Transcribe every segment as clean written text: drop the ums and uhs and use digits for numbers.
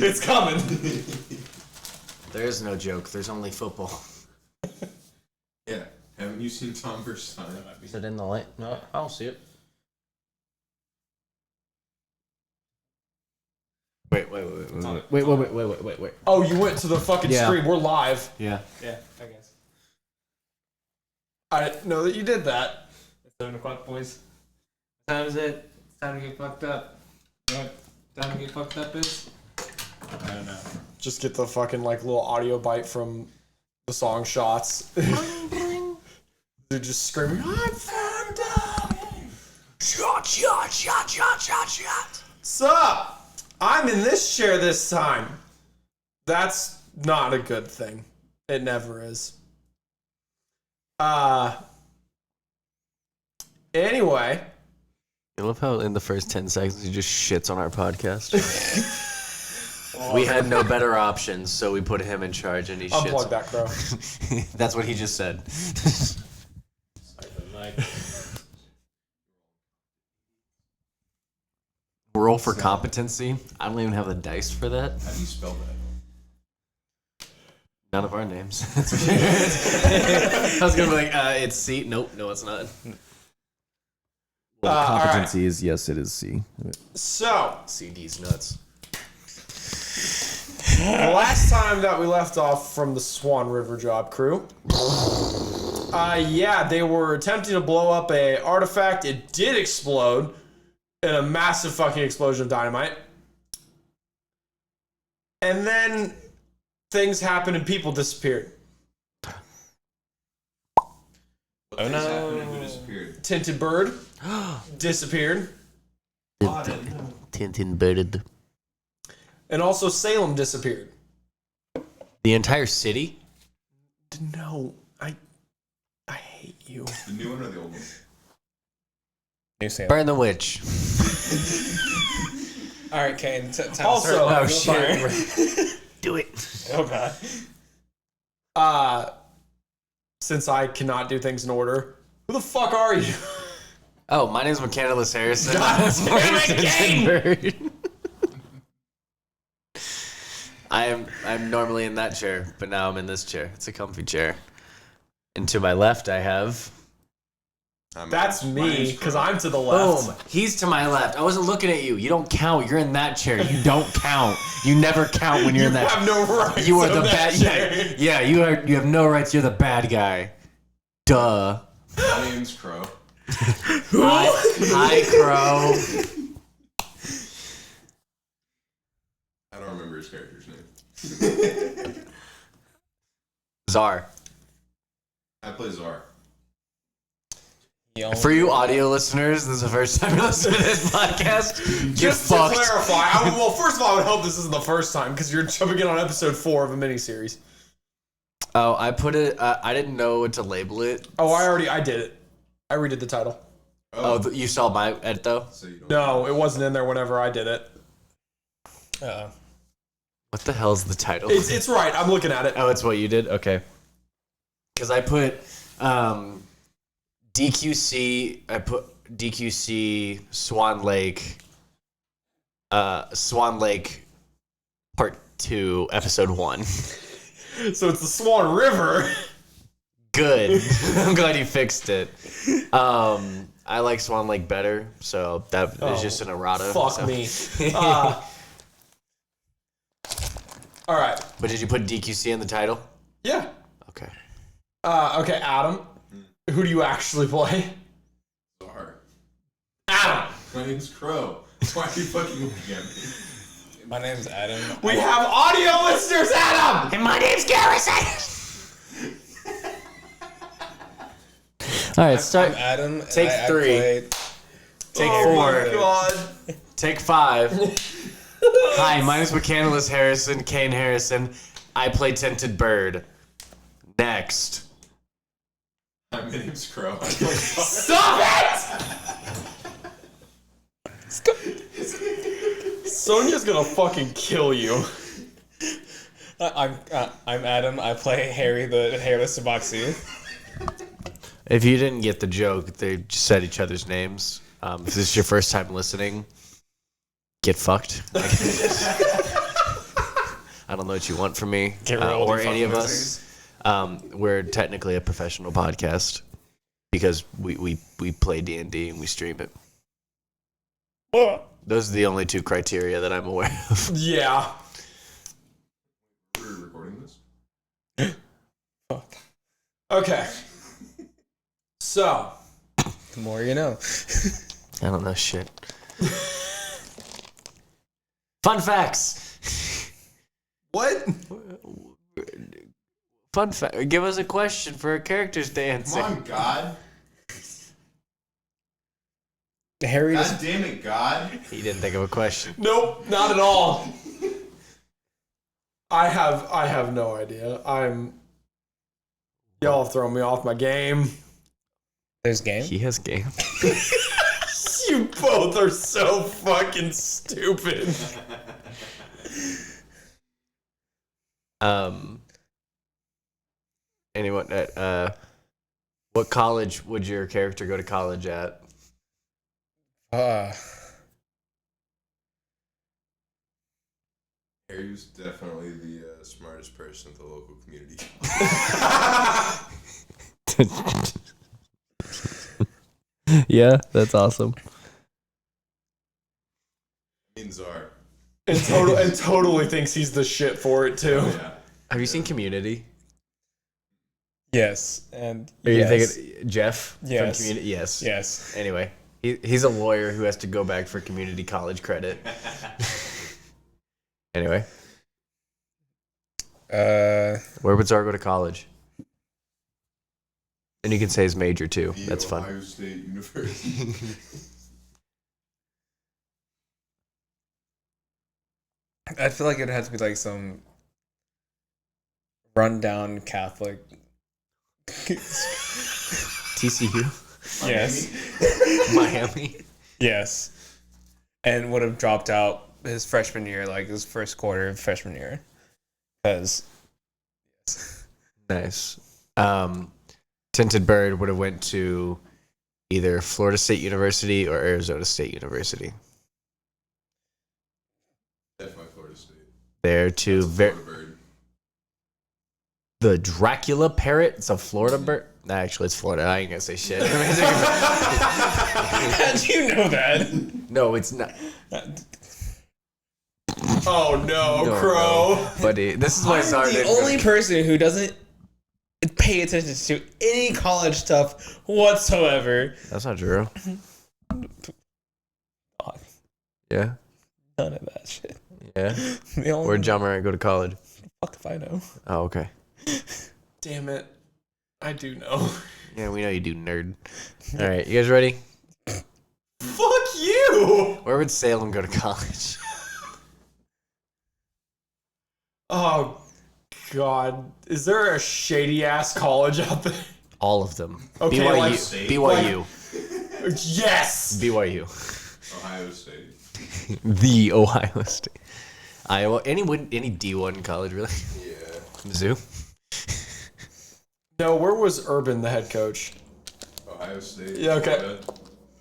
It's coming. There is no joke. There's only football. Yeah. Haven't you seen Tom vs. Time? Is it in the light? No, I don't see it. Wait. Oh, you went to the fucking stream. We're live. Yeah. Yeah, I guess. I didn't know that you did that. It's 7 o'clock, boys. What time is it? It's time to get fucked up. You know what time to get fucked up is? I don't know. Just get the fucking like little audio bite from the song shots. They're just screaming, I'm fucked up! Shot. Sup? I'm in this chair this time. That's not a good thing. It never is. Anyway. I love how in the first 10 seconds he just shits on our podcast. We had no better options, so we put him in charge and he shits. Unplug that, bro. That's what he just said. Roll for competency? I don't even have the dice for that. How do you spell that? None of our names. I was gonna be like, it's C. Nope, no, it's not. Well, competency is yes, it is C. So, CD's nuts. the last time that we left off from the Swan River job crew, they were attempting to blow up a artifact. It did explode in a massive fucking explosion of dynamite. And then things happened and people disappeared. Oh no. Who disappeared? Tinted Bird disappeared. Tintin birded. And also Salem disappeared. The entire city? No, I hate you. The new one or the old one? New Salem. Burn the witch. All right, Kane. Also, Oh shit. Do it. Oh god. Since I cannot do things in order, who the fuck are you? Oh, my name's Hairless Harrison. I'm normally in that chair, but now I'm in this chair. It's a comfy chair. And to my left, I have. That's me, because I'm to the left. Boom. He's to my left. I wasn't looking at you. You don't count. You're in that chair. You don't count. You never count when you're in that. You have no rights. You are the bad. Yeah, you have no rights. You're the bad guy. Duh. My name's Crowe. Hi, Crowe. I don't remember his character's name. Czar. I play Czar. For you audio listeners, this is the first time you're listening to this podcast. Just to clarify, well, first of all, I would hope this isn't the first time because you're jumping in on episode 4 of a miniseries. Oh, I put it. I didn't know what to label it. Oh, I did it. I redid the title. Oh, you saw my edit though? So you don't No, it wasn't in there whenever I did it. What the hell is the title? It's right. I'm looking at it. Oh, it's what you did? Okay. Because I put DQC. I put DQC Swan Lake. Swan Lake Part 2, Episode 1. So it's the Swan River. Good. I'm glad you fixed it. I like Swan Lake better, so that is just an errata. Fuck so. me. All right. But did you put DQC in the title? Yeah. Okay. Okay, Adam. Who do you actually play? Czar. Adam. My name's Crowe. Why are you fucking looking at me? My name's Adam. We have audio listeners, Adam. And my name's Garrison. All right, start. I'm Adam. Take 3. Take 4. God. Take 5. Hi, my name's Hairless Harrison, Kane Harrison. I play Tinted Bird. Next. Hi, my name's Crowe. I play Czar. Stop it! Sonia's gonna fucking kill you. I'm Adam. I play Harry, the Hairless Tabaxi. If you didn't get the joke, they just said each other's names. If this is your first time listening, get fucked. I don't know what you want from me Get rid of all or the any of fucking us. We're technically a professional podcast because we play D&D and we stream it. Those are the only two criteria that I'm aware of. Yeah. We're recording this? Fuck. Okay. So. The more you know. I don't know shit. Fun facts. What? Fun fact. Give us a question for a character's to answer. Come on, God. Harry God damn it, God. He didn't think of a question. Nope, not at all. I have no idea. Y'all have thrown me off my game. There's game. He has game. You both are so fucking stupid. Anyone what college would your character go to college at? Harry was definitely the smartest person at the local community college. Yeah, that's awesome. Czar. And totally thinks he's the shit for it too. Oh, yeah. Have you seen Community? Yes, and Are you yes. thinking Jeff Yes. from Community? Yes. Yes. Anyway, he's a lawyer who has to go back for community college credit. Anyway, where would Zar go to college? And you can say his major too. The That's fun. Ohio State University. I feel like it has to be like some rundown Catholic. TCU, Yes. Miami. Yes. And would have dropped out his freshman year, like his first quarter of freshman year. Because. Nice. Tinted Bird would have went to either Florida State University or Arizona State University. Definitely Florida State. There to Florida bird. the Dracula parrot. It's a Florida bird. Nah, actually, it's Florida. I ain't gonna say shit. How'd you know that? No, it's not. Oh no, No, Crowe. no. Buddy, this is why Zar I'm the didn't only person who doesn't pay attention to any college stuff whatsoever. That's not true. Yeah. None of that shit. Yeah. The only Where'd John Moran go to college? fuck if I know. Oh, okay. Damn it. I do know. Yeah, we know you do, nerd. All right, you guys ready? Fuck you. Where would Salem go to college? Oh God. Is there a shady ass college out there? All of them. Okay, BYU. like- BYU. Yes. BYU. Ohio State. The Ohio State. Iowa. Any D1 college, really? Yeah. Mizzou? No, where was Urban the head coach? Ohio State. Yeah, okay. Florida.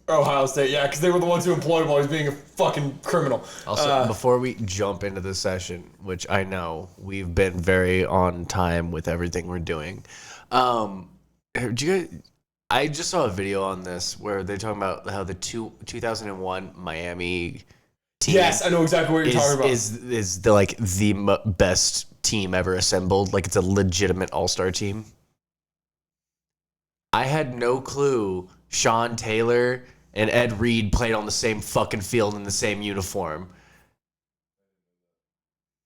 Ohio State, yeah, because they were the ones who employed him while he was being a fucking criminal. Also, before we jump into the session, which I know we've been very on time with everything we're doing, did you guys? I just saw a video on this where they're talking about how the 2001 Miami team. Yes, I know exactly what you're talking about. Is the like the best team ever assembled? Like it's a legitimate all-star team. I had no clue Sean Taylor and Ed Reed played on the same fucking field in the same uniform.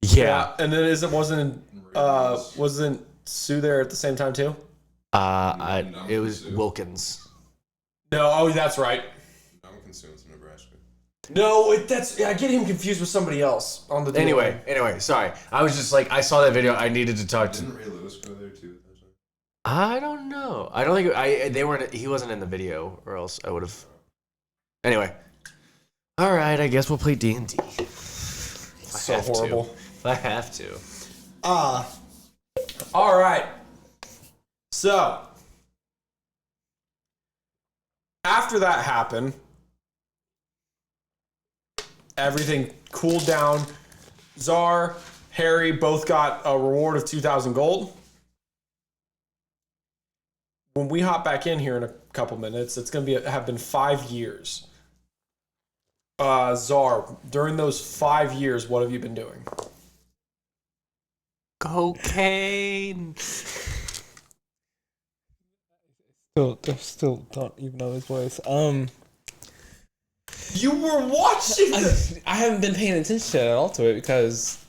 Yeah. And then wasn't Sue there at the same time too? It was Wilkins. No, oh, that's right. I'm concerned with Nebraska. No, I get him confused with somebody else on the. Anyway, sorry. I was just like, I saw that video. I needed to talk to. Didn't Ray Lewis go there too? I don't know. I don't think they weren't. He wasn't in the video, or else I would have. Anyway, all right. I guess we'll play D&D. So horrible. If I have to. All right. So after that happened, everything cooled down. Zar, Harry both got a reward of 2,000 gold. When we hop back in here in a couple minutes, it's going to have been 5 years. Czar, during those 5 years, what have you been doing? Cocaine. Still don't even know his voice. You were watching this. I haven't been paying attention at all to it because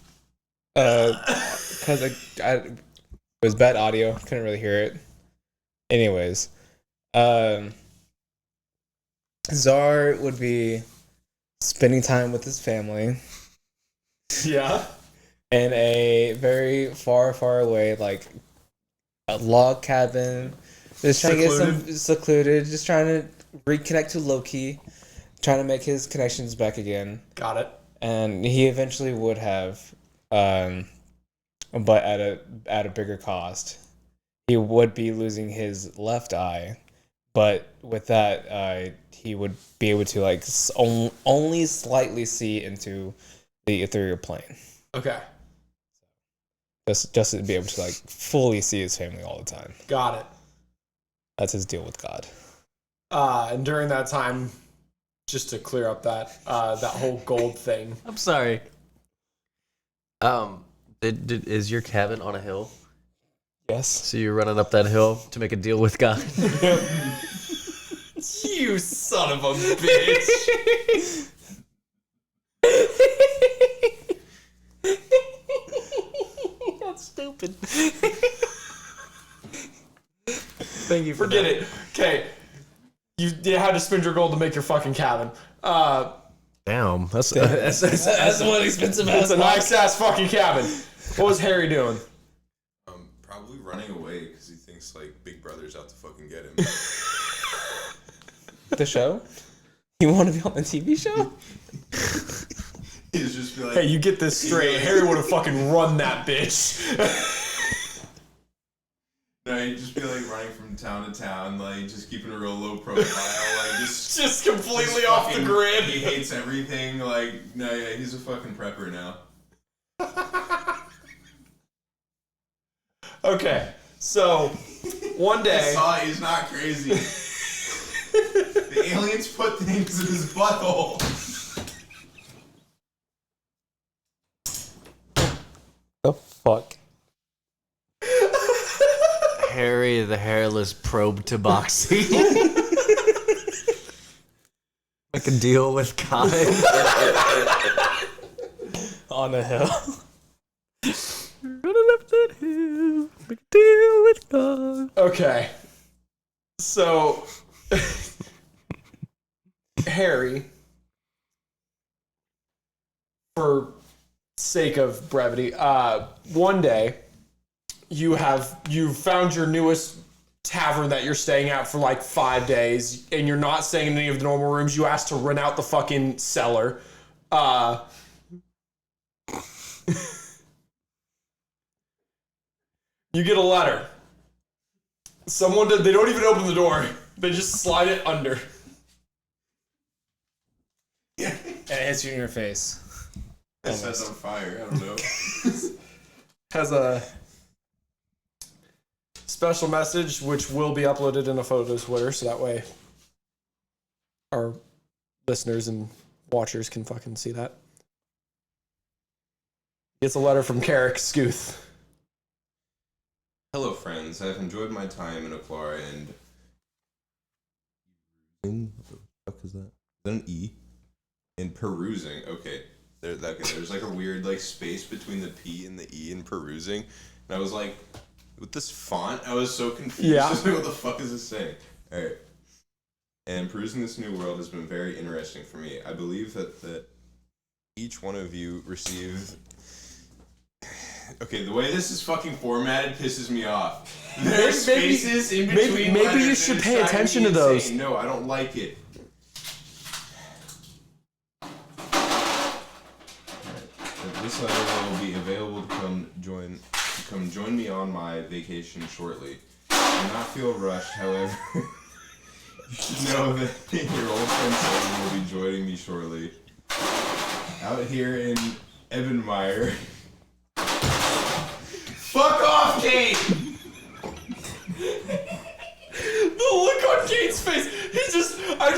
it was bad audio. Couldn't really hear it. Anyways, Czar would be spending time with his family Yeah. in a very far, far away, like a log cabin. Just trying to get some secluded. Just trying to reconnect to Loki. Trying to make his connections back again. Got it. And he eventually would have, but at a bigger cost. He would be losing his left eye, but with that, he would be able to like only slightly see into the ethereal plane. Okay. Just to be able to like fully see his family all the time. Got it. That's his deal with God. And during that time, just to clear up that whole gold thing. I'm sorry. Is your cabin on a hill? Yes. So you're running up that hill to make a deal with God? You son of a bitch. That's stupid. Thank you for Forget that. it. Okay. You had to spend your gold to make your fucking cabin. Damn, that's one expensive It's a nice ass fucking cabin. What was Harry doing? Probably running away because he thinks like Big Brother's out to fucking get him. The show? You want to be on the TV show? He's just be like, Hey, you get this straight. Harry would have fucking run that bitch. no, he'd just be like running from town to town, like just keeping a real low profile, like Just completely just off the fucking- grid. He hates everything. Like, no, yeah, he's a fucking prepper now. Okay, so one day. He's not crazy. The aliens put things in his butthole. The fuck? Harry the Hairless probe Tabaxi. Make a deal with God. On a hill. Running up that hill, make a deal with God. Okay, so Harry, for sake of brevity, one day you found your newest tavern that you're staying at for like 5 days, and you're not staying in any of the normal rooms. You asked to rent out the fucking cellar. You get a letter. They don't even open the door. They just slide it under. And it hits you in your face. That sets on fire. I don't know. Has a special message which will be uploaded in a photo to Twitter, so that way our listeners and watchers can fucking see that. It's a letter from Carrick Scooth. Hello, friends. I've enjoyed my time in Aklara and. What the fuck is that? Is that an E? In perusing. Okay. There's like a weird like space between the P and the E in perusing. And I was like, with this font, I was so confused. Yeah. Like, what the fuck is this saying? Alright. And perusing this new world has been very interesting for me. I believe that each one of you received. Okay, the way this is fucking formatted pisses me off. There's spaces in between. Maybe you letters should and pay it's driving attention me to those. insane. No, I don't like it. This letter will be available to come join me on my vacation shortly. I do not feel rushed, however. You should know that your old friend Salem will be joining me shortly. Out here in Ebenmeyer.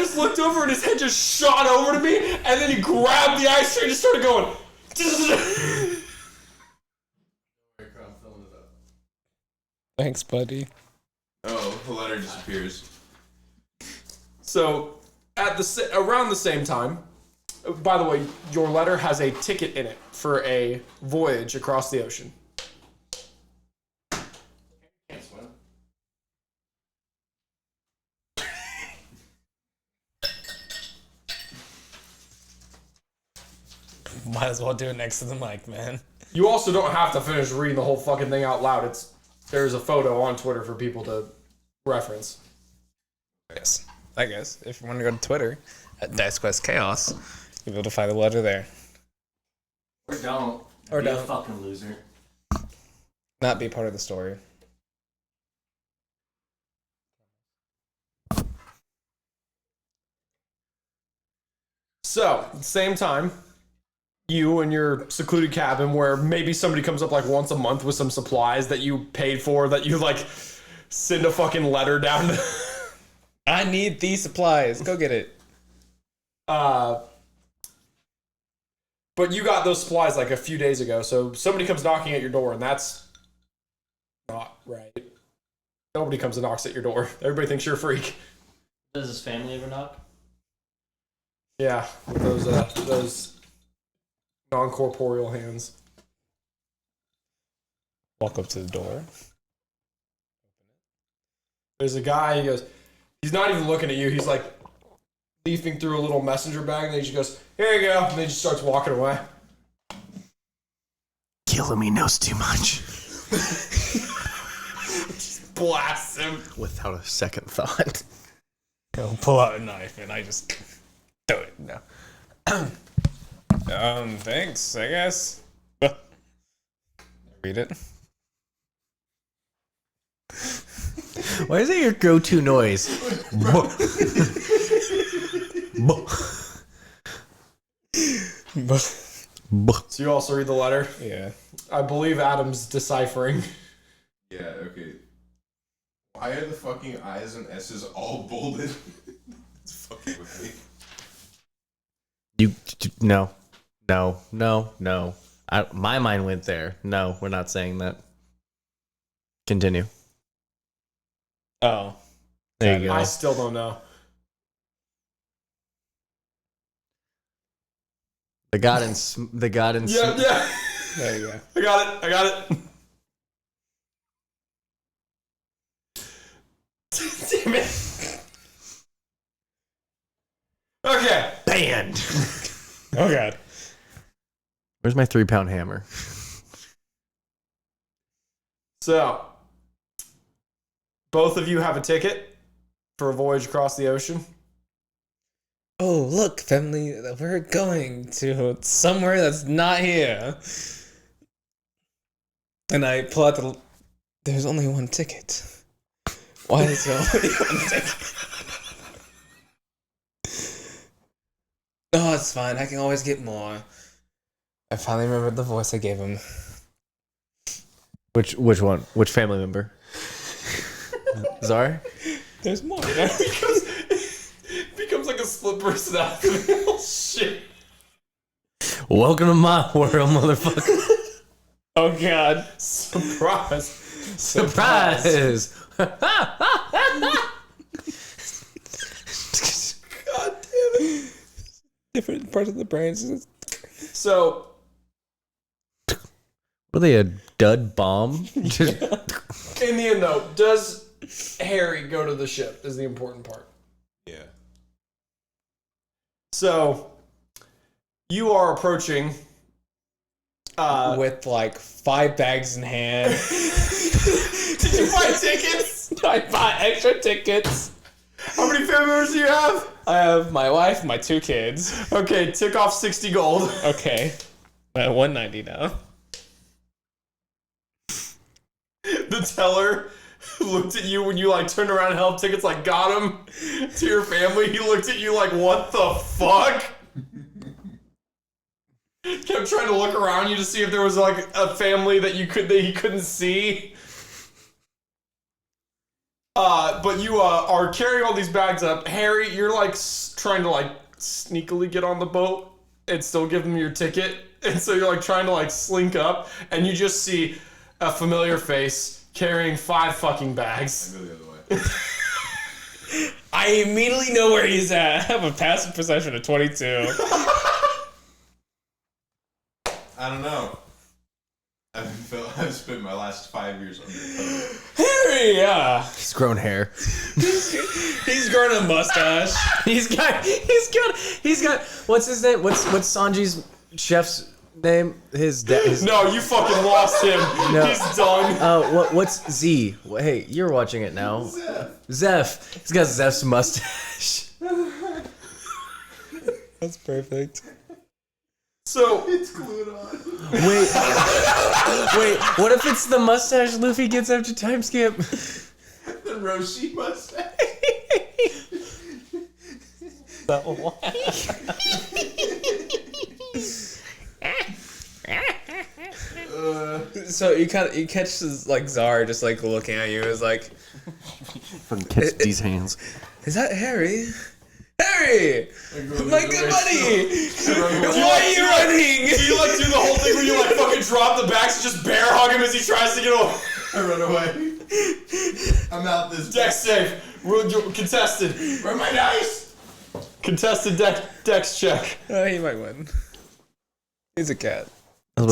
just looked over and his head just shot over to me, and then he grabbed the ice tray and just started going. Thanks, buddy. Oh, the letter disappears. So, around the same time, by the way, your letter has a ticket in it for a voyage across the ocean. Can't swim. Might as well do it next to the mic, man. You also don't have to finish reading the whole fucking thing out loud. There's a photo on Twitter for people to reference. Yes, I guess. If you want to go to Twitter, at Dice Quest Chaos, you'll be able to find the letter there. Or don't. Or Be a don't. fucking loser. Not be part of the story. So, same time, you in your secluded cabin where maybe somebody comes up like once a month with some supplies that you paid for, that you like send a fucking letter down to. I need these supplies. Go get it. But you got those supplies like a few days ago, so somebody comes knocking at your door, and that's not right. Nobody comes and knocks at your door. Everybody thinks you're a freak. Does his family ever knock? Yeah, with those non-corporeal hands. Walk up to the door. There's a guy, he goes, he's not even looking at you, he's like leafing through a little messenger bag, and then he just goes, here you go, and then he just starts walking away. Killing me knows too much. Just blasts him. Without a second thought. Go pull out a knife, and I just do it. No. Thanks, I guess. Read it. Why is that your go-to noise? So you also read the letter? Yeah. I believe Adam's deciphering. Yeah, okay. Why are the fucking I's and S's all bolded? It's fucking with me. No. My mind went there. No, we're not saying that. Continue. Oh. There you go. I still don't know. The god in Yeah. There you go. I got it. Damn it. Okay. banned. Oh god. Where's my 3-pound hammer? So, both of you have a ticket for a voyage across the ocean. Oh, look, family, we're going to somewhere that's not here. And I pull out there's only one ticket. Why is there only one ticket? Oh, it's fine. I can always get more. I finally remembered the voice I gave him. Which one? Which family member? Czar? There's more. Becomes like a split personality. Oh, shit. Welcome to my world, motherfucker. Oh god. Surprise. Surprise! God damn it. Different parts of the brain. So, Were they a dud bomb? in the end, though, does Harry go to the ship is the important part. Yeah. So, you are approaching... with like 5 bags in hand. Did you buy tickets? I bought extra tickets. How many family members do you have? I have my wife, my 2 kids. Okay, tick off 60 gold. Okay. I'm at 190 now. The teller looked at you when you like turned around and held tickets, like got him to your family. He looked at you like, what the fuck? Kept trying to look around you to see if there was like a family that he couldn't see. But you are carrying all these bags up. Harry, you're like trying to like sneakily get on the boat and still give them your ticket. And so you're like trying to like slink up, and you just see a familiar face carrying 5 fucking bags. I go the other way. I immediately know where he's at. I have a passive perception of 22. I don't know. I've spent my last 5 years undercover. Harry, yeah. He's grown hair. He's grown a mustache. He's got what's his name? What's Sanji's chef's name? His dad. No, you fucking lost him. No. He's done. What's Z? Hey, you're watching it now. Zeph. He's got Zeph's mustache. That's perfect. So It's glued on. Wait, what if it's the mustache Luffy gets after time skip? The Roshi mustache. So you catch this, like Zara just like looking at you. Is like, Fucking catch these hands. is that Harry? Harry, my good buddy. Do Why are you running? you like do the whole thing where you like fucking drop the bags and just bear hug him as he tries to get away? I run away. I'm out this Dex safe. Contested. Where are my dice? Contested Dex check. He might win. He's a cat.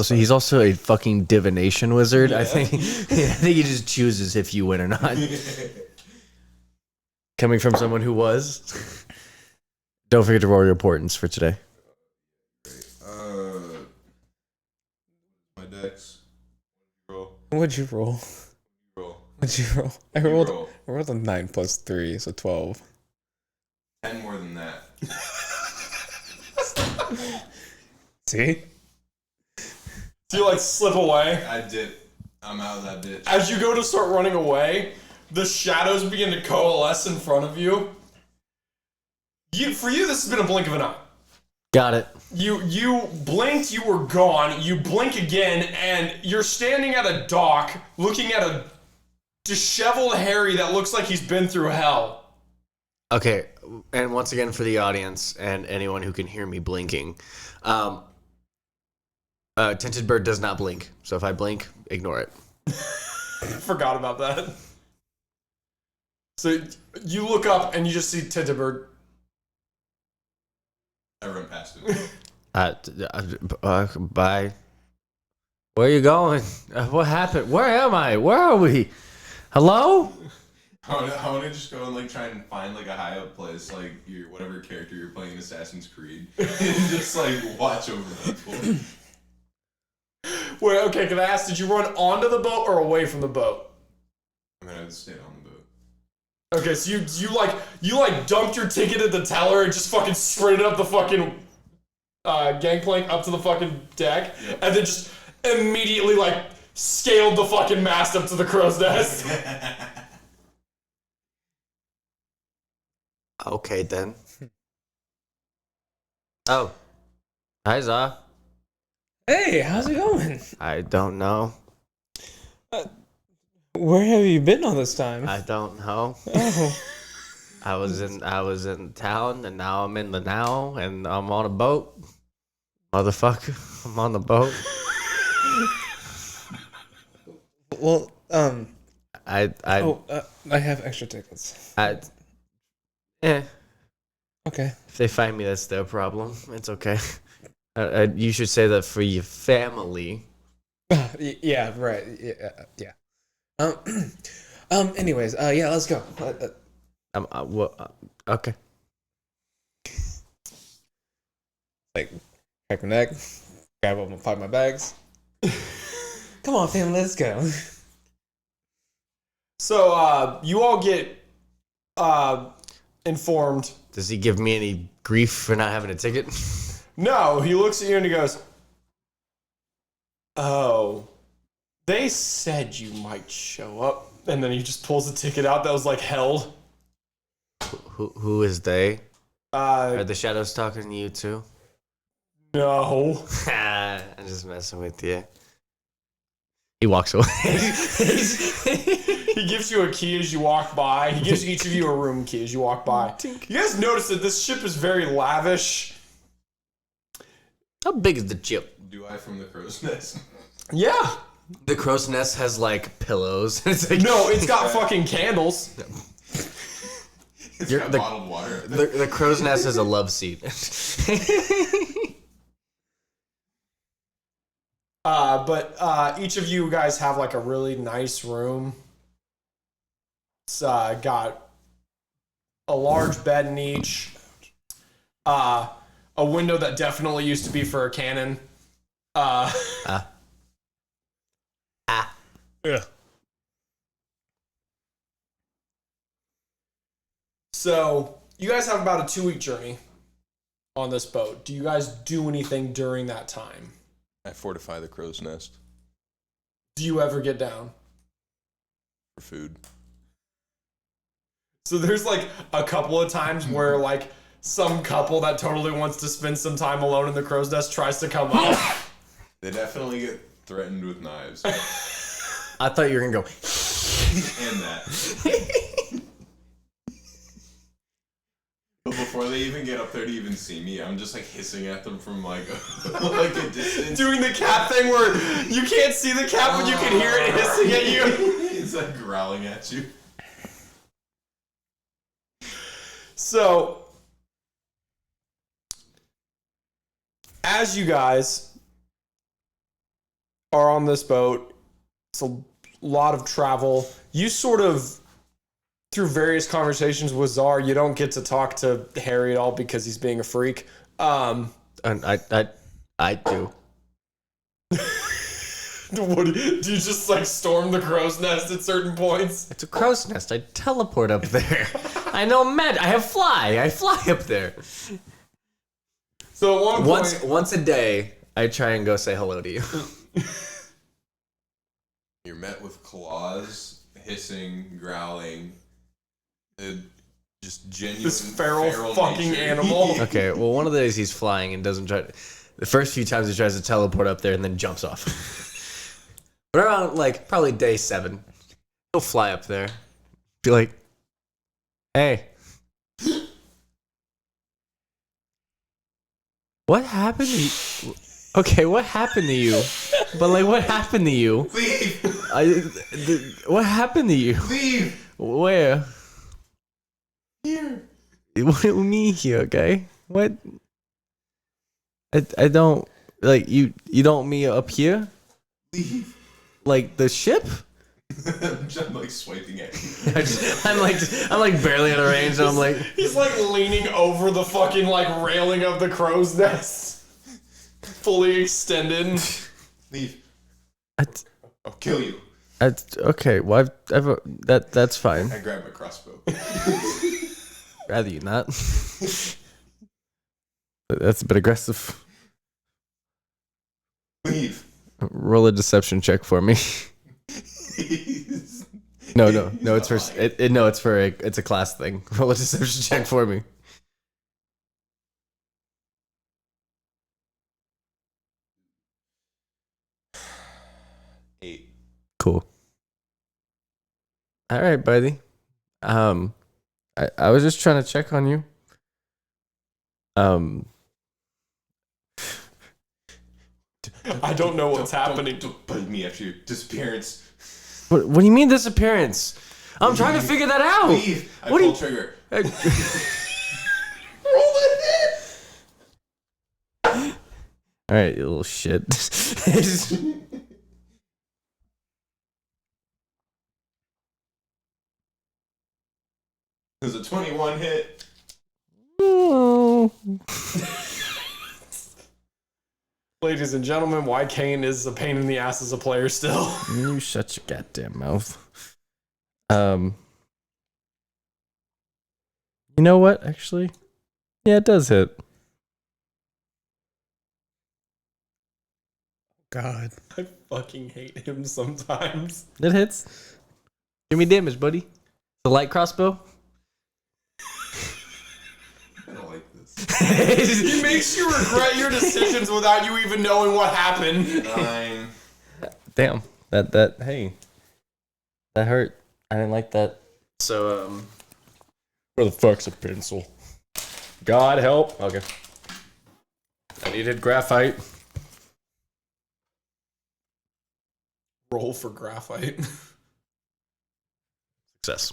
He's also a fucking divination wizard. I think he just chooses if you win or not. Coming from someone who was. Don't forget to roll your importance for today. My dex. Roll. What'd you roll? Roll. What'd you roll? I rolled a 9 plus 3, so 12. 10 more than that. See? Do you like slip away? I dip. I'm out of that bitch. As you go to start running away, the shadows begin to coalesce in front of you. For you, this has been a blink of an eye. Got it. You blinked, you were gone. You blink again, and you're standing at a dock looking at a disheveled Harry that looks like he's been through hell. Okay, and once again for the audience and anyone who can hear me blinking, Tinted Bird does not blink. So if I blink, ignore it. Forgot about that. So you look up and you just see Tinted Bird. I run past it. Bye. Where are you going? What happened? Where am I? Where are we? Hello? I want to just go and like try and find like a high up place, like your whatever character you're playing in Assassin's Creed, and just like watch over people. Wait, okay, can I ask, did you run onto the boat or away from the boat? I'm gonna stay on the boat. Okay, so you dumped your ticket at the teller and just fucking sprinted up the fucking gangplank up to the fucking deck, Yep. and then just immediately like scaled the fucking mast up to the crow's nest. Okay then. Oh. Hi, Za. Hey, how's it going? I don't know. Where have you been all this time? I don't know. Oh. I was in town and now I'm in the now and I'm on a boat. Motherfucker. I'm on the boat. Well, I have extra tickets. eh. Okay. If they find me, that's their problem. It's okay. You should say that for your family. Yeah, right. Yeah. Anyways, yeah, let's go. Okay. Like, crack my neck, grab up my bags. Come on, fam, let's go. So you all get informed. Does he give me any grief for not having a ticket? No, he looks at you and he goes, "Oh, they said you might show up." And then he just pulls the ticket out that was like held. Who is they? Are Uh, the shadows talking to you too? no. I'm just messing with you. He walks away. He gives you a key as you walk by. He gives each of you a room key as you walk by. You guys notice that this ship is very lavish. How big is the ship? Do I from the crow's nest? Yeah. The crow's nest has like pillows. It's like, No, it's got fucking candles. It's You're- got the- bottled water. the crow's nest has a love seat. But each of you guys have like a really nice room. It's got a large bed in each. A window that definitely used to be for a cannon. Yeah. So you guys have about a 2-week journey on this boat. Do you guys do anything during that time? I fortify the crow's nest Do you ever get down? for food. So there's like a couple of times where like some couple that totally wants to spend some time alone in the crow's nest tries to come up. They definitely get threatened with knives. I thought you were gonna go. And that. But before they even get up there to even see me, I'm just like hissing at them from like like a distance. Doing the cat thing where you can't see the cat but you can hear it hissing at you. It's like growling at you. So as you guys are on this boat, it's a lot of travel. You sort of, through various conversations with Czar, you don't get to talk to Harry at all because he's being a freak. And I do. What, do you just like storm the crow's nest at certain points? It's a crow's nest. I teleport up there. I know I have fly. I fly up there. So at one point, Once a day, I try and go say hello to you. You're met with claws, hissing, growling, just genuine this feral fucking nature. animal. Okay, well, one of the days he's flying and doesn't try. The first few times he tries to teleport up there and then jumps off. But around like probably day 7, he'll fly up there, be like, "Hey, what happened to you? Okay, what happened to you? But like, what happened to you? Leave! What happened to you? Leave! Where? Here! What do you mean here, okay? What? I don't like you. You don't mean up here? Leave! Like the ship? I'm like swiping at you. I'm like barely out of range, and I'm like, He's like leaning over the fucking like railing of the crow's nest, fully extended. Leave. I, I'll kill you. okay, well, that's fine. I grab my crossbow. Rather you not. That's a bit aggressive. Leave. Roll a deception check for me. No, it's for it's a class thing. Roll a deception check for me. Eight. Cool. All right, buddy. I was just trying to check on you. I don't know what's happening. Don't bug me after your disappearance. What do you mean disappearance? I'm trying to figure that out. Leave. I What do pull you- trigger. Roll it in. All right, you little shit. There's a 21 hit. Oh. Ladies and gentlemen, why Kane is a pain in the ass as a player still. You shut your goddamn mouth. You know what? Actually, yeah, it does hit. God. I fucking hate him sometimes. It hits. Give me damage, buddy. The light crossbow. I don't like this. He makes you regret your decisions without you even knowing what happened. 9. Damn. Hey, that hurt. I didn't like that. So, Where the fuck's a pencil? God help. Okay. I needed graphite. Roll for graphite. Success.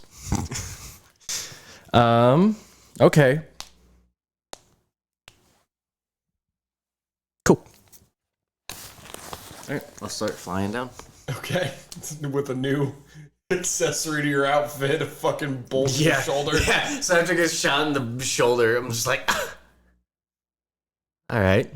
Okay. Cool. all right, let's start flying down. Okay. With a new accessory to your outfit, a fucking bolt in your shoulder. Yeah. So after I get shot in the shoulder, I'm just like, all right.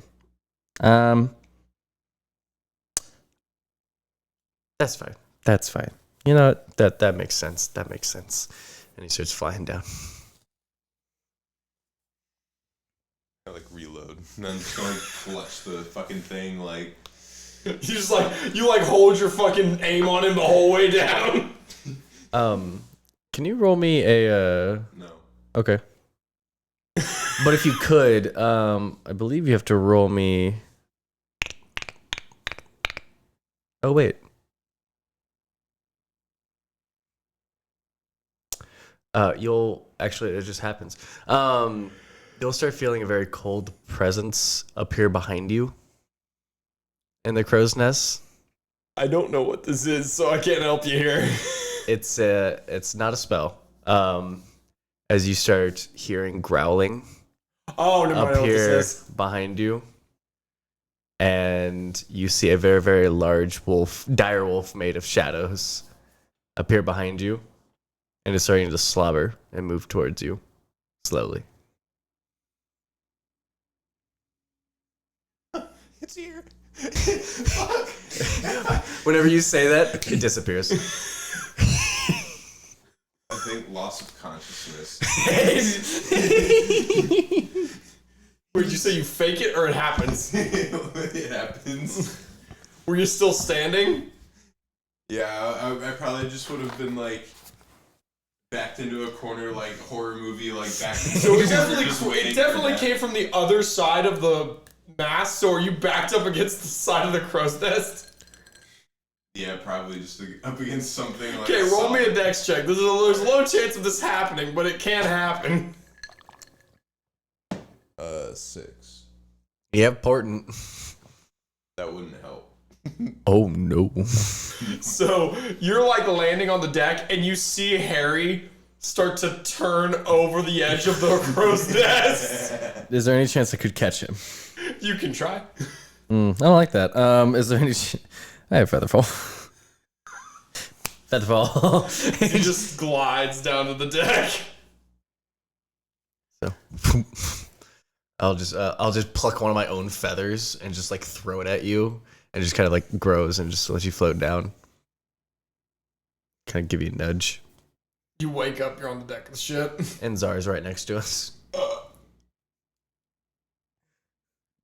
That's fine. That's fine. You know what? That makes sense. That makes sense. And he starts flying down. I like reload. And then just gonna clutch the fucking thing like. You just you hold your fucking aim on him the whole way down. Can you roll me a No. Okay. But if you could, I believe you have to roll me. Oh wait. You'll actually it just happens. You'll start feeling a very cold presence appear behind you in the crow's nest. I don't know what this is, so I can't help you here. It's not a spell. As you start hearing growling Oh, never mind. I know what appear this is. behind you, and you see a very, very large wolf, dire wolf made of shadows, appear behind you, and is starting to slobber and move towards you slowly. It's here. Whenever you say that, it disappears. I think loss of consciousness. Wait, did you say you fake it or it happens? It happens. Were you still standing? Yeah, I probably just would have been like backed into a corner like horror movie, like back. So it definitely came from the other side of the mast. So are you backed up against the side of the crow's nest? Yeah, probably just up against something like. Okay, roll me a solid. dex check. There's a low chance of this happening, but it can happen. 6. Yeah, important. That wouldn't help. Oh no. So you're landing on the deck, and you see Harry start to turn over the edge of the crow's nest. Is there any chance I could catch him? You can try. I don't like that. Is there any? I have featherfall. Featherfall. He just glides down to the deck. So I'll just pluck one of my own feathers and just throw it at you, and it just kind of grows and just lets you float down. Kind of give you a nudge. You wake up, you're on the deck of the ship. And Zara's right next to us.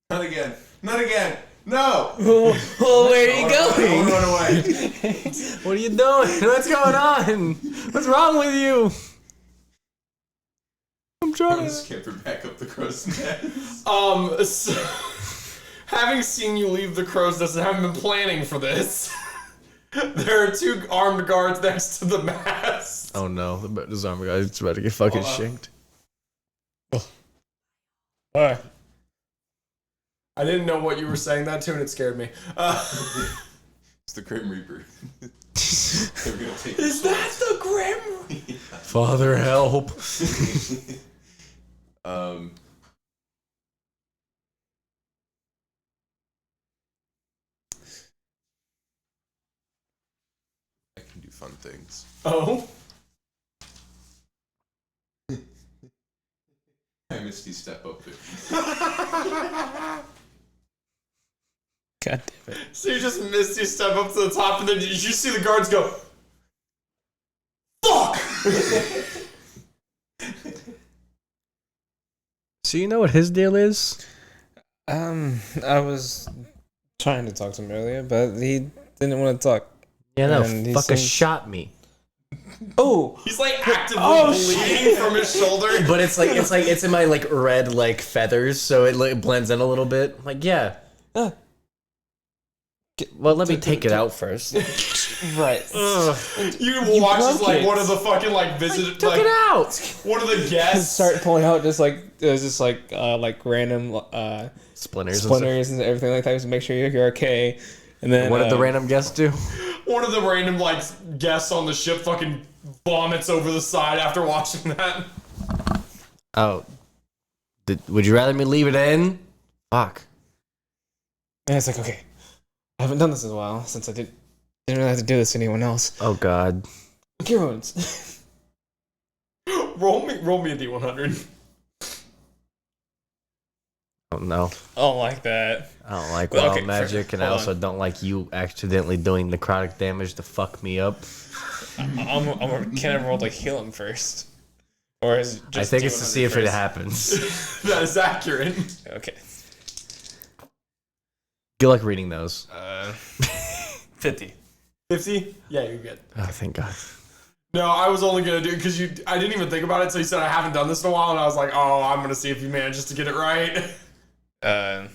Not again. Not again. No. Well, where are you going? Run away. What are you doing? What's going on? What's wrong with you? I'm I'm trying. gonna scamper back up the crow's nest. So, having seen you leave the crow's nest and having been planning for this, there are 2 armed guards next to the mast. Oh no, the zombie guy's about to get fucking shanked. Alright. I didn't know what you were saying that to, and it scared me. It's the Grim Reaper. They're gonna take. Is that the Grim? Father, help. I can do fun things. Oh? I Misty step up 50. God damn it. So you just missed you step up to the top, and then you see the guards go, fuck! So you know what his deal is? I was trying to talk to him earlier, but he didn't want to talk. Yeah, no, And he fucker seems- shot me. Oh! He's actively bleeding from his shoulder. But it's in my red feathers, so it blends in a little bit. Yeah. Well, let me take it out first. Right. You watch as broke like it. one of the fucking like visit Took like it out. one of the guests. Start pulling out just like there's just like random Splinters. splinters and everything like that, just to make sure you're okay. And then What did the random guests do? One of the random like guests on the ship fucking vomits over the side after watching that. Oh. Would you rather me leave it in? Fuck. And it's like, okay, I haven't done this in a while since I didn't really have to do this to anyone else. Oh, God. Cure wounds. roll me a d100. Oh, no. I don't like that. I don't like Well, wild okay, magic, and I hold also don't like you accidentally doing necrotic damage to fuck me up. Can I roll to heal him first? Or is it just I think it's to see if it first? happens. That is accurate. Okay. You like reading those. 50. 50? Yeah, you're good. Oh, thank God. No, I was only gonna do it because I didn't even think about it. So you said I haven't done this in a while, and I was like, oh, I'm gonna see if he manages to get it right. 9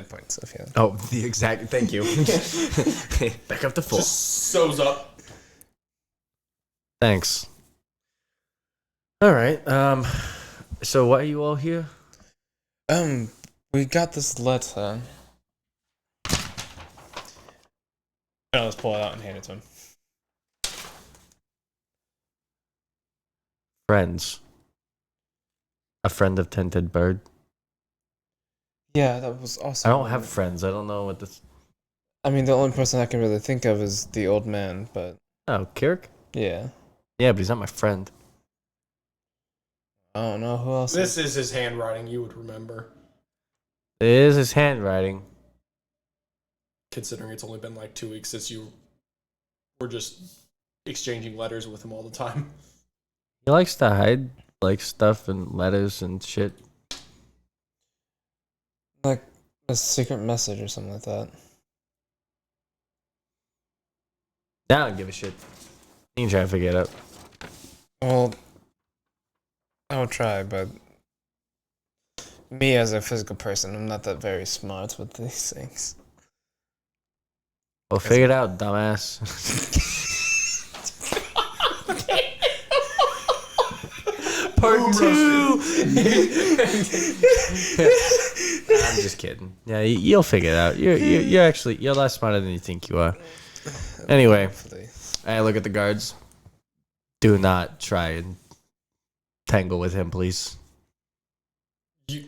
points of healing. Oh, the exact. Thank you. Back up to full. Just sews up. Thanks. All right. So why are you all here? We got this letter. I'll just pull it out and hand it to him. Friends. A friend of Tinted Bird. Yeah, that was awesome. I don't have friends. I don't know what this. I mean, the only person I can really think of is the old man, but Oh, Kirk? yeah. Yeah, but he's not my friend. I don't know who else. This is his handwriting. You would remember, It is his handwriting. considering it's only been like 2 weeks since you were just exchanging letters with him all the time. He likes to hide like stuff and letters and shit. Like a secret message or something like that. I don't give a shit. You can try to figure it out. Well, I'll try, but me as a physical person, I'm not that very smart with these things. Well, figure it out, dumbass. Part 2. I'm just kidding. Yeah, you'll figure it out. You're less smarter than you think you are. Anyway, Hopefully. I look at the guards. Do not try and tangle with him, please.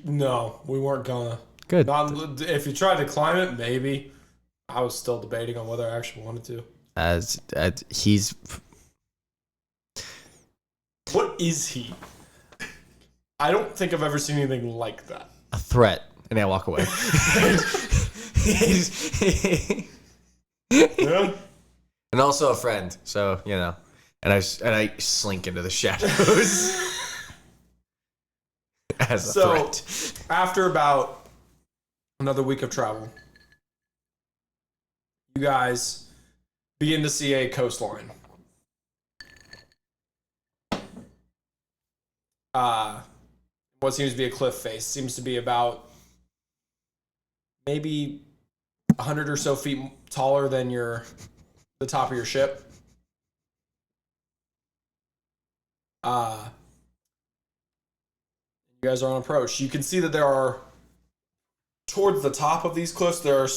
No, we weren't gonna. Good. Not if you tried to climb it, maybe. I was still debating on whether I actually wanted to. As he's What is he? I don't think I've ever seen anything like that. a threat, and I walk away. Yeah? And also a friend, so you know. And I slink into the shadows as a So, threat. after about another week of travel, you guys begin to see a coastline. What seems to be a cliff face seems to be about maybe 100 or so feet taller than the top of your ship. You guys are on approach. You can see that there are, towards the top of these cliffs, there are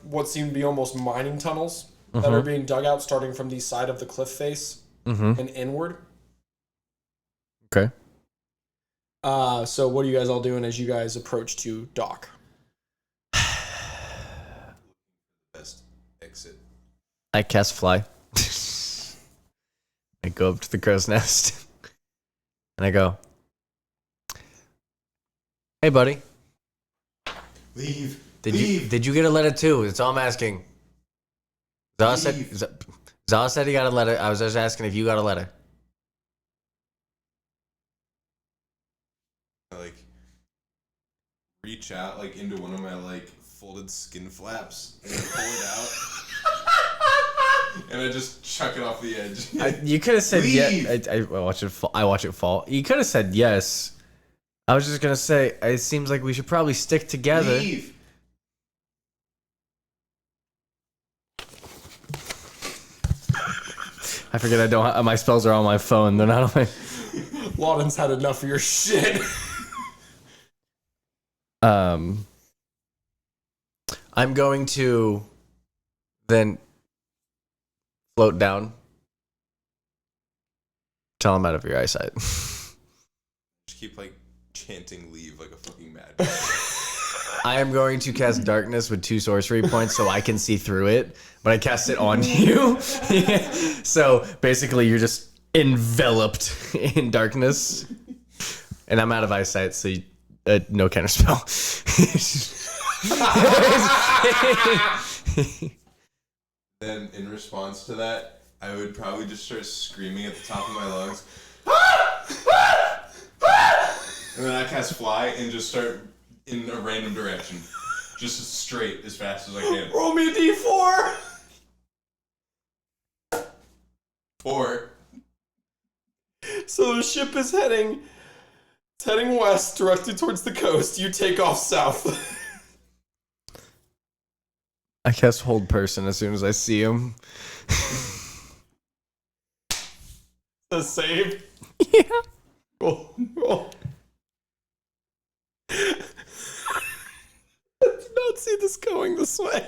what seem to be almost mining tunnels that are being dug out starting from the side of the cliff face and inward. Okay. So what are you guys all doing as you guys approach to dock? Best exit. I cast fly. I go up to the crow's nest. And I go, "Hey, buddy. Leave. Did you get a letter too? That's all I'm asking." Zala said he got a letter. I was just asking if you got a letter. Like reach out like into one of my like folded skin flaps and I pull it out. And I just chuck it off the edge. You could have said Leave. yes. I watch it fall. I watch it fall. You could have said yes. I was just gonna say it seems like we should probably stick together. Leave. I forget I don't. My spells are on my phone. They're not on my. Lauden's had enough of your shit. I'm going to then float down. Tell him out of your eyesight. Just keep like chanting leave like a fucking mad. I am going to cast darkness with 2 sorcery points so I can see through it, but I cast it on you. So basically you're just enveloped in darkness. And I'm out of eyesight, so no counterspell. Then in response to that, I would probably just start screaming at the top of my lungs. And then I cast fly and just start in a random direction. Just straight as fast as I can. Roll me a d4. 4. So the ship is heading west directly towards the coast. You take off south. I cast hold person as soon as I see him. The save. Yeah. Roll. I did not see this going this way.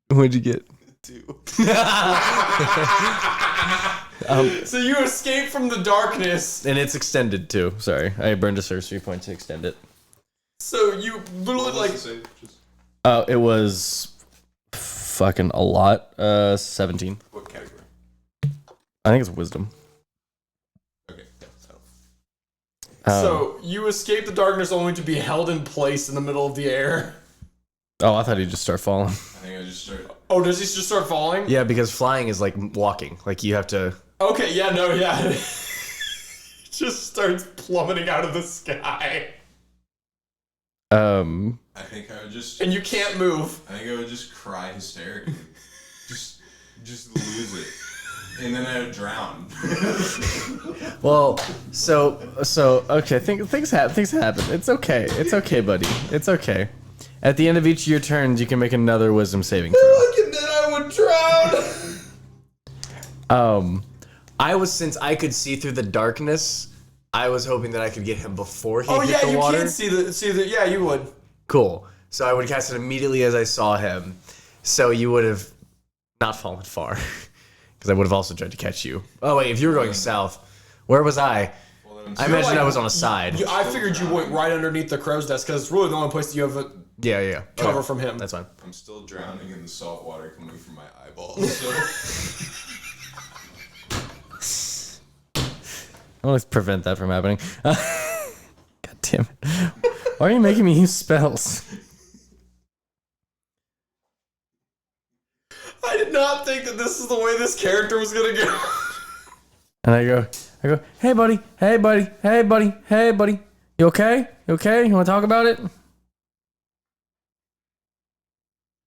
What'd you get? 2. So you escape from the darkness. And it's extended too. Sorry. I burned a sorcery point to extend it. So you literally like. It was fucking a lot. 17. What category? I think it's wisdom. Okay. So you escape the darkness only to be held in place in the middle of the air. Oh, I thought he'd just start falling. I think I just started. Oh, does he just start falling? Yeah, because flying is like walking. Like you have to. Okay, yeah, no, yeah. He just starts plummeting out of the sky. I think I would just. And you can't move. I think I would just cry hysterically. just lose it. And then I would drown. Well, so okay. Things happen. It's okay. It's okay, buddy. It's okay. At the end of each of your turns, you can make another wisdom saving throw. And then I would drown. Since I could see through the darkness, I was hoping that I could get him before he Oh hit yeah, the you water. can see the. Yeah, you would. Cool. So I would cast it immediately as I saw him. So you would have not fallen far. Because I would have also tried to catch you. Oh, wait, if you were going south, where was I? Well, then I imagine I was on a side. I figured you went right underneath the crow's nest because it's really the only place that you have a Yeah. cover Okay. from him. That's fine. I'm still drowning in the salt water coming from my eyeballs. So. I'll always prevent that from happening. God damn it. Why are you making me use spells? I did not think that this is the way this character was gonna go. And I go, hey buddy. You okay? You want to talk about it?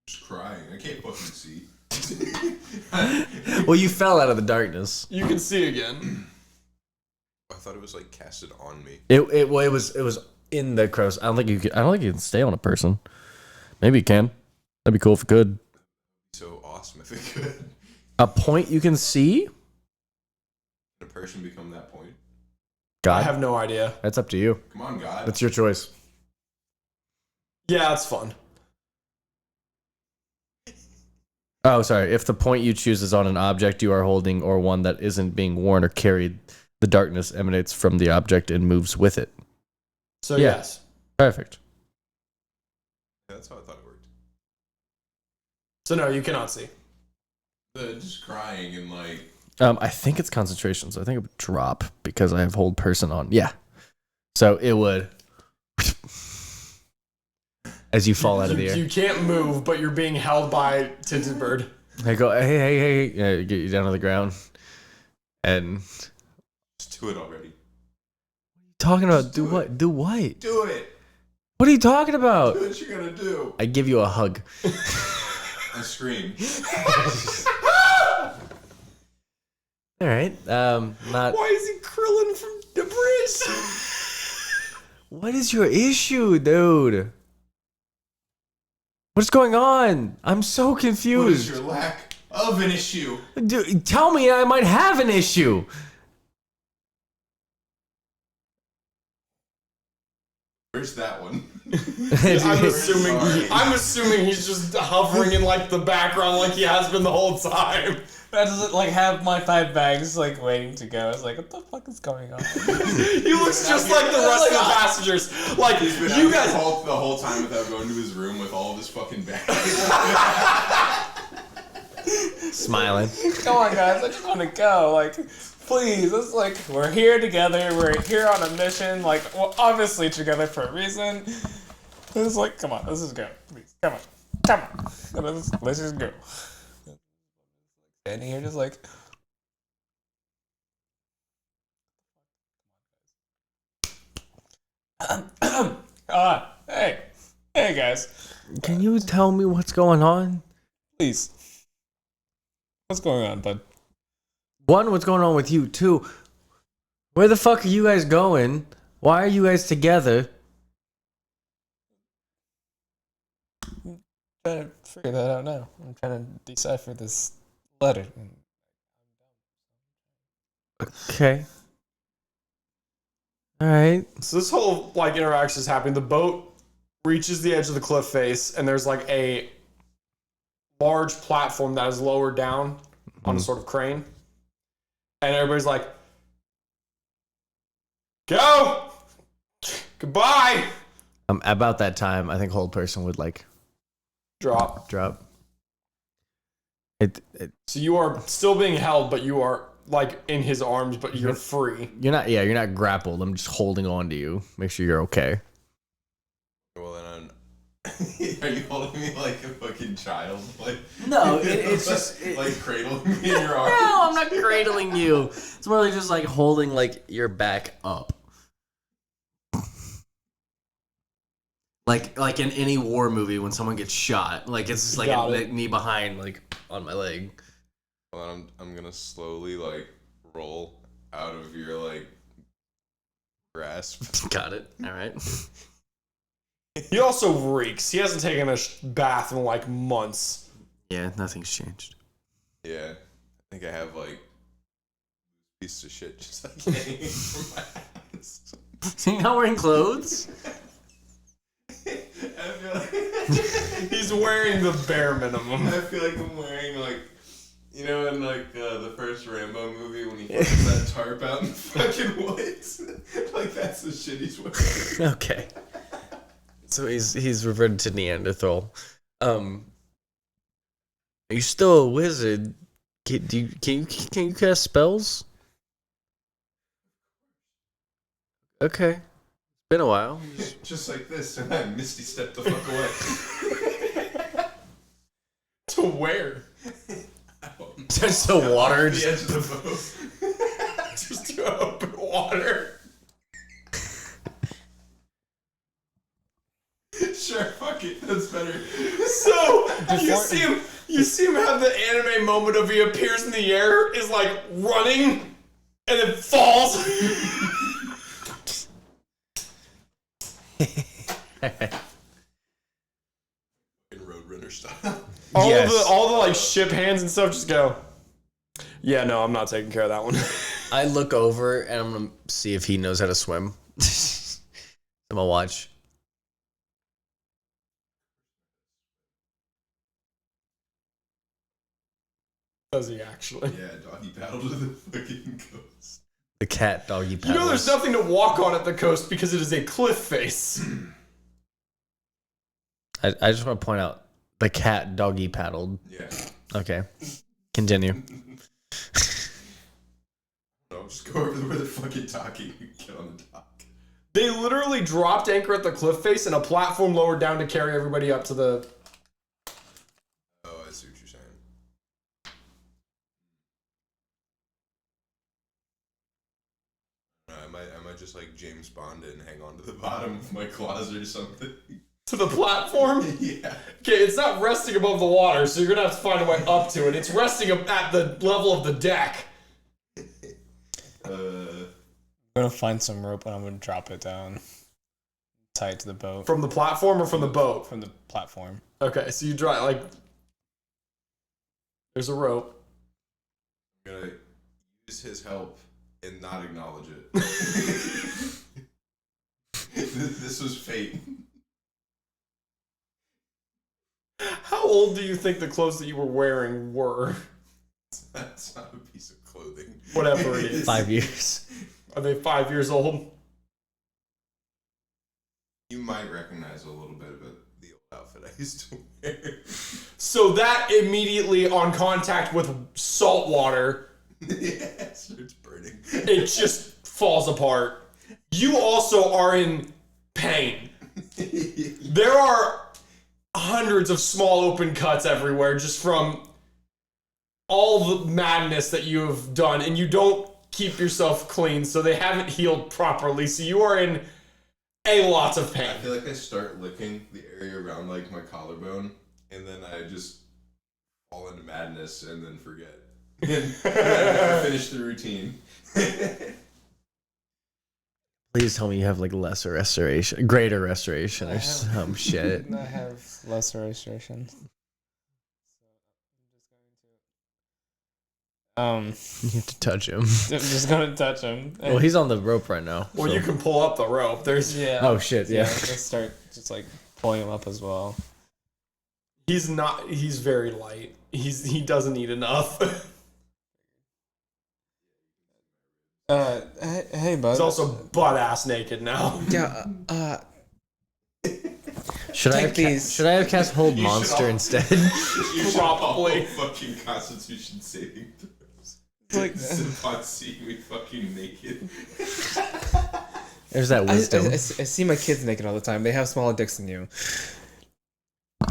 Just crying. I can't fucking see. Well, you fell out of the darkness. You can see again. I thought it was like casted on me. It was in the crows. I don't think you can stay on a person. Maybe you can. That'd be cool if it could. So awesome if it could. A point you can see? Did a person become that point? God. I have no idea. That's up to you. Come on, God. That's your choice. Yeah, it's fun. Oh, sorry. If the point you choose is on an object you are holding or one that isn't being worn or carried, the darkness emanates from the object and moves with it. So Yeah. yes. Perfect. Yeah, that's how I thought it worked. So no, you cannot see. Just crying and like. I think it's concentration, so I think it would drop because I have hold person on. Yeah. So it would. As you fall out of the air. You can't move, but you're being held by Tinted Bird. I go, hey. Yeah, get you down to the ground. And. Just do it already. Talking about Just do do what? Do what? Do it. What are you talking about? Do what you're gonna do. I give you a hug. I scream. All right. Not. Why is he Krillin from the bridge? What is your issue, dude? What's going on? I'm so What is confused. your lack of an issue? Dude, tell me I might have an issue. Where's that one? I'm assuming he's just hovering in like the background like he has been the whole time. I just like have my 5 bags like waiting to go. I was like, what the fuck is going on? He looks just like the rest of the passengers. Like, He's been you out guys. the whole time without going to his room with all of his fucking bags. Smiling. Come on, guys, I just want to go. Like, please, it's like we're here together. We're here on a mission. Like, well, obviously together for a reason. It's like, come on, let's just go. Please, come on. Let's just go. Standing here, just like. Hey guys, Can you tell me what's going on? please. What's going on, bud? One, what's going on with you? Two, where the fuck are you guys going? Why are you guys together? I'm trying to figure that out now. I'm trying to decipher this letter. Okay. All right. So this whole like interaction is happening. The boat reaches the edge of the cliff face, and there's like a large platform that is lowered down on a sort of crane. And everybody's like, "Go! Goodbye!" About that time, I think whole person would like Drop. It So you are still being held, but you are like in his arms, but you're free. you're not grappled. I'm just holding on to you. Make sure you're okay. Well, then are you holding me like a fucking child? Like No, it's just like cradling me in your arms. No, I'm not cradling you. It's more like just like holding like your back up. Like in any war movie when someone gets shot, like it's just like Got a it. knee behind, like on my leg. Well, I'm gonna slowly like roll out of your like grasp. Got it. All right. He also reeks. He hasn't taken a bath in like months. Yeah, nothing's changed. Yeah, I think I have like piece of shit just like hanging from my ass. So you're not wearing clothes? I feel like He's wearing the bare minimum. I feel like I'm wearing like, you know, in like the first Rambo movie when he puts that tarp out in the fucking woods. Like that's the shit he's wearing. Okay. So he's reverted to Neanderthal. Are you still a wizard? Can you cast spells? Okay. It's been a while. Just like this, and I misty stepped the fuck away. To where? Just the water. The edge of the boat. Just to open water. Sure, fuck it, that's better. So you see him have the anime moment of he appears in the air, is like running, and then falls. In Roadrunner style. All the like ship hands and stuff just go. Yeah, no, I'm not taking care of that one. I look over and I'm gonna see if he knows how to swim. I'm gonna watch. Does he actually? Yeah, doggy paddle to the fucking coast. The cat doggy You paddles. know there's nothing to walk on at the coast because it is a cliff face. I just want to point out the cat doggy paddled. Yeah. Okay. Continue. No, just go over where they're fucking talking and get on the dock. They literally dropped anchor at the cliff face and a platform lowered down to carry everybody up to the... Oh, I see what you're saying. I might just like James Bond it and hang on to the bottom of my closet or something. To the platform? Yeah. Okay, it's not resting above the water, so you're gonna have to find a way up to it. It's resting at the level of the deck. I'm gonna find some rope and I'm gonna drop it down. Tie it to the boat. From the platform or from the boat? From the platform. Okay, so you try, like, there's a rope. I'm gonna use his help and not acknowledge it. This was fate. How old do you think the clothes that you were wearing were? That's not a piece of clothing. Whatever it is. 5 years. Are they 5 years old? You might recognize a little bit of the old outfit I used to wear. So that immediately, on contact with salt water, Yeah, it starts burning. it just falls apart. You also are in pain. There are hundreds of small open cuts everywhere just from all the madness that you have done, and you don't keep yourself clean, so they haven't healed properly, so you are in a lot of pain. I feel like I start licking the area around like my collarbone, and then I just fall into madness and then forget. And I finish the routine. Please tell me you have like lesser restoration, greater restoration, or some shit. I have lesser restoration. You have to touch him. I'm just gonna touch him. Well, he's on the rope right now. Well, so- you can pull up the rope. There's Yeah. Oh shit! Yeah. Let's start just like pulling him up as well. He's very light. He doesn't eat enough. Hey, bud. He's also butt ass naked now. Yeah. Should I Take have these. should I have cast hold You should monster all- instead? You should Probably. all fucking Constitution saving throws. Like, Simpot see me fucking naked. There's that I wisdom. see my kids naked all the time. They have smaller dicks than you.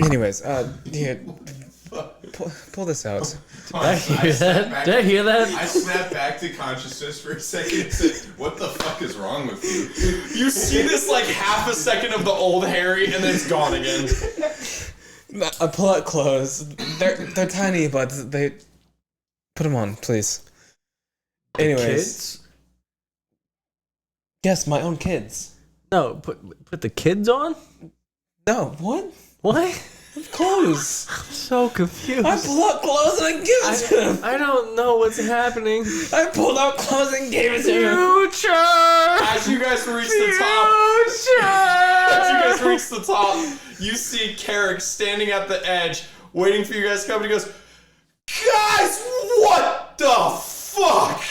Anyways, here, pull this out. Did I hear that? Did I hear I that? snapped back to consciousness for a second and said, what the fuck is wrong with you? You see this like half a second of the old Harry, and then it's gone again. I pull out clothes. They're tiny, but they put them on, please. Anyways, Kids? yes, my own kids. No, put the kids on. No, what? What? Clothes. I'm so confused. I pulled out clothes and I gave it to him. I don't know what's happening. I pulled out clothes and gave it to him. Future. As you guys reach the top, as you guys reach the top, you see Carrick standing at the edge, waiting for you guys to come. And he goes, "Guys, what the fuck?"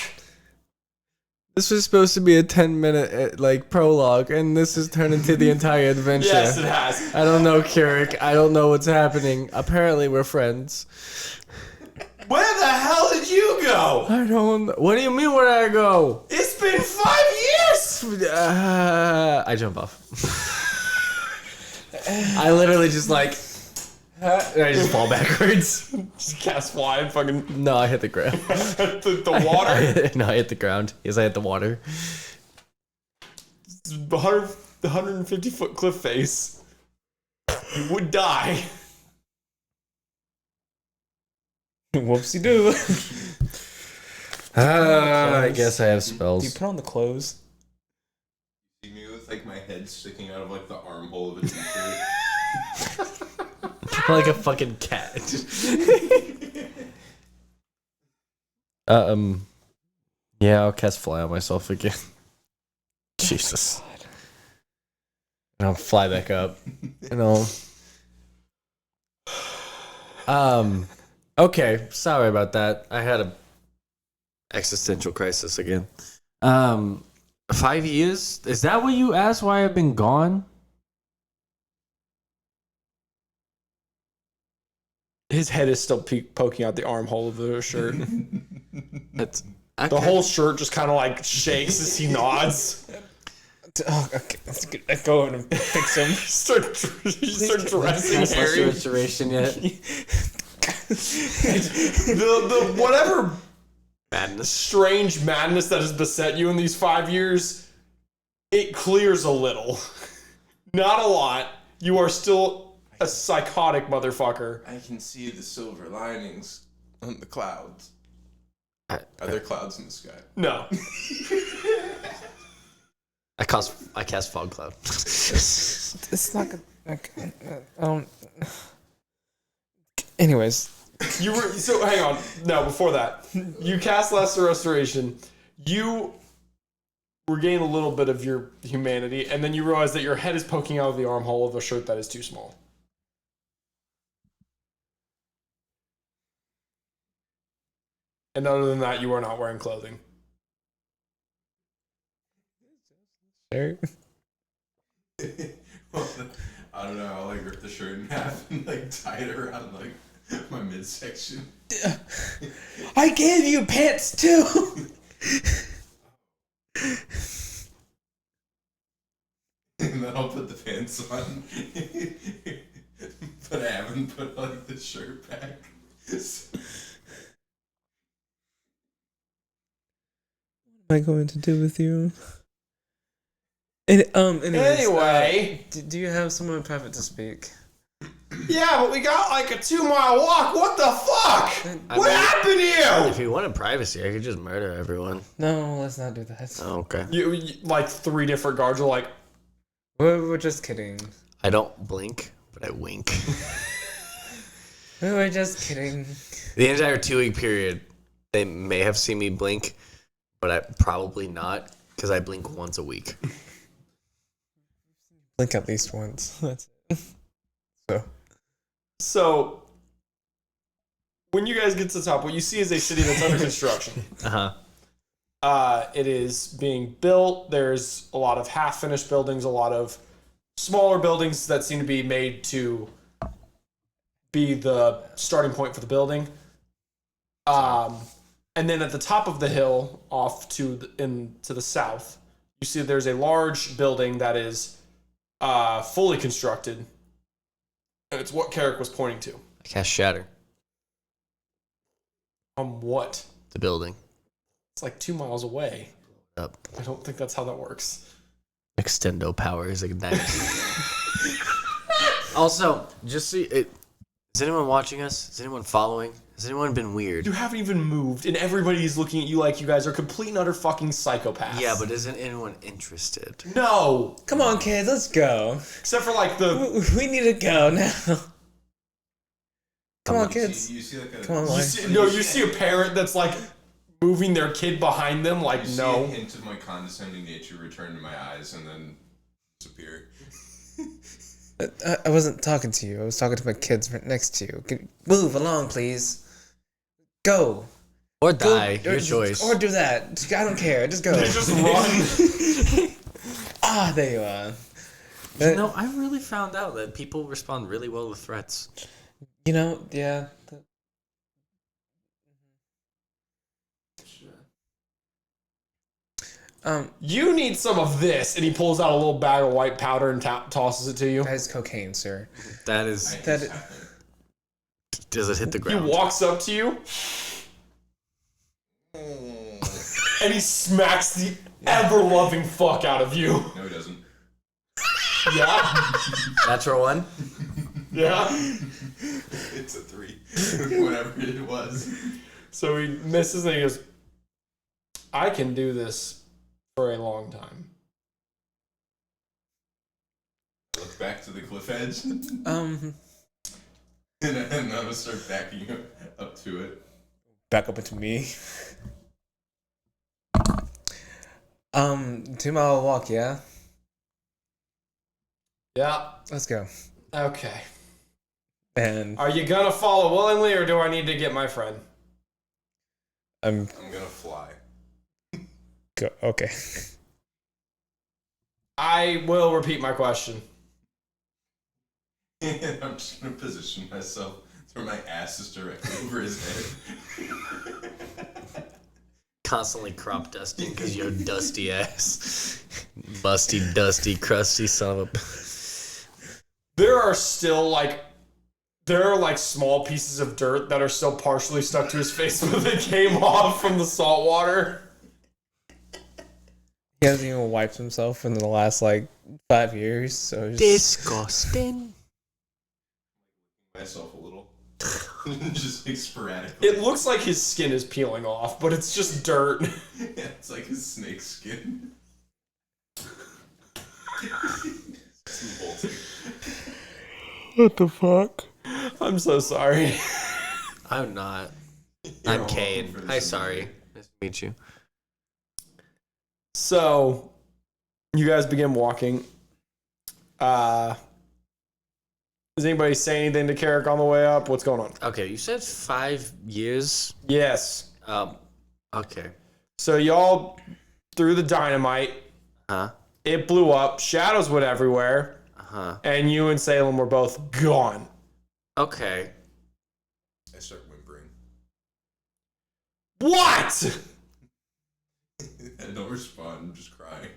This was supposed to be a 10-minute like prologue, and this has turned into the entire adventure. Yes, it has. I don't know, Carrick. I don't know what's happening. Apparently, we're friends. Where the hell did you go? I don't. What do you mean? Where'd I go? It's been 5 years. I jump off. I literally just like. I just fall backwards. Just cast fly and fucking No, I hit the ground. the water. No, I hit the ground. Yes, I hit the water. 150-foot cliff face. You would die. Whoopsie doo. I guess I have Do you spells. put on the clothes? See me with like my head sticking out of like the armhole of a t-shirt. Like a fucking cat. Yeah, I'll cast fly on myself again. Jesus. And I'll fly back up. And I'll. Okay, sorry about that. I had a existential crisis again. 5 years? Is that what you asked? Why I've been gone? His head is still poking out the armhole of the shirt. That's The whole shirt just kind of like shakes as he nods. Oh, okay. Let's go in and fix him. start dressing Harry. restoration yet? The whatever Madness. strange madness that has beset you in these 5 years, it clears a little. Not a lot. You are still a psychotic motherfucker. I can see the silver linings on the clouds. Are there clouds in the sky? No. I cast fog cloud. It's not good. Okay. Anyways, You were so hang on. No, before that, you cast Lesser Restoration. You regain a little bit of your humanity, and then you realize that your head is poking out of the armhole of a shirt that is too small. And other than that, you are not wearing clothing. sure. Well, I don't know. I'll like rip the shirt in half and like tie it around like my midsection. I gave you pants too. And then I'll put the pants on. But I haven't put like the shirt back. What am I going to do with you? Anyways, Anyway. do you have someone private to speak? Yeah, but we got like a 2-mile walk. What the fuck? What happened to If you wanted privacy, I could just murder everyone. No, let's not do that. Oh, okay. you like 3 different guards are like, We're just kidding. I don't blink, but I wink. We're just kidding. The entire 2-week period, they may have seen me blink, but I probably not, because I blink once a week. Blink at least once. That's it. so when you guys get to the top, what you see is a city that's under construction. It is being built. There's a lot of half-finished buildings, a lot of smaller buildings that seem to be made to be the starting point for the building. And then at the top of the hill, off to the south, you see there's a large building that is fully constructed, and it's what Carrick was pointing to. I cast Shatter. What? The building. It's like 2 miles away. Up. I don't think that's how that works. Extendo powers ignite. Also, just see it. Is anyone watching us? Is anyone following? Has anyone been weird? You haven't even moved, and everybody's looking at you like you guys are complete and utter fucking psychopaths. Yeah, but isn't anyone interested? No! Come on, kids, let's go. Except for like the... We need to go now. Come on, You kids. see, you see like a, Come on, You Lloyd. see a parent that's like moving their kid behind them like, you see no. a hint of my condescending nature return to my eyes and then disappear. I wasn't talking to you. I was talking to my kids right next to you. Move along, please. Go. Or die. Go, Your choice. Or do that. I don't care. Just go. Just run. There you are. You know, I really found out that people respond really well to threats. You know, yeah. You need some of this. And he pulls out a little bag of white powder and tosses it to you. That is cocaine, sir. That is. That Does it hit the He ground? walks up to you. And he smacks the ever-loving fuck out of you. No, he doesn't. Yeah? Natural one. Yeah? It's a 3. Whatever it was. So he misses and he goes, I can do this for a long time. Look back to the cliff edge. um And I'm gonna start backing up to it. back up into me. 2 mile walk, yeah? Yeah. Let's go. Okay. And Are you gonna follow willingly or do I need to get my friend? I'm I'm gonna fly. okay. I will repeat my question. And I'm just gonna position myself where my ass is directly over his head. Constantly crop dusting because you're dusty ass. Busty, dusty, crusty son of a. There are still like small pieces of dirt that are still partially stuck to his face, but they came off from the salt water. He hasn't even wiped himself in the last 5 years, so just... Disgusting. Myself a little. Just like sporadically. It looks like his skin is peeling off, but it's just dirt. Yeah, it's like his snake skin. What the fuck? I I'm so sorry. I'm not. You're I'm welcome Kane. for Hi, this sorry. Nice to meet you. So, you guys begin walking. Does anybody say anything to Carrick on the way up? What's going on? Okay, you said 5 years. Yes. Okay. So y'all threw the dynamite. Huh? It blew up. Shadows went everywhere. Huh. And you and Salem were both gone. Okay. I start whimpering. What? I don't respond. I'm just crying.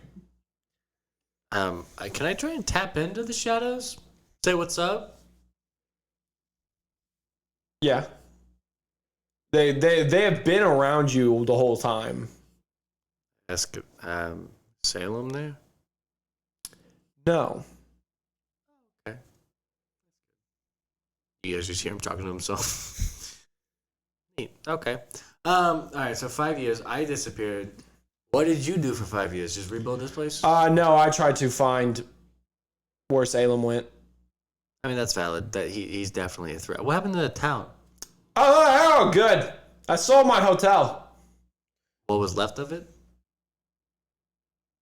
Can I try and tap into the shadows? Say what's up? Yeah. They have been around you the whole time. Ask Salem there? No. You guys just hear him talking to himself. Neat. Okay. Alright, so 5 years. I disappeared. What did you do for 5 years? Just rebuild this place? No, I tried to find where Salem went. I mean, that's valid. That he's definitely a threat. What happened to the town? Oh, good. I sold my hotel. What was left of it?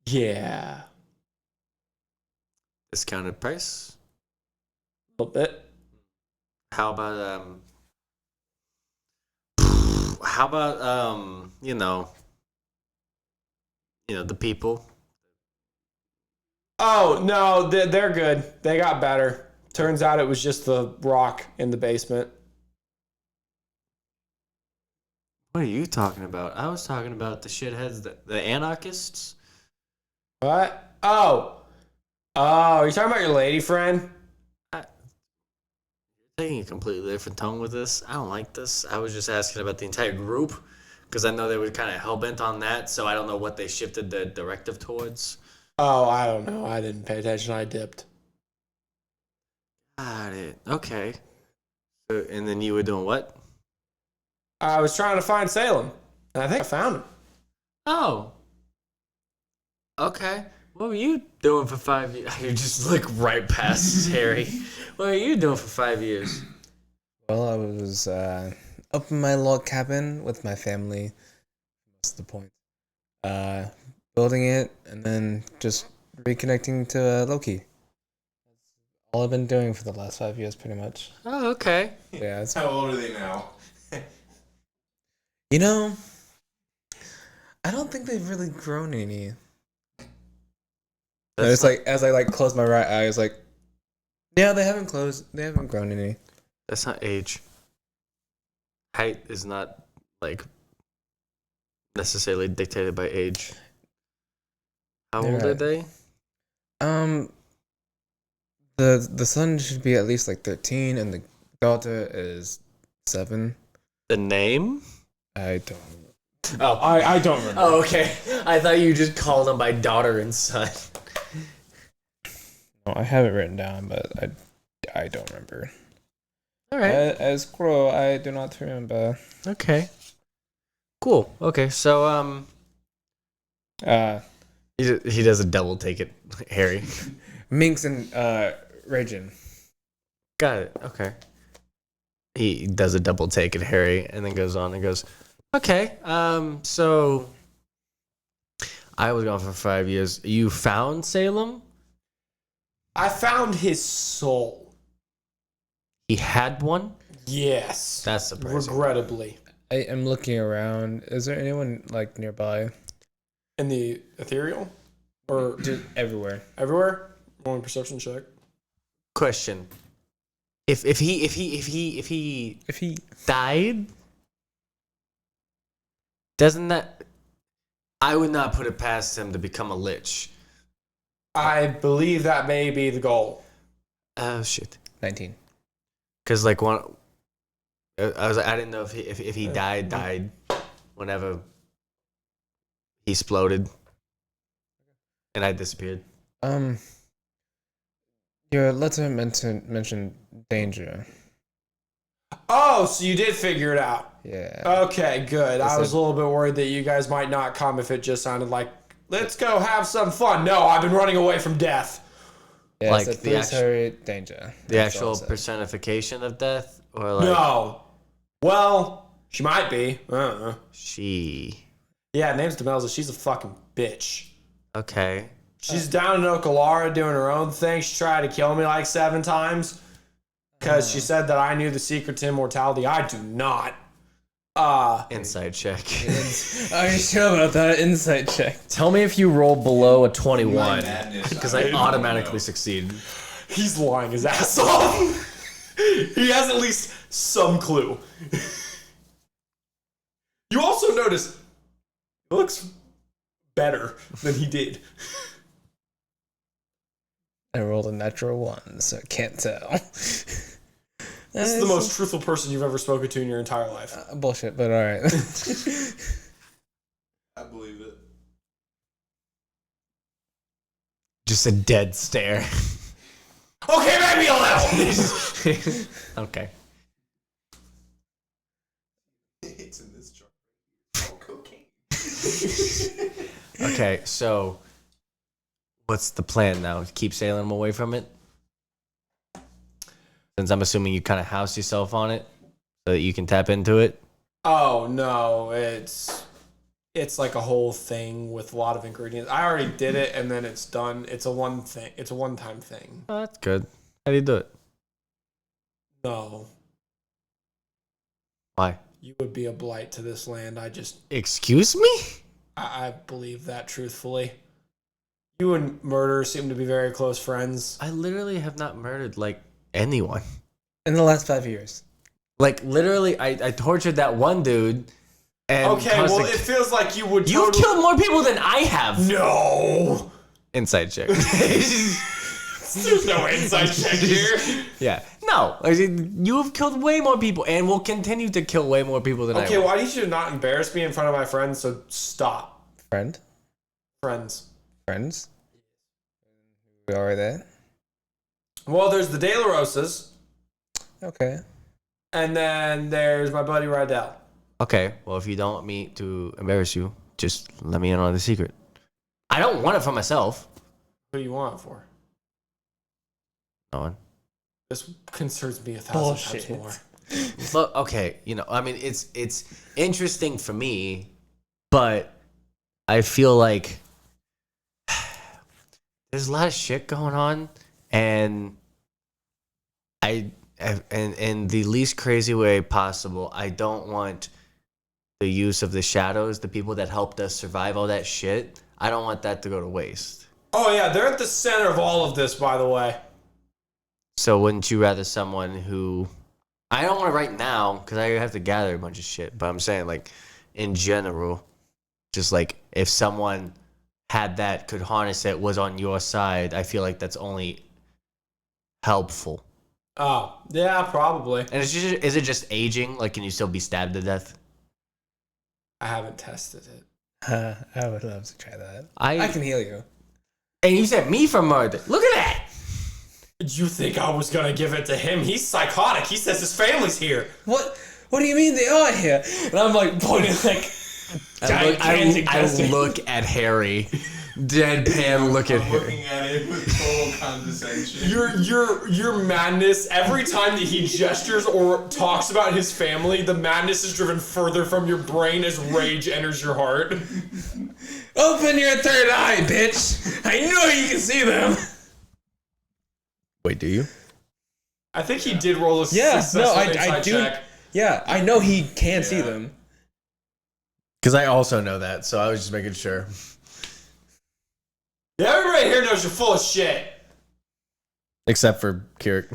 Yeah. Discounted price? A little bit. How about you know, the people? Oh, no, they're good. They got better. Turns out it was just the rock in the basement. What are you talking about? I was talking about the shitheads, the anarchists. What? Oh, you're talking about your lady friend? You're taking a completely different tone with this. I don't like this. I was just asking about the entire group because I know they were kind of hell-bent on that, so I don't know what they shifted the directive towards. Oh, I don't know. I didn't pay attention. I dipped. Got it. Okay. So, and then you were doing what? I was trying to find Salem, and I think I found him. Oh. Okay. What were you doing for 5 years? You just look right past Harry. What were you doing for 5 years? Well, I was up in my log cabin with my family. What's the point? Building it and then just reconnecting to Loki. That's all I've been doing for the last 5 years, pretty much. Oh, okay. Yeah, it's, How old are they now? you know, I don't think they've really grown any. And it's like as I close my right eye, it's like, yeah, they haven't grown any. That's not age. Height is not necessarily dictated by age. How old are they? The son should be at least 13, and the daughter is 7. The name? I don't. Oh, I don't remember. Oh, okay. I thought you just called them by daughter and son. No, I have it written down, but I don't remember. All right. As Crowe, I do not remember. Okay. Cool. Okay. So he does a double take it, Harry. Minx and Ragin. Got it. Okay. He does a double take at Harry and then goes on and goes, okay, so I was gone for 5 years. You found Salem? I found his soul. He had one? Yes. That's surprising. Regrettably. I am looking around. Is there anyone nearby? In the ethereal? Or Just everywhere. everywhere? Rolling perception check. Question. If he If he died, doesn't that... I would not put it past him to become a lich. I believe that may be the goal. Oh, shit. 19. Because one... I didn't know if he died whenever he exploded and I disappeared. Your letter mentioned danger. Oh, so you did figure it out. Yeah. Okay, good. I was a little bit worried that you guys might not come if it just sounded like, let's go have some fun. No, I've been running away from death. Yeah, Like it's a the three-story danger. The That's all actual it said. personification of death, or like No. Well, she might be. she. Yeah, name's Demelza. She's a fucking bitch. Okay. She's down in Okalara doing her own thing. She tried to kill me like 7 times because she said that I knew the secret to immortality. I do not. Inside check. Are you sure about that? Insight check. Tell me if you roll below a 21. Madness. Because I automatically succeed. He's lying his ass off. He has at least some clue. You also notice he looks better than he did. I rolled a natural 1, so I can't tell. This is the most truthful person you've ever spoken to in your entire life. Bullshit, but alright. I believe it. Just a dead stare. Okay, make me a little. Okay. It's in this jar. Oh, cocaine. Okay, so what's the plan now? Keep Salem away from it? Since I'm assuming you kind of house yourself on it so that you can tap into it. Oh no, it's like a whole thing with a lot of ingredients. I already did it and then it's done. It's a one-time thing. Oh, that's good. How do you do it? No, Why? you would be a blight to this land. Excuse me? I believe that truthfully. You and Murder seem to be very close friends. I literally have not murdered like anyone. In the last 5 years. Like literally, I tortured that one dude. And Okay, well, it feels like you would. You've killed more people than I have. No. Inside check. There's no inside check here. Yeah. No. You have killed way more people and will continue to kill way more people than I Okay, will. well, I need you to not embarrass me in front of my friends, so stop. Friends? Friends. We are there. Well, there's the De La Rosas, Okay. and then there's my buddy Rydell. Okay. Well, if you don't want me to embarrass you, just let me in on the secret. I don't want it for myself. Who do you want it for? No one. This concerns me 1,000 times more. Look, okay, I mean, it's interesting for me, but I feel like there's a lot of shit going on, and in the least crazy way possible, I don't want the use of the shadows, the people that helped us survive all that shit. I don't want that to go to waste. Oh, yeah, they're at the center of all of this, by the way. So wouldn't you rather someone who... I don't want to right now because I have to gather a bunch of shit, but I'm saying like in general, just like if someone had that, could harness it, was on your side, I feel like that's only helpful. Oh, yeah, probably. And is it just aging? Like, can you still be stabbed to death? I haven't tested it. I would love to try that. I can heal you. And you said me for murder. Look at that. Did you think I was gonna give it to him? He's psychotic. He says his family's here. What do you mean they are here? And I'm like pointing like gigantic I gesture. look at Harry. Deadpan look at I'm Harry. looking at it with total condescension. Your madness, every time that he gestures or talks about his family, the madness is driven further from your brain as rage enters your heart. Open your third eye, bitch! I know you can see them. Wait, do you? I think he did roll a Yeah, successful no, I inside do. check. Yeah, I know he can see them. Because I also know that, so I was just making sure. Yeah, everybody here knows you're full of shit. Except for Kirik.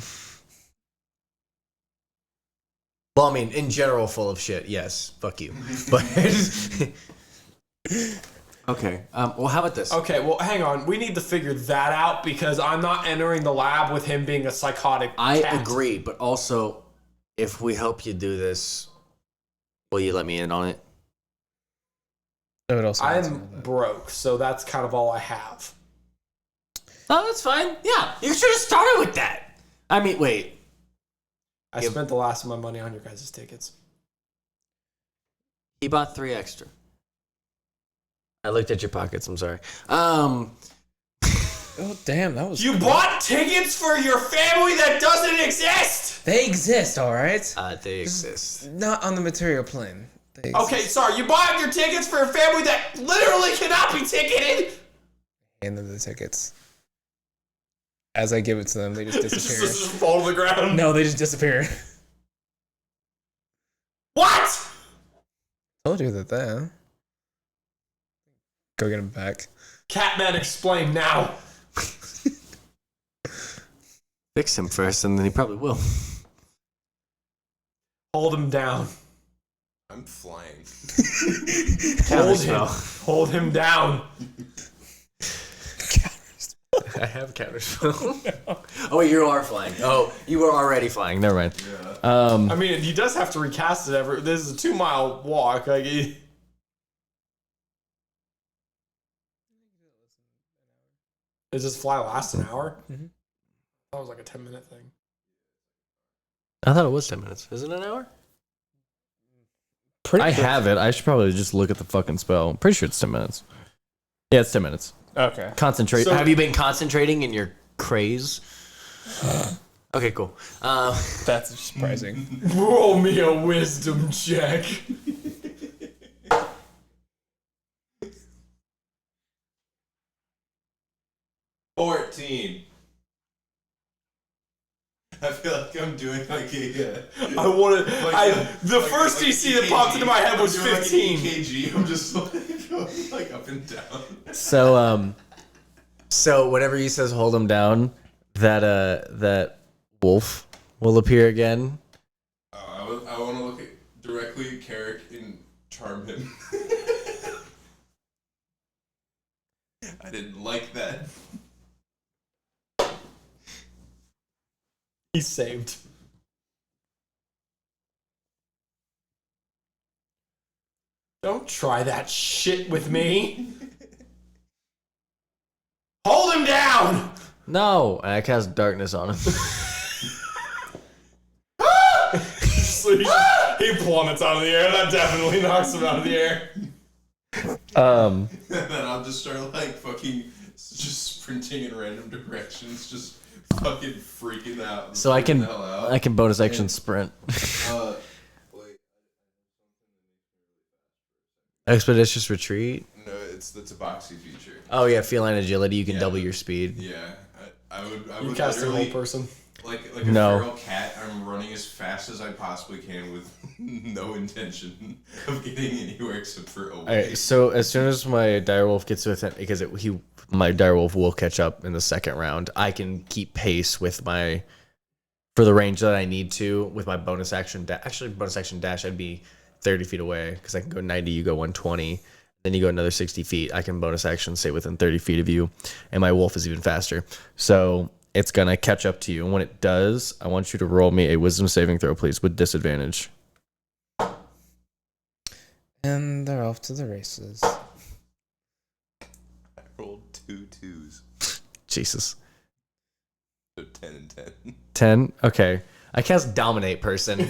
Well, I mean, in general, full of shit. Yes, fuck you. But okay. Well, how about this? Okay, well, hang on. We need to figure that out because I'm not entering the lab with him being a psychotic I cat. agree, but also, if we help you do this, will you let me in on it? I would also I'm broke, so that's kind of all I have. Oh, that's fine. Yeah, you should have started with that. I mean, wait. I spent the last of my money on your guys' tickets. He bought 3 extra. I looked at your pockets. I'm sorry. Oh, damn, that was... You bought tickets for your family that doesn't exist! They exist, alright? They exist. Not on the material plane. They Okay, sorry, you bought your tickets for a family that literally cannot be ticketed! Hand them the tickets. As I give it to them, they just disappear. just fall to the ground. No, they just disappear. What? Told you that there. Go get him back. Catman, explain now. Fix him first, and then he probably will. Hold him down. I'm flying. Hold him down. I have counterspell. Oh, you are flying. Oh, you were already flying. Never mind. Yeah. I mean, he does have to recast it this is a 2-mile walk. Like, it does this fly last an hour? Mhm. That was like a 10-minute thing. I thought it was 10 minutes. Is it an hour? Pretty I have it. I should probably just look at the fucking spell. I'm pretty sure it's 10 minutes. Yeah, it's 10 minutes. Okay. Concentrate. So- Have you been concentrating in your craze? Okay, cool. That's surprising. Roll me a wisdom check. I feel like I'm doing like a. I wanted. The like- first like DC that EKG. popped into my head was I'm doing 15. Like EKG. I'm just like going like up and down. So whenever he says hold him down, that wolf will appear again. I want to look directly at Carrick and charm him. I didn't like that. He's saved. Don't try that shit with me. Hold him down! No, and I cast darkness on him. So he plummets out of the air. That definitely knocks him out of the air. And then I'll just start like fucking just sprinting in random directions, just fucking freaking out. So I freaking can the hell out. I can bonus action sprint. Wait, Expeditious retreat. no, it's the Tabaxi feature. Oh yeah, feline agility. You can Yeah. double your speed. Yeah, I would You cast a whole literally, person. like a No. feral cat. I'm running as fast as I possibly can with no intention of getting anywhere except for away. All right. So as soon as my direwolf gets within, because my direwolf will catch up in the second round, I can keep pace with for the range that I need to with my bonus action. Actually, bonus action dash, I'd be 30 feet away because I can go 90. You go 120. Then you go another 60 feet. I can bonus action stay within 30 feet of you, and my wolf is even faster. So it's gonna catch up to you. And when it does, I want you to roll me a wisdom saving throw, please, with disadvantage. And they're off to the races. I rolled 2 2s, Jesus. so 10 and 10. 10. Okay. I cast dominate person.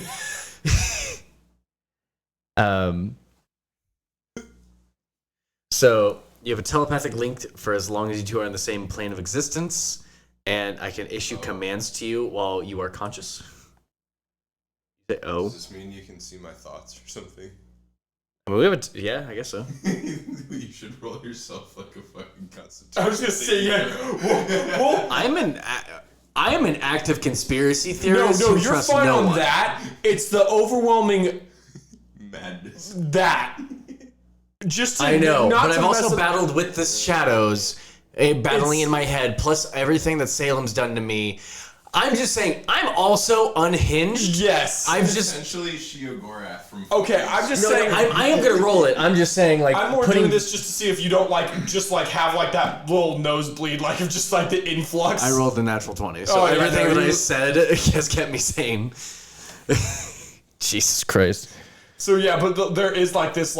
So you have a telepathic link for as long as you two are in the same plane of existence, and I can issue commands to you while you are conscious. You say, oh. Does this mean you can see my thoughts or something? I mean, we have yeah, I guess so. You should roll yourself like a fucking constitution. I was gonna say, yeah. I am an active conspiracy No, theorist. no, who you're trusts fine no on one. that. It's the overwhelming Madness. that. Just to I know, not but to I've also mess up- battled with the shadows, battling in my head, plus everything that Salem's done to me. I'm just saying, I'm also unhinged. Yes. I've just Essentially Shiogorath from. Okay, I'm just no, saying. I am gonna roll it. I'm just saying, like I'm more putting doing this just to see if you don't just have like that little nosebleed, like of just like the influx. I rolled the natural 20, so Oh, yeah, everything no, that I you- said has kept me sane. Jesus Christ. So yeah, but there is like this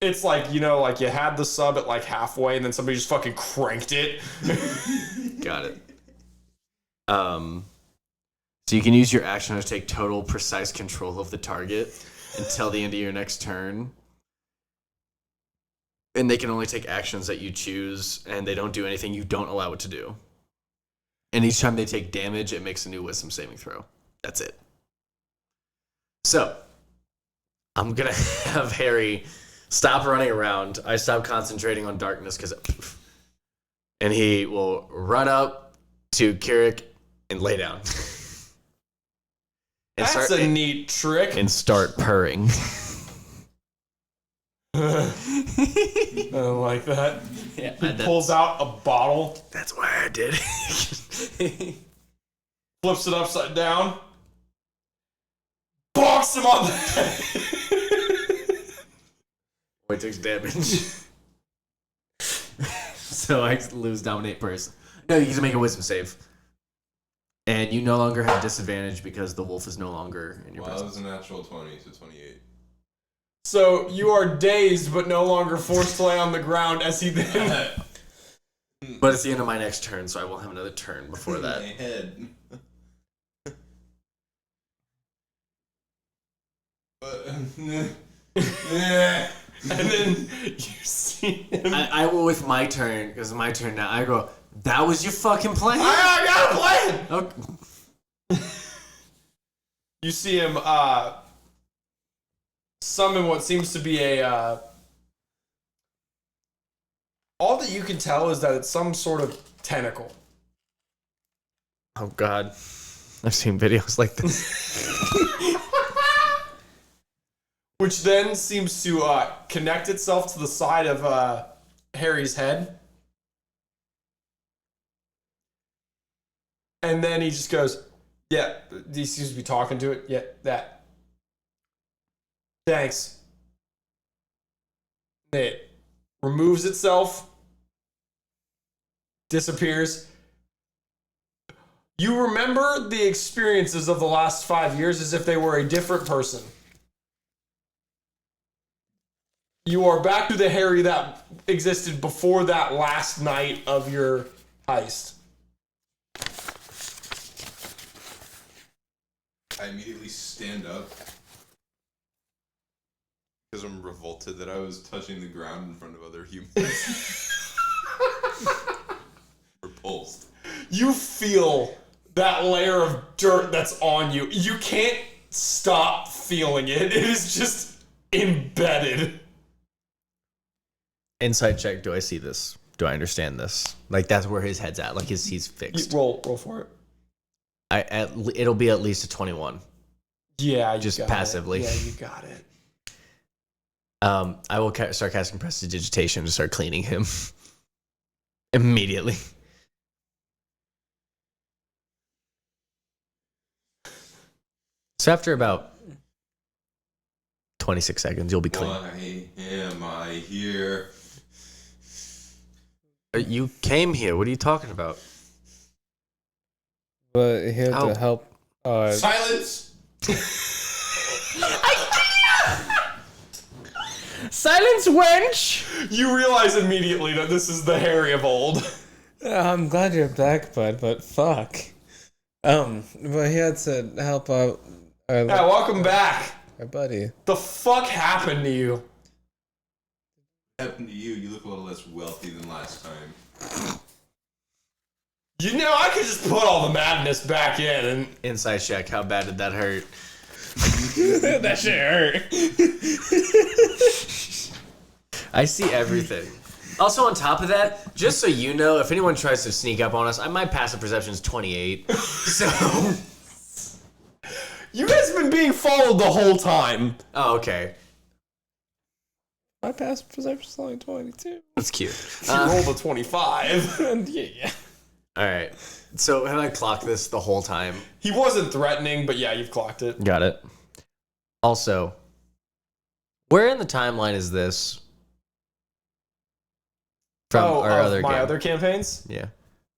it's like, like you had the sub at like halfway and then somebody just fucking cranked it. Got it. So you can use your action to take total precise control of the target until the end of your next turn. And they can only take actions that you choose, and they don't do anything you don't allow it to do. And each time they take damage, it makes a new wisdom saving throw. That's it. So, I'm going to have Harry stop running around. I stop concentrating on darkness and he will run up to Kirik and lay down. And That's a neat trick. And start purring. I don't like that. Yeah, He pulls out a bottle. That's why I did. Flips it upside down. Bonks him on the head. Boy takes damage. So I lose dominate person. No, you can make a wisdom save. And you no longer have disadvantage because the wolf is no longer in your Well, that presence. was a natural 20, so 28. So you are dazed but no longer forced to lay on the ground as he then... But it's the end of my next turn, so I will have another turn before My that. head. And then you see him... I will with my turn, because it's my turn now. I go, that was your fucking plan? I got a plan! Okay. You see him summon what seems to be a... all that you can tell is that it's some sort of tentacle. Oh, God. I've seen videos like this. Which then seems to connect itself to the side of Harry's head. And then he just goes, yeah, he seems to be talking to it. Yeah, that. Thanks. It removes itself, disappears. You remember the experiences of the last 5 years as if they were a different person. You are back to the Harry that existed before that last night of your heist. I immediately stand up because I'm revolted that I was touching the ground in front of other humans. Repulsed. You feel that layer of dirt that's on you. You can't stop feeling it. It is just embedded. Insight check, do I see this? Do I understand this? Like, that's where his head's at. Like, he's fixed. Roll for it. It'll be at least a 21. Yeah, you Just got passively. It. Yeah, you got it. I will start casting Prestidigitation to start cleaning him immediately. So after about 26 seconds, you'll be clean. Why am I here? You came here. What are you talking about? But he had Ow. to help. Silence! Silence, wench! You realize immediately that this is the Harry of old. I'm glad you're back, bud, but fuck. But he had to help out Yeah, welcome back. our buddy. The fuck happened to you? What happened to you? You look a little less wealthy than last time. You know, I could just put all the madness back in and... Inside check. How bad did that hurt? That shit hurt. I see everything. Also, on top of that, just so you know, if anyone tries to sneak up on us, my passive perception is 28. So... You guys have been being followed the whole time. Oh, okay. My passive perception is only 22. That's cute. You rolled a 25. Yeah. All right. So have I clocked this the whole time? He wasn't threatening, but yeah, you've clocked it. Got it. Also, where in the timeline is this from our of other my game? other campaigns? Yeah.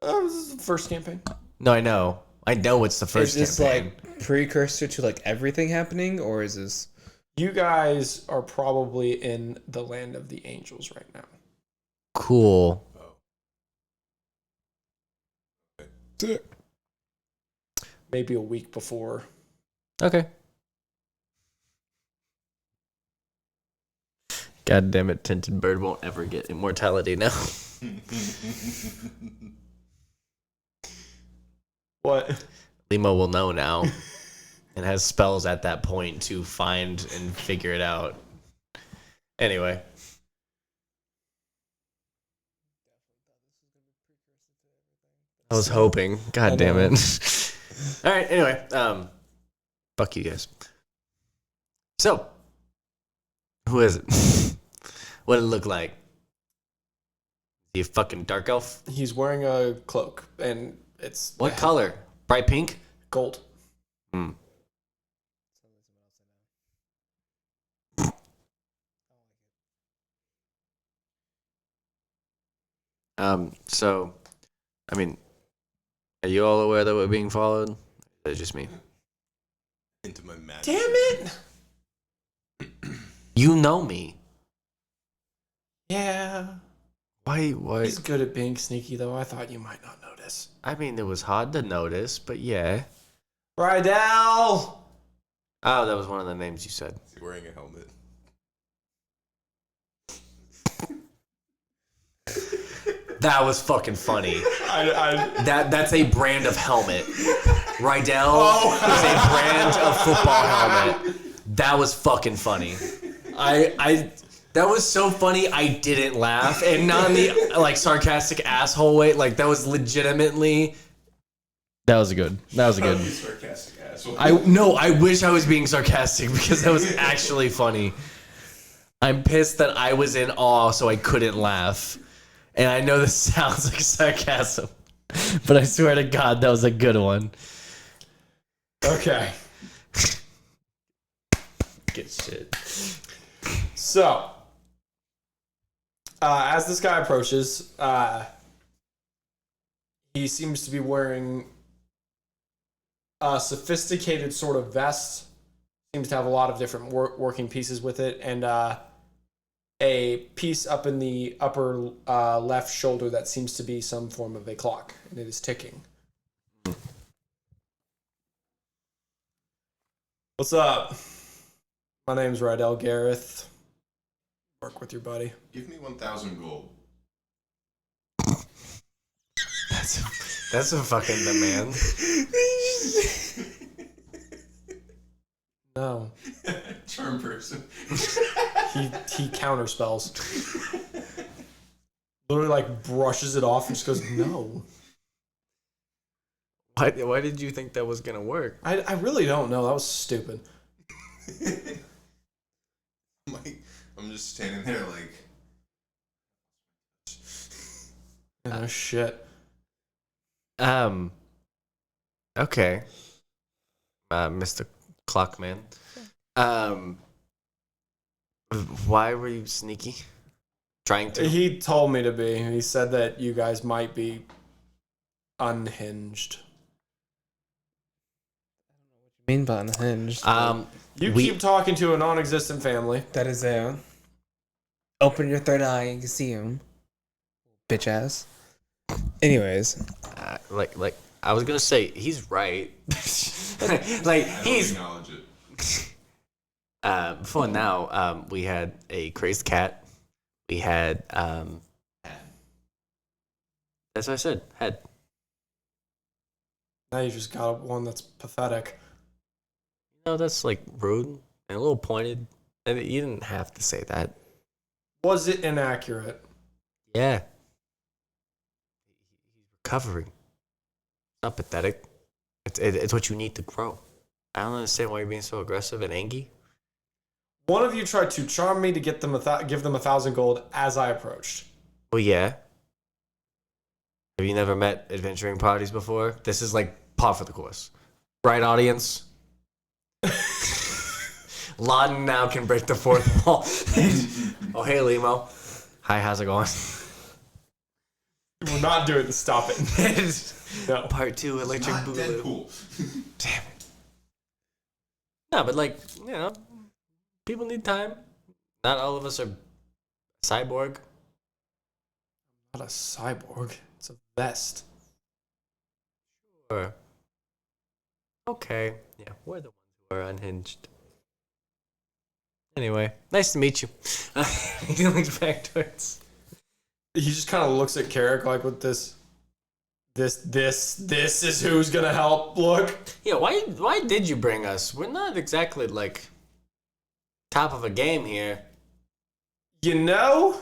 This is the first campaign. No, I know. I know it's the first Is this campaign. like precursor to like everything happening, or is this? You guys are probably in the land of the angels right now. Cool. Maybe a week before. Okay. God damn it, Tinted Bird won't ever get immortality now. What? Limo will know now and has spells at that point to find and figure it out. Anyway. I was hoping. God damn it. All right, anyway. Fuck you guys. So, who is it? What did it look like? You fucking dark elf? He's wearing a cloak, and it's What color? Bright pink? gold. Hmm. So, I mean, are you all aware that we're being followed? Or is it just me? Into my magic. Damn it! You know me. Yeah. Why? He's good at being sneaky, though. I thought you might not notice. I mean, it was hard to notice, but yeah. Rydell! Oh, that was one of the names you said. Is he wearing a helmet? That was fucking funny. I That's a brand of helmet. Rydell is a brand of football helmet. That was fucking funny. That was so funny. I didn't laugh, and not in the like sarcastic asshole way. Like that was legitimately. That was good. Sarcastic asshole. I wish I was being sarcastic because that was actually funny. I'm pissed that I was in awe, so I couldn't laugh. And I know this sounds like sarcasm, but I swear to God, that was a good one. Okay. Good shit. So, as this guy approaches, he seems to be wearing a sophisticated sort of vest. Seems to have a lot of different working pieces with it, and a piece up in the upper left shoulder that seems to be some form of a clock, and it is ticking. What's up? My name's Rydell Gareth. Work with your buddy. Give me 1,000 gold. That's a fucking demand. No. Charm person. He counterspells. Literally like brushes it off and just goes, no. Why did you think that was gonna work? I really don't know. That was stupid. I'm just standing there like. Oh, shit. Okay. Mr. Clockman. Why were you sneaky? Trying to? He told me to be. He said that you guys might be unhinged. Mean by unhinged. You keep talking to a non-existent family. That is a. Open your third eye and you can see him. Bitch ass. Anyways. Like I was gonna say he's right. Like he's. Acknowledge it. Before now, we had a crazed cat. We had that's what I said. Head. Now you just got one that's pathetic. No, that's like rude and a little pointed. And you didn't have to say that. Was it inaccurate? Yeah. He's recovering. It's not pathetic. It's what you need to grow. I don't understand why you're being so aggressive and angry. One of you tried to charm me to get them give them 1,000 gold as I approached. Well, yeah. Have you never met adventuring parties before? This is like par for the course. Right, audience? Laden now can break the fourth wall. Oh, hey, Limo. Hi, how's it going? We're not doing this. Stop it. No. Part 2, Electric Not Boogaloo. Deadpool. Damn it. No, but like, you know, people need time. Not all of us are cyborg. Not a cyborg. It's a vest. Or okay, yeah, we're the ones who are unhinged. Anyway, nice to meet you. He looks back towards. He just kind of looks at Carrick like with this is who's gonna help look. Yeah, why did you bring us? We're not exactly like top of a game here. You know,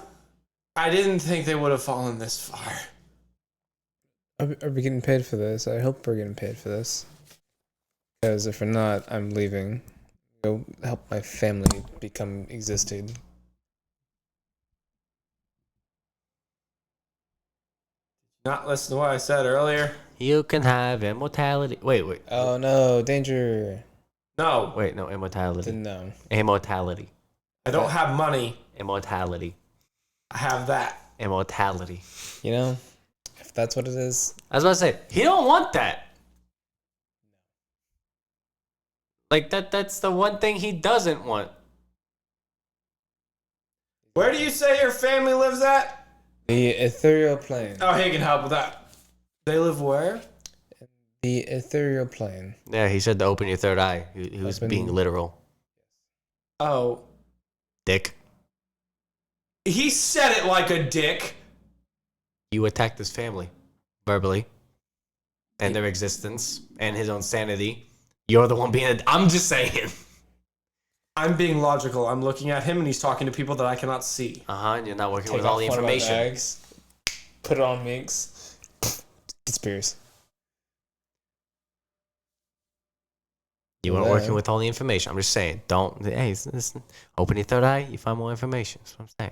I didn't think they would have fallen this far. Are we getting paid for this? I hope we're getting paid for this. Because if we're not, I'm leaving. Go help my family become existing. Not listen to what I said earlier. You can have immortality. Wait. Oh no, danger. No, Wait, no, immortality. Didn't know. Immortality. I don't have money. Immortality. I have that. Immortality. You know, if that's what it is, I was about to say, he don't want that. Like that's the one thing he doesn't want. Where do you say your family lives at? the ethereal plane. Oh, he can help with that. They live where? The ethereal plane. Yeah, he said to open your third eye. He was Open- being literal. Oh, Dick. he said it like a dick. You attacked his family. Verbally. And their existence. And his own sanity. You're the one being I'm just saying. I'm being logical. I'm looking at him and he's talking to people that I cannot see. And you're not working Take with all off the one of my information. bags, put it on Minx. Disappears. You weren't Yeah. working with all the information. I'm just saying. Don't. Hey, listen. Open your third eye. You find more information. That's what I'm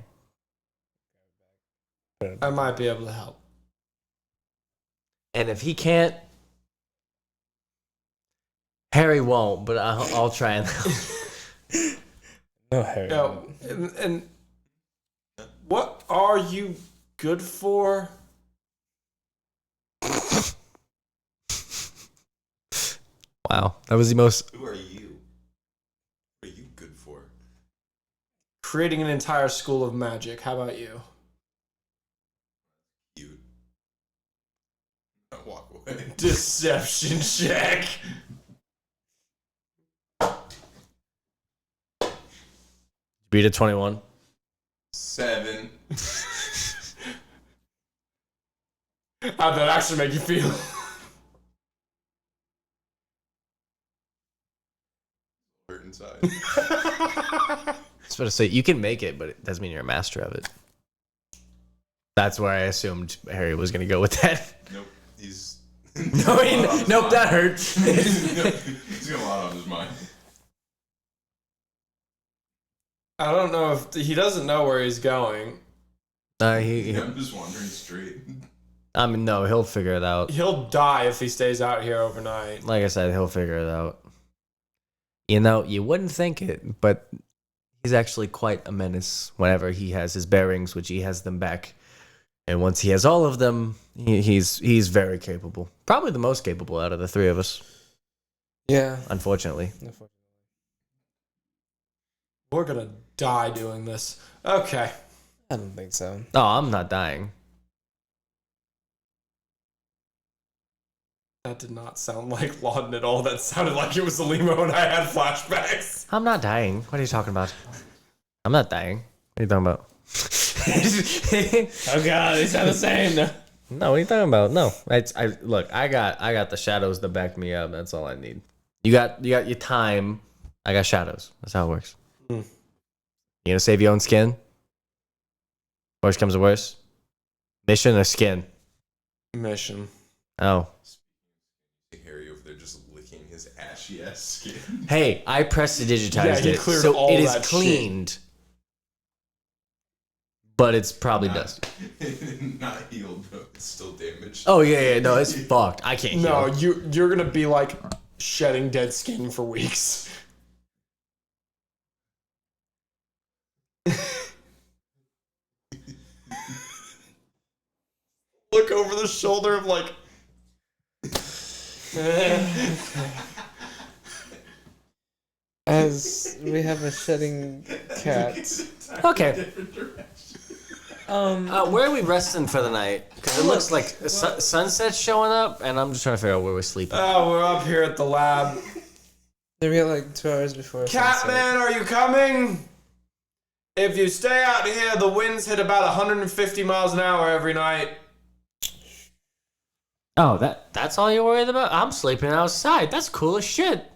saying. I might be able to help. And if he can't, Harry won't. But I'll try and help. No, Harry. No, and what are you good for? Wow, that was the most. Who are you? What are you good for? Creating an entire school of magic. How about you? Cute. I'll walk away. Deception check. Beat a 21. 7. How'd that actually make you feel? Hurt inside. I was about to say, you can make it, but it doesn't mean you're a master of it. That's where I assumed Harry was going to go with that. Nope. He's. Nope, that hurt. He's got a lot on his mind. I don't know if he doesn't know where he's going. I'm just wandering straight. I mean, no, he'll figure it out. He'll die if he stays out here overnight. Like I said, he'll figure it out. You know, you wouldn't think it, but he's actually quite a menace whenever he has his bearings, which he has them back. And once he has all of them, he's very capable. Probably the most capable out of the three of us, Yeah. unfortunately. We're gonna die doing this. Okay. I don't think so. Oh, I'm not dying. That did not sound like Lawden at all. That sounded like it was the limo and I had flashbacks. I'm not dying. What are you talking about? I'm not dying. What are you talking about? Oh god, they sound the same. No, what are you talking about? No, look. I got the shadows to back me up. That's all I need. You got your time. I got shadows. That's how it works. You gonna save your own skin? Worst comes to worst. Mission or skin? Mission. Oh. Harry over there just licking his ashy ass skin. Hey, I prestidigitized Yeah, he it, cleared so all it is that cleaned. But it's probably dust. Not healed, but it's still damaged. Oh yeah, no, it's fucked. I can't No, heal. you're gonna be like shedding dead skin for weeks. Look over the shoulder of like. As we have a shedding cat. Okay. Where are we resting for the night? Because it looks like sunset's showing up, and I'm just trying to figure out where we're sleeping. Oh, we're up here at the lab. Then we got like 2 hours before sunset. Catman, are you coming? If you stay out here, the winds hit about 150 miles an hour every night. Oh, that's all you're worried about? I'm sleeping outside. That's cool as shit.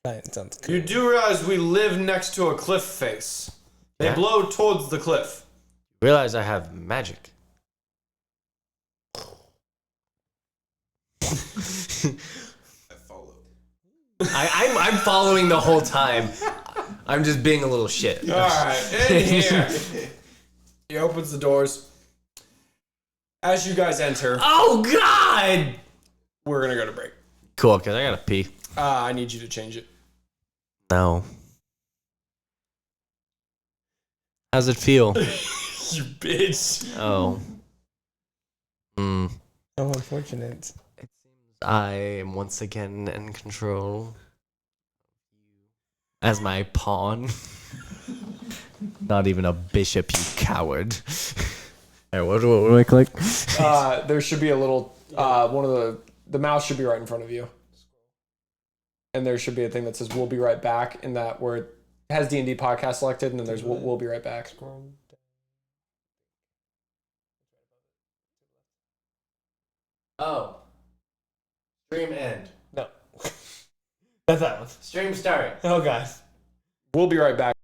That sounds You good. do realize we live next to a cliff face. They Yeah. blow towards the cliff. Realize I have magic. I follow. I'm following the whole time. I'm just being a little shit. All right, in here. He opens the doors. As you guys enter, Oh God! we're gonna go to break. Cool, cause I gotta pee. I need you to change it. No. How's it feel? You bitch. Oh. Hmm. Oh, unfortunate. I am once again in control. As my pawn. Not even a bishop, you coward. Alright, what do I click? There should be a little one of the mouse should be right in front of you, and there should be a thing that says "We'll be right back" in that where it has D&D podcast selected, and then there's "We'll be right back." Oh. Stream end. No. That's that one. Stream start. Oh, God. We'll be right back.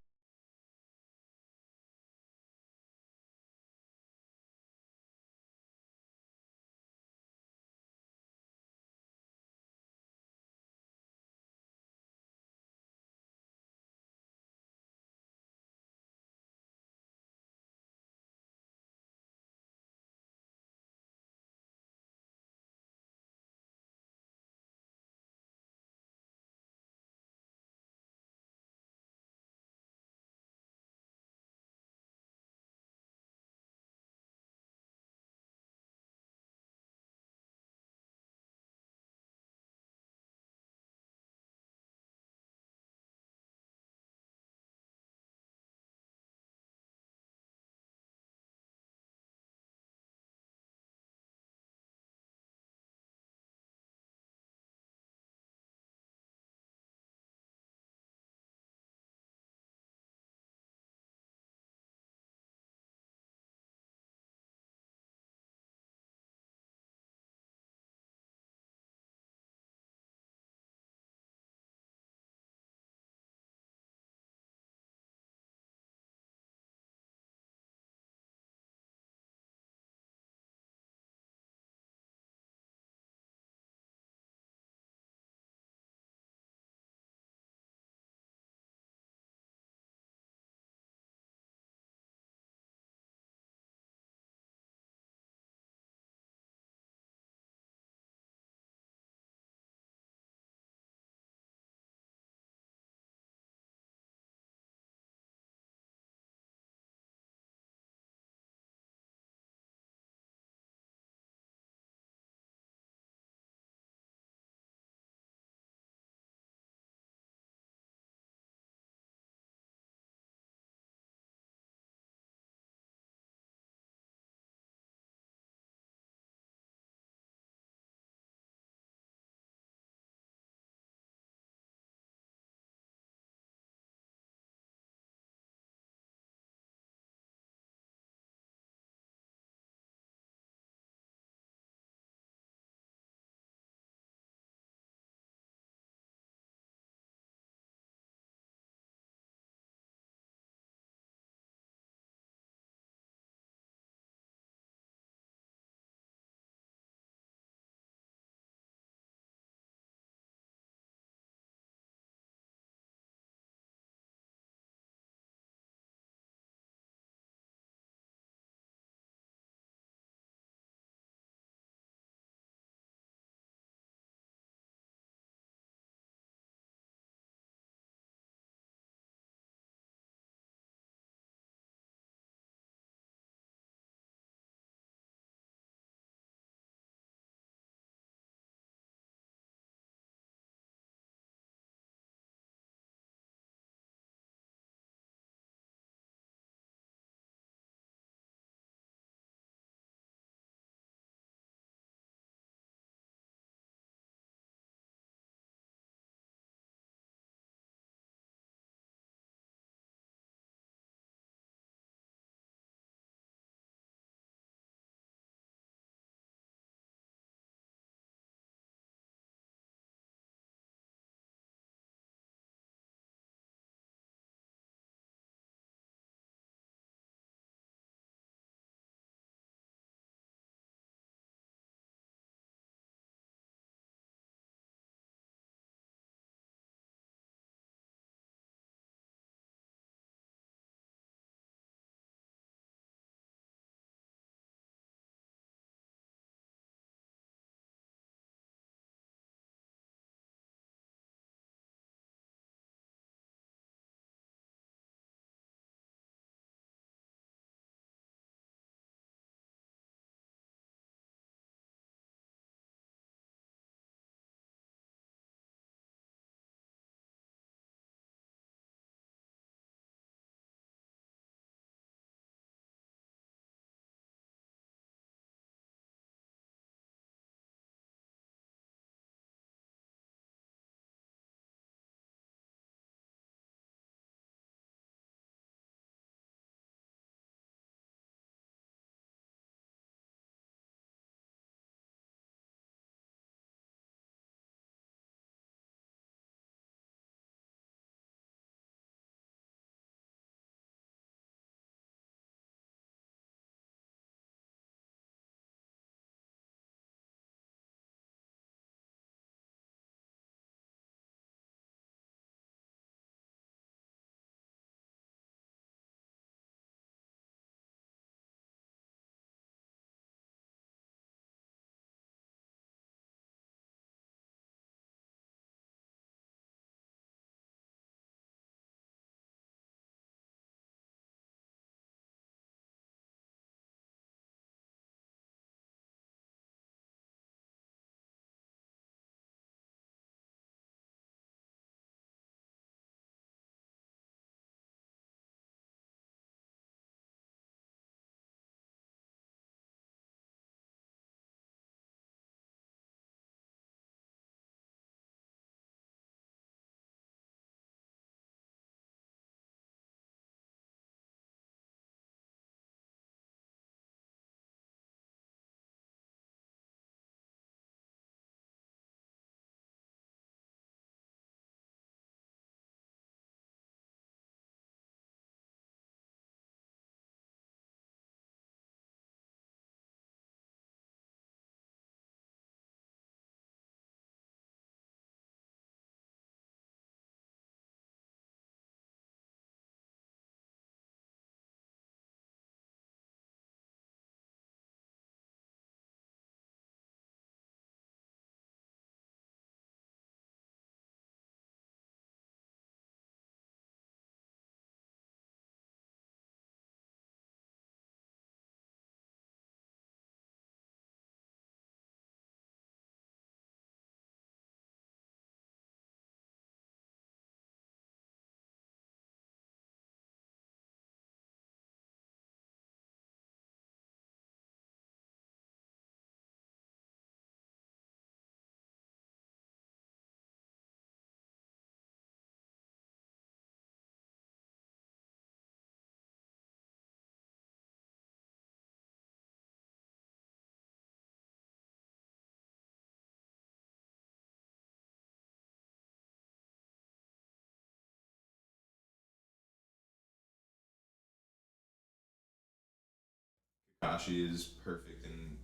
Kashi is perfect in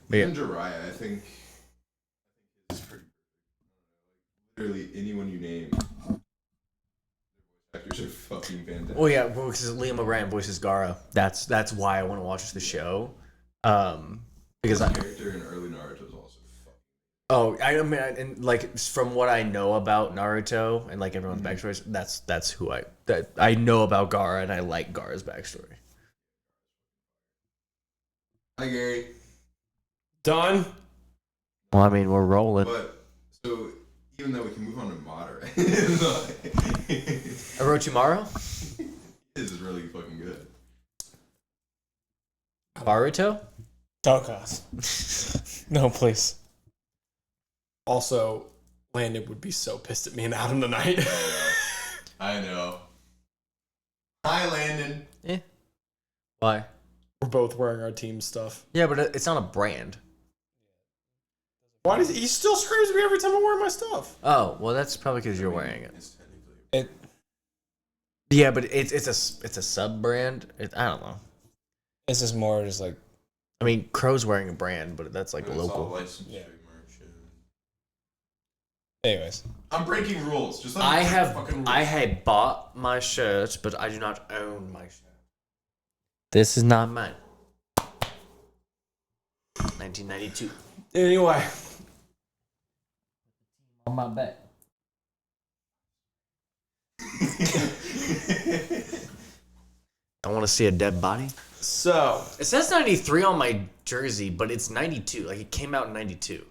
But yeah. and Jiraiya, I think is pretty perfect. Literally anyone you name, their voice actors are fucking fantastic. Well, yeah, because Liam O'Brien voices Gaara. That's why I want to watch the show. Because His character in early Naruto is also fucking. Oh, I mean, and like from what I know about Naruto and like everyone's backstories, that's who I know about Gaara, and I like Gaara's backstory. Hi, Gary. Done. Well, I mean, we're rolling. But so even though we can move on to Madara, Orochimaru, this is really fucking good. Baruto. Oh god. No, please. Also, Landon would be so pissed at me and Adam tonight. I know. Hi, Landon. Why? We're both wearing our team stuff. Yeah, but it's not a brand. Why does he still screams at me every time I wear my stuff? Oh, well, that's probably because you're wearing it. It's technically. It Yeah, but it's a sub brand. I don't know. it's just more just like I mean, Crowe's wearing a brand, but that's like It's all local. licensed Yeah. merch. anyways. I'm breaking rules. Just let me I break have fucking rules. I had bought my shirt, but I do not own my shirt. This is not mine. 1992. Anyway, On my back. I want to see a dead body. so It says 93 on my jersey, but it's 92. Like, it came out in 92.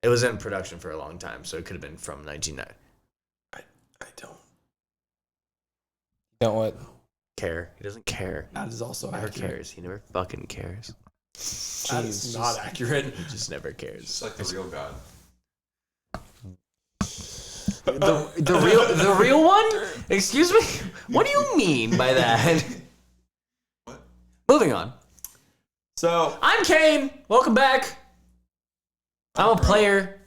It was in production for a long time, so it could have been from 1990. I don't. Don't what? Care. He doesn't care. That is also He never accurate. cares. He never fucking cares. That is not accurate. He just never cares. Just like the real God. The real one? Excuse me? What do you mean by that? What? Moving on. So I'm Kane. Welcome back. I'm a player.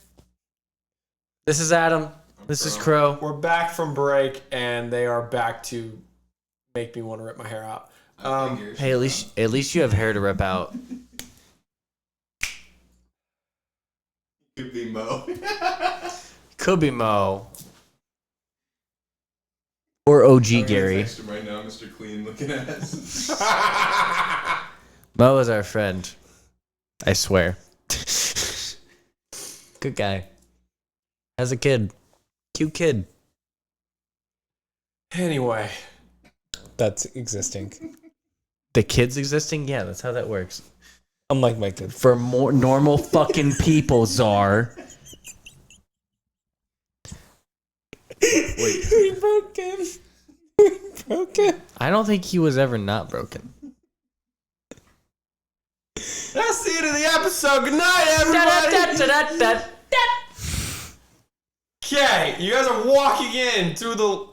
This is Adam. This is Crowe. we're back from break, and they are back to make me want to rip my hair out. Hey, at least you have hair to rip out. Could be Mo. Could be Mo. Or OG I'm gonna Gary. text him right now, Mr. Clean looking ass. Mo is our friend. I swear. Good guy. Has a kid. Cute kid. Anyway, That's existing. The kid's existing? Yeah, that's how that works. Unlike my kid. For more normal fucking people, Czar. We broke him. We broke him. I don't think he was ever not broken. that's the end of the episode. Good night, everybody. Okay, you guys are walking in through the.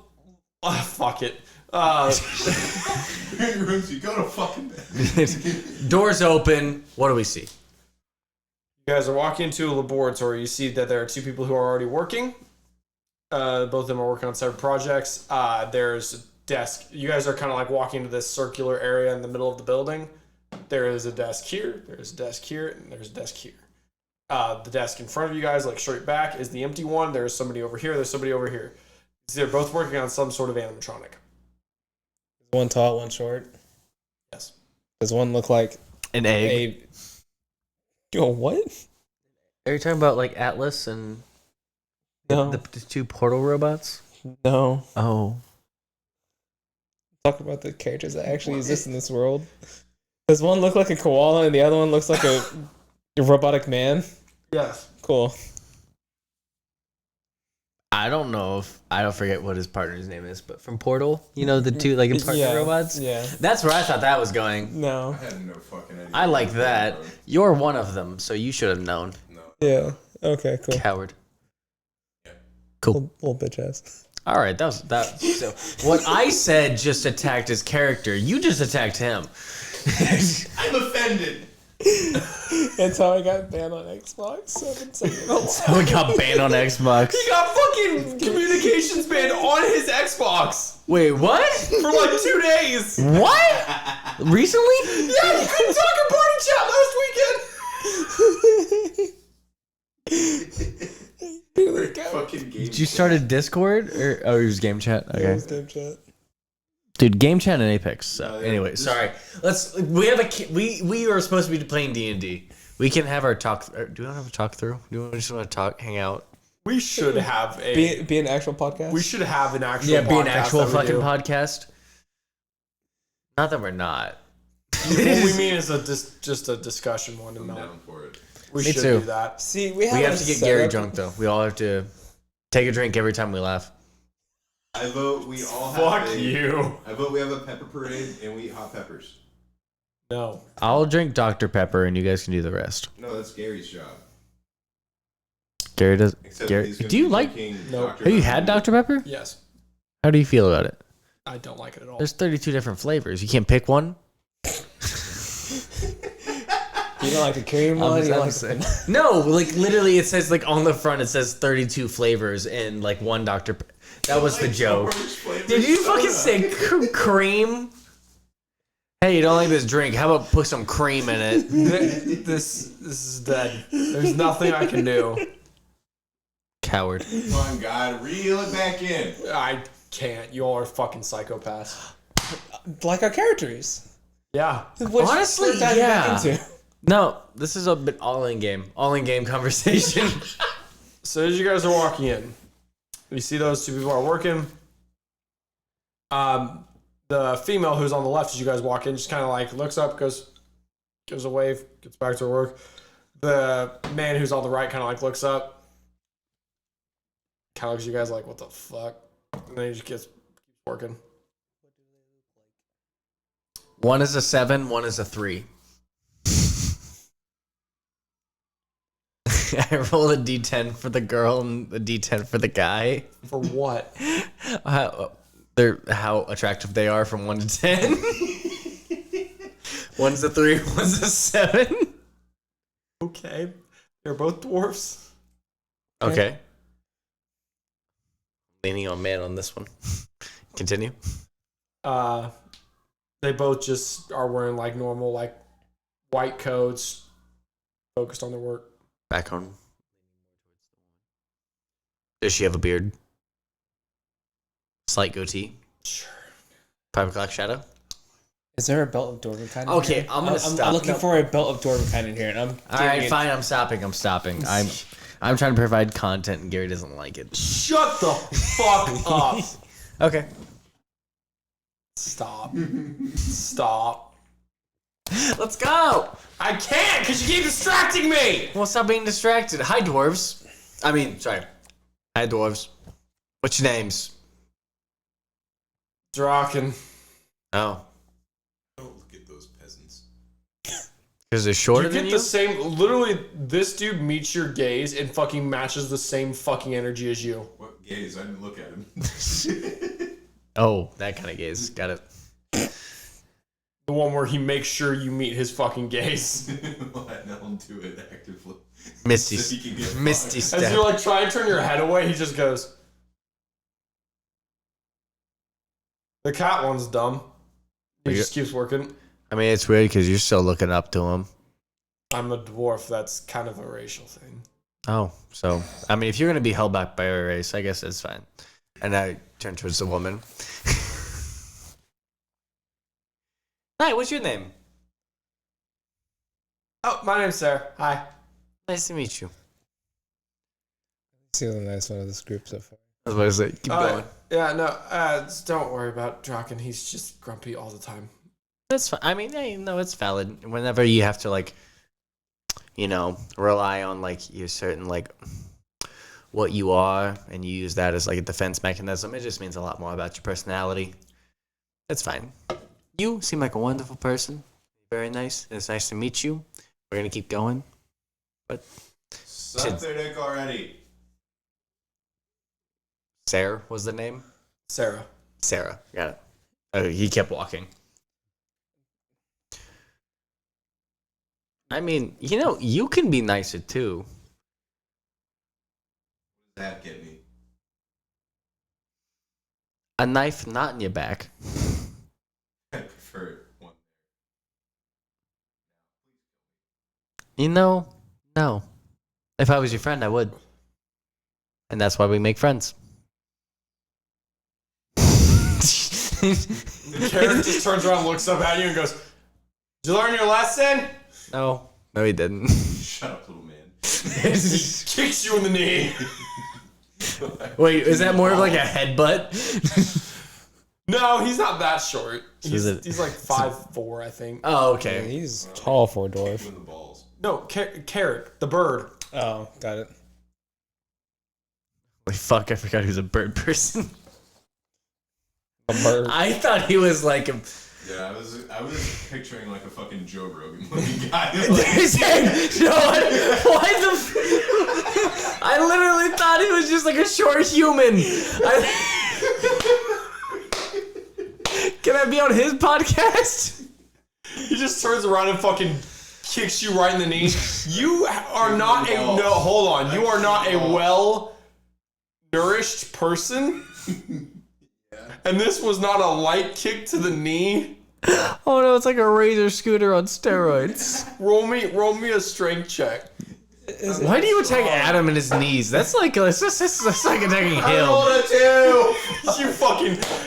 Fuck it. Your rooms, you go to fucking bed. Doors open. What do we see? You guys are walking into a laboratory. You see that there are two people who are already working. Both of them are working on separate projects. There's a desk. You guys are kind of like walking into this circular area in the middle of the building. There is a desk here. There's a desk here, and there's a desk here. The desk in front of you guys, like straight back, is the empty one. There's somebody over here. There's somebody over here. So they're both working on some sort of animatronic. One tall, one short. Yes. Does one look like An egg. a what? Are you talking about like Atlas and No. the two portal robots? No. Oh. Talk about the characters that actually exist in this world. Does one look like a koala and the other one looks like a robotic man? Yes. Cool. I don't know if I don't forget what his partner's name is, but from Portal, you know the two like partner Yeah. robots. Yeah. That's where I thought that was going. No. I had no fucking idea. I like that. You're one of them, so you should have known. No. Yeah. Okay, cool. Coward. Cool. Little bitch ass. All right, that was that. So what I said just attacked his character. You just attacked him. I'm offended. That's how I got banned on Xbox 7 seconds. So we got banned on Xbox. He got fucking communications banned on his Xbox Wait, what? for like 2 days. What? Recently? Yeah, he couldn't talk in party chat last weekend. Fucking game. Did you start a Discord or it was game chat? Okay. Game chat. Dude, game chat and Apex. So yeah. anyway, sorry. We are supposed to be playing D&D. We can have our talk. Do we want to have a talk through? Do we just want to talk, hang out? We should have a. Be an actual podcast. We should have an actual. Yeah, be an podcast actual that we fucking do. podcast. Not that we're not. What we mean is just a discussion one, and I'm not. down for it. We Me should too. do that. See, We have to get Gary drunk though. We all have to take a drink every time we laugh. I vote we all Fuck have you. I vote we have a pepper parade and we eat hot peppers. No. I'll drink Dr. Pepper and you guys can do the rest. No, that's Gary's job. Gary does. Except Gary, he's gonna do you be like? drinking Nope. Dr. Have you Pepper. had Dr. Pepper? Yes. How do you feel about it? I don't like it at all. There's 32 different flavors. You can't pick one. You don't like the cream one? You don't like No, like literally, it says like on the front, it says 32 flavors and like one Dr. That was the joke. Did you fucking say cream? Hey, you don't like this drink? How about put some cream in it? This is dead. There's nothing I can do. Coward. Come on, God, reel it back in. I can't. You all are fucking psychopaths. Like our characters. Yeah. Which Honestly, we're diving back yeah. into. No, this is a bit all in game conversation. So as you guys are walking in, you see those two people are working. The female who's on the left as you guys walk in just kind of like looks up, gives a wave, gets back to her work. The man who's on the right kind of like looks up, kind of looks at you guys like, what the fuck? And then he just keeps working. One is a 7, one is a 3. I rolled a d10 for the girl and a d10 for the guy. For what? How attractive they are from 1 to 10. One's a 3, one's a 7. Okay. They're both dwarfs. Okay. Leaning on man on this one. Continue. They both just are wearing like normal, like white coats, focused on their work. Back home. Does she have a beard? Slight goatee? Sure. 5 o'clock shadow? Is there a belt of Dwarvenkind in Okay, here? I'm gonna stop. I'm looking No. for a belt of Dwarvenkind in here, and I'm Alright, giving it- fine, I'm stopping. I'm trying to provide content and Gary doesn't like it. Shut the fuck up. Okay. Stop. Stop. Let's go! I can't because you keep distracting me. Well, stop being distracted. Hi, dwarves. Sorry. Hi, dwarves. What's your names? Draken. Oh. Don't look at those peasants. Because they're shorter You than get you? the same. Literally, this dude meets your gaze and fucking matches the same fucking energy as you. What gaze? I didn't look at him. Oh, that kind of gaze. Got it. The one where he makes sure you meet his fucking gaze. Let him do it actively. Misty, So he can get Misty fucked. As step. you're like trying to turn your head away, he just goes. The cat one's dumb. He just keeps working. It's weird because you're still looking up to him. I'm a dwarf. That's kind of a racial thing. Oh, so if you're gonna be held back by a race, I guess it's fine. And I turn towards the woman. Hi, what's your name? Oh, my name's Sarah. Hi. Nice to meet you. See the nice one of this group so far. I was about to say, keep going. Yeah, no, just don't worry about Draken. He's just grumpy all the time. That's fine. Hey, no, it's valid. Whenever you have to rely on your certain what you are, and you use that as a defense mechanism, it just means a lot more about your personality. That's fine. You seem like a wonderful person. Very nice. It's nice to meet you. We're gonna keep going. But Suck their dick already. Sarah was the name? Sarah. Sarah. Got it. Oh, he kept walking. I mean, you can be nicer too. That get me. A knife not in your back. I prefer one. No. If I was your friend, I would. And that's why we make friends. The character just turns around, looks up at you, and goes, "Did you learn your lesson?" No, he didn't. Shut up, little man. He kicks you in the knee. Wait, is that more of like a headbutt? No, he's not that short. Is it- He's like 5'4", I think. Oh, Yeah, okay. he's tall for a dwarf. In the balls. No, Carrot, the bird. Oh, got it. Wait, fuck, I forgot he was a bird person. A bird. I thought he was like a... Yeah, I was picturing like a fucking Joe Rogan looking guy. Why the... I literally thought he was just like a short human. Can I be on his podcast? He just turns around and fucking kicks you right in the knee. You are not a... No, hold on. You are not a well-nourished person. And this was not a light kick to the knee. Oh no, it's like a razor scooter on steroids. Roll me a strength check. Why do you attack Adam in his knees? That's like that's like attacking him.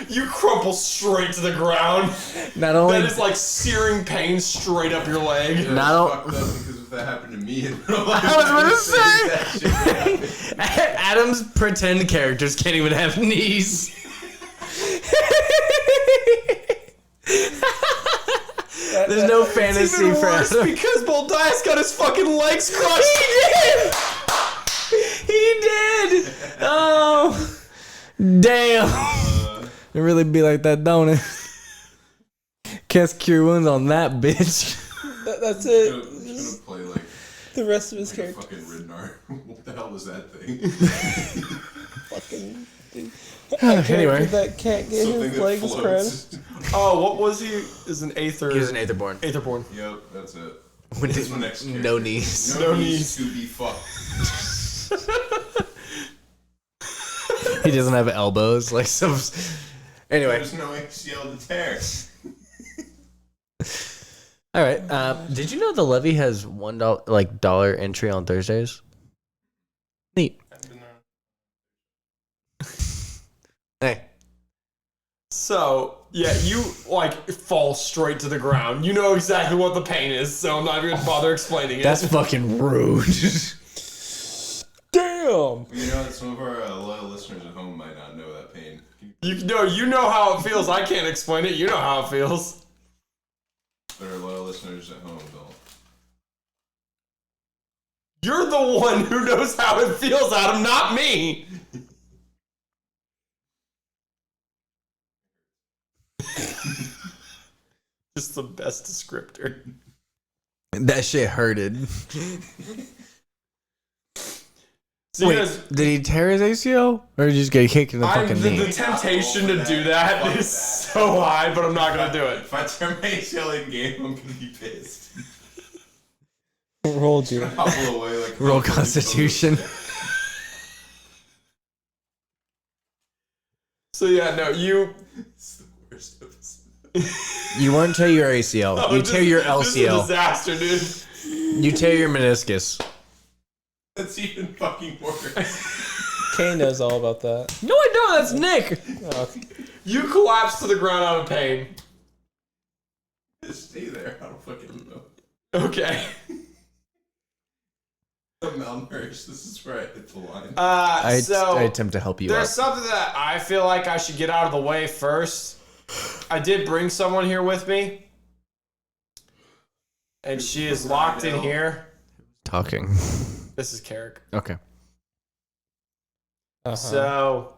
You crumple straight to the ground. Not only That is like searing pain straight up your leg. not Fucked up because if that happened to me, I was gonna say Adam's pretend characters can't even have knees. There's no fantasy Even for worse Adam. because Boldias got his fucking legs crushed. He did. Oh, damn. It really be like that, don't it? Cast cure wounds on that bitch. That's it. Should've played like The rest of his a character. fucking Ridnar. What the hell was that thing? Fucking. Anyway. Did that cat get Something his that legs floats. crushed? Oh, what was he? Is an Aether. He was an Aetherborn. Aetherborn. Yep, that's it. With That's my next character. no knees. No No knees knees. to be fucked. He doesn't have elbows like some. Anyway, There's no ACL to tear. all right. Did you know the levy has $1 dollar entry on Thursdays? Neat. Hey, So, yeah, you like fall straight to the ground. You know exactly what the pain is, so I'm not even gonna bother explaining it. that's fucking rude. Damn! You know that some of our loyal listeners at home might not know that pain. you know how it feels. I can't explain it. You know how it feels. But our loyal listeners at home don't. You're the one who knows how it feels, Adam, not me. Just the best descriptor. That shit hurted. So you Wait, guys, did he tear his ACL or did he just get kicked in the fucking the knee? temptation to do that is so high, but I'm not gonna do it. If I turn my ACL in game, I'm gonna be pissed. Roll, dude. Hobble away like Roll Constitution. So yeah, no, you. It's the worst episode. You won't tear your ACL. You tear your This is a LCL. disaster, dude. You tear your meniscus. That's even fucking worse. Kane knows all about that. No, I don't. That's Nick. Okay. You collapse to the ground out of pain. Just stay there. I don't fucking know. Okay. I'm malnourished. This is where I hit the line. I So attempt to help you there's up. something that I feel like I should get out of the way first. I did bring someone here with me, and she is locked in here. Talking. This is Carrick. Okay. Uh-huh. So,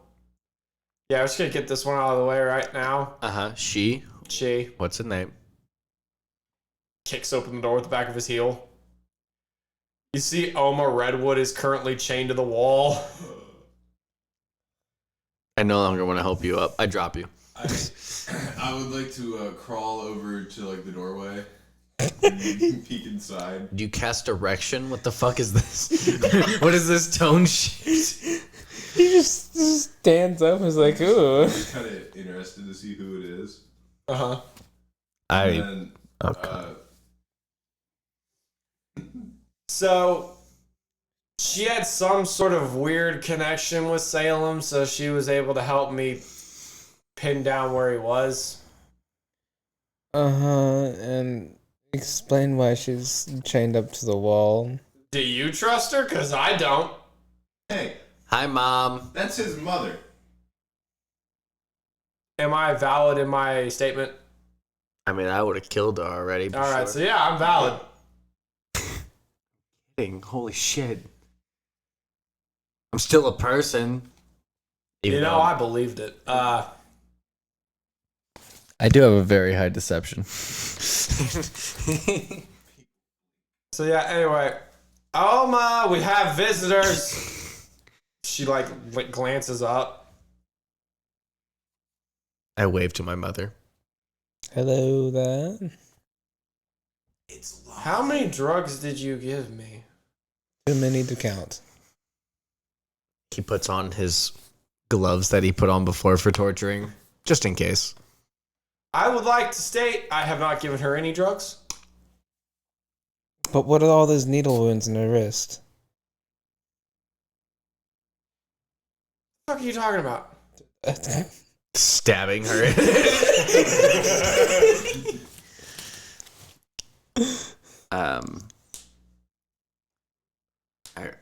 yeah, I'm just gonna get this one out of the way right now. She. She What's her name? kicks open the door with the back of his heel. You see Oma Redwood is currently chained to the wall. I no longer want to help you up. I drop you. I would like to crawl over to like the doorway Peek inside. Do you cast direction? What the fuck is this? What is this tone shift? He just stands up and is like, ooh. I'm just kind of interested to see who it is. Uh-huh. And then, Okay. So she had some sort of weird connection with Salem, so she was able to help me pin down where he was. And explain why she's chained up to the wall. Do you trust her? Because I don't. hey, Hi, Mom. that's his mother. Am I valid in my statement? I mean, I would have killed her already. All right, so yeah, I'm valid. Holy shit. I'm still a person. You know, I believed it. I do have a very high deception. So yeah, anyway. Oma, we have visitors. She like glances up. I wave to my mother. Hello there. How many drugs did you give me? Too many to count. He puts on his gloves that he put on before for torturing, just in case. I would like to state I have not given her any drugs. But what are all those needle wounds in her wrist? What the fuck are you talking about? Stabbing her.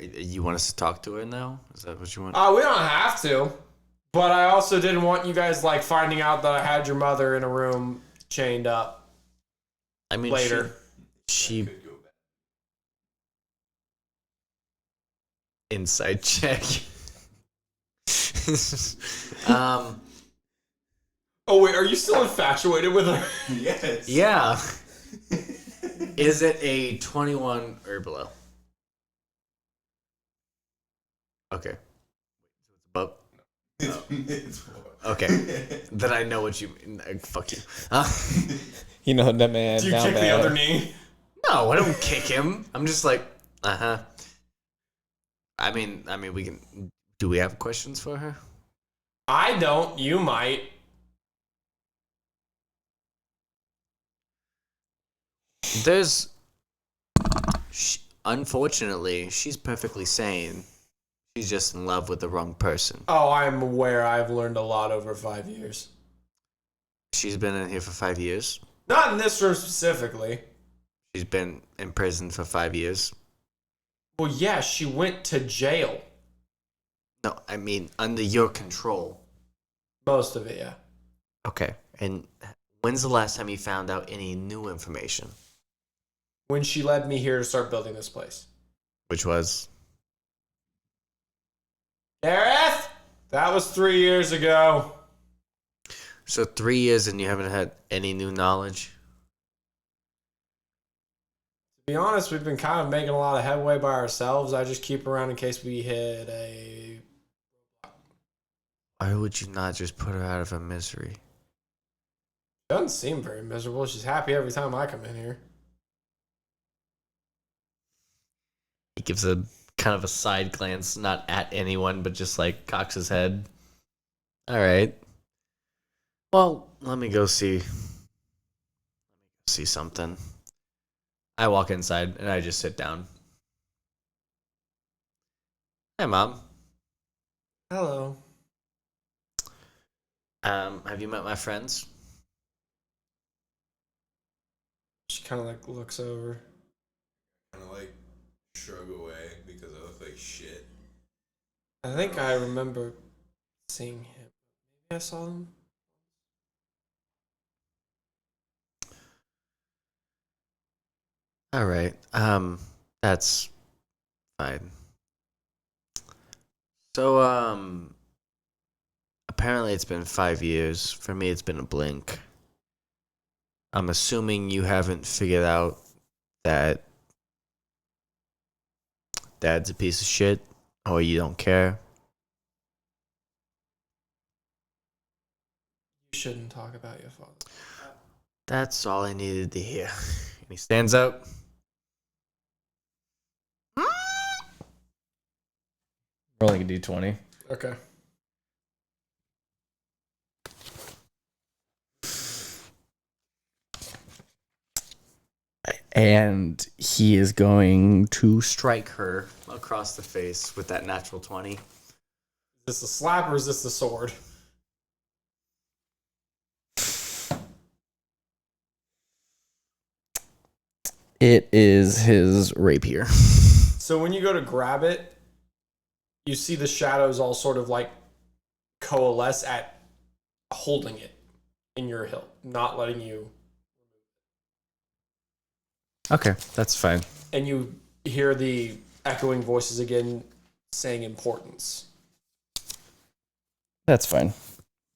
You want us to talk to her now? Is that what you want? We don't have to. But I also didn't want you guys like finding out that I had your mother in a room chained up I mean, later. She inside check. Oh wait, are you still infatuated with her? Yes. Yeah. Is it a 21 or below? Okay. Above. It's Okay. Then I know what you mean. Fuck you. You know that man Do you down kick the there. other knee? No, I don't kick him. I'm just like, I mean, we can. Do we have questions for her? I don't. You might. Unfortunately, she's perfectly sane. She's just in love with the wrong person. Oh, I'm aware. I've learned a lot over 5 years. She's been in here for 5 years. Not in this room specifically. She's been in prison for 5 years. Well, yeah, she went to jail. No, I mean under your control. Most of it, yeah. Okay. And when's the last time you found out any new information? When she led me here to start building this place. Which was? Gareth? That was 3 years ago. So 3 years and you haven't had any new knowledge? To be honest, we've been kind of making a lot of headway by ourselves. I just keep around in case we hit a... Why would you not just put her out of her misery? Doesn't seem very miserable. She's happy every time I come in here. He gives a kind of a side glance, not at anyone, but just like cocks his head. All right. Well, let me go see something. I walk inside and I just sit down. Hey, Mom. Hello. Have you met my friends? She kind of like looks over. Kind of like shrug away because I look like shit. I think I remember seeing him. Maybe I saw them. All right. That's fine. So, apparently it's been 5 years. For me, it's been a blink. I'm assuming you haven't figured out that Dad's a piece of shit, or you don't care. You shouldn't talk about your father. That's all I needed to hear. And he stands up. Rolling a d20. Okay. And he is going to strike her across the face with that natural 20. Is this a slap or is this the sword? It is his rapier. So when you go to grab it, you see the shadows all sort of like coalesce at holding it in your hilt, not letting you. Okay, that's fine. And you hear the echoing voices again saying importance. That's fine.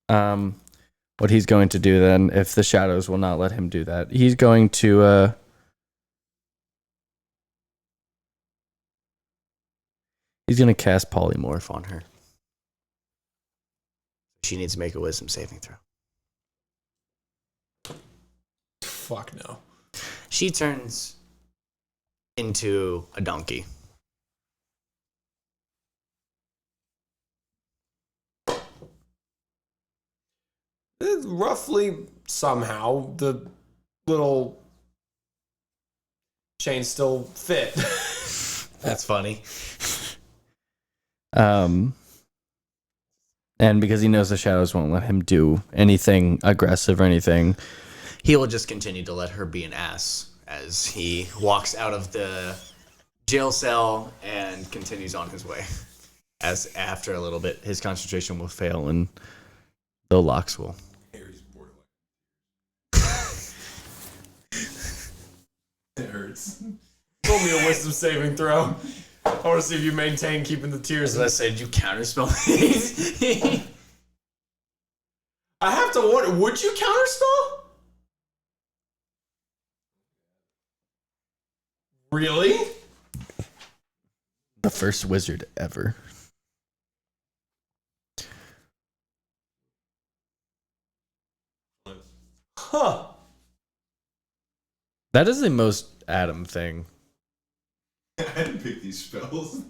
What he's going to do then, if the shadows will not let him do that, he's going to cast polymorph on her. She needs to make a wisdom saving throw. Fuck no. She turns into a donkey. Roughly, somehow, the little chains still fit. That's funny. And because he knows the shadows won't let him do anything aggressive or anything, he will just continue to let her be an ass as he walks out of the jail cell and continues on his way. As after a little bit, his concentration will fail and the locks will. Harry's borderline. It hurts. Roll me a wisdom saving throw. I want to see if you maintain keeping the tears. As I said, did you counterspell these? I have to wonder, would you counterspell? Really? The first wizard ever. Huh. That is the most Adam thing. I didn't pick these spells.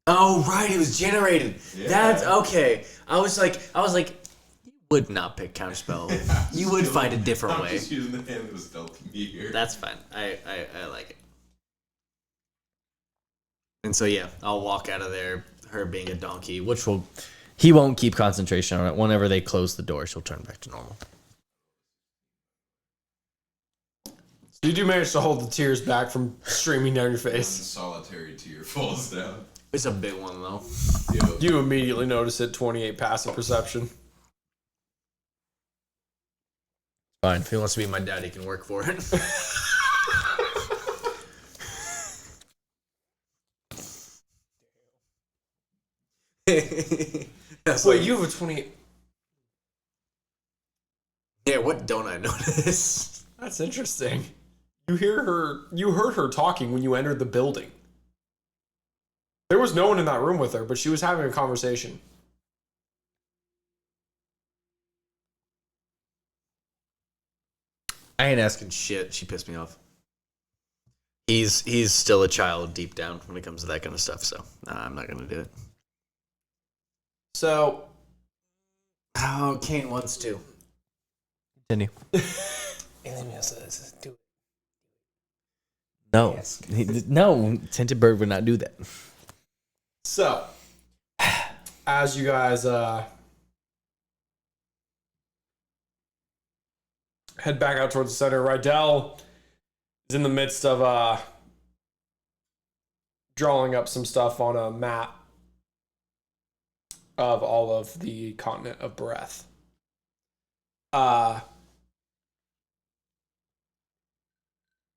Oh, right, it was generated. Yeah. That's okay. I was like, you would not pick counterspell. You would find a different I'm way. just using the hand that was dealt to me here. That's fine. I like it. And so yeah, I'll walk out of there, her being a donkey, which he won't keep concentration on it. Whenever they close the door, she'll turn back to normal. So you do manage to hold the tears back from streaming down your One face. solitary tear falls down. It's a big one though. Yep. You immediately notice it, 28 passive perception. Fine. If he wants to be my dad, he can work for it. Wait, you have a 28. Yeah, what don't I notice? That's interesting. You heard her talking when you entered the building. There was no one in that room with her, but she was having a conversation. I ain't asking shit. She pissed me off. He's still a child deep down when it comes to that kind of stuff, so I'm not gonna do it. So, Oh, Kane wants to. Continue. Do No. Yes. No, Tinted Bird would not do that. So, as you guys head back out towards the center, Rydell is in the midst of drawing up some stuff on a map of all of the continent of Bareth. And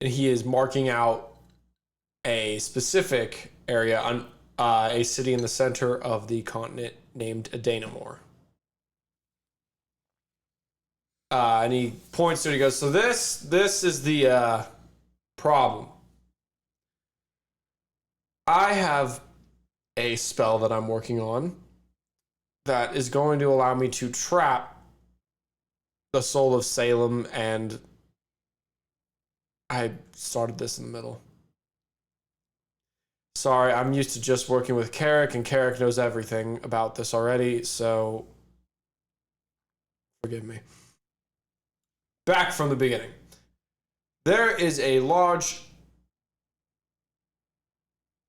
he is marking out a specific area on a city in the center of the continent named Adenamore. And he points to it. He goes, "So this is the problem. I have a spell that I'm working on that is going to allow me to trap the soul of Salem and I started this in the middle. Sorry, I'm used to just working with Carrick, and Carrick knows everything about this already, so forgive me. Back from the beginning. There is a large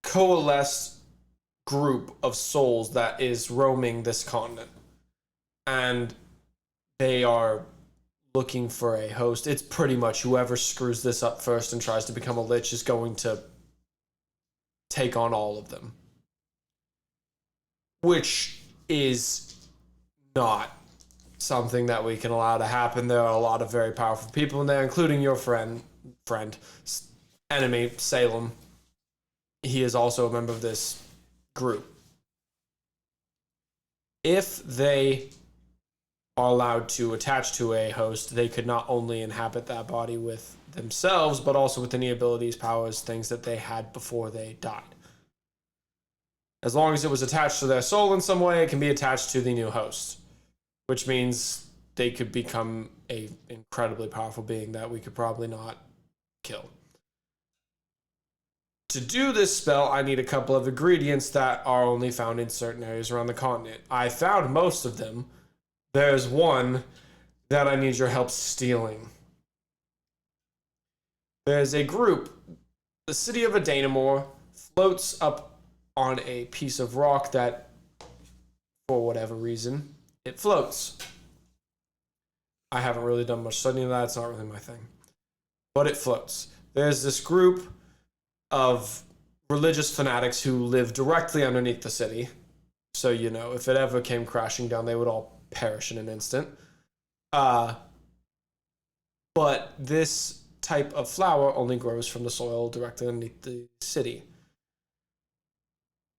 coalesced group of souls that is roaming this continent. And they are looking for a host. It's pretty much whoever screws this up first and tries to become a lich is going to take on all of them. Which is not something that we can allow to happen. There are a lot of very powerful people in there, including your enemy, Salem. He is also a member of this group. If they are allowed to attach to a host, they could not only inhabit that body with themselves, but also with any abilities, powers, things that they had before they died. As long as it was attached to their soul in some way, it can be attached to the new host, which means they could become a incredibly powerful being that we could probably not kill. To do this spell, I need a couple of ingredients that are only found in certain areas around the continent. I found most of them. There's one that I need your help stealing. There's a group. The city of Adanamore floats up on a piece of rock that, for whatever reason, it floats. I haven't really done much studying of that. It's not really my thing. But it floats. There's this group of religious fanatics who live directly underneath the city. So, you know, if it ever came crashing down, they would all perish in an instant. But this type of flower only grows from the soil directly underneath the city.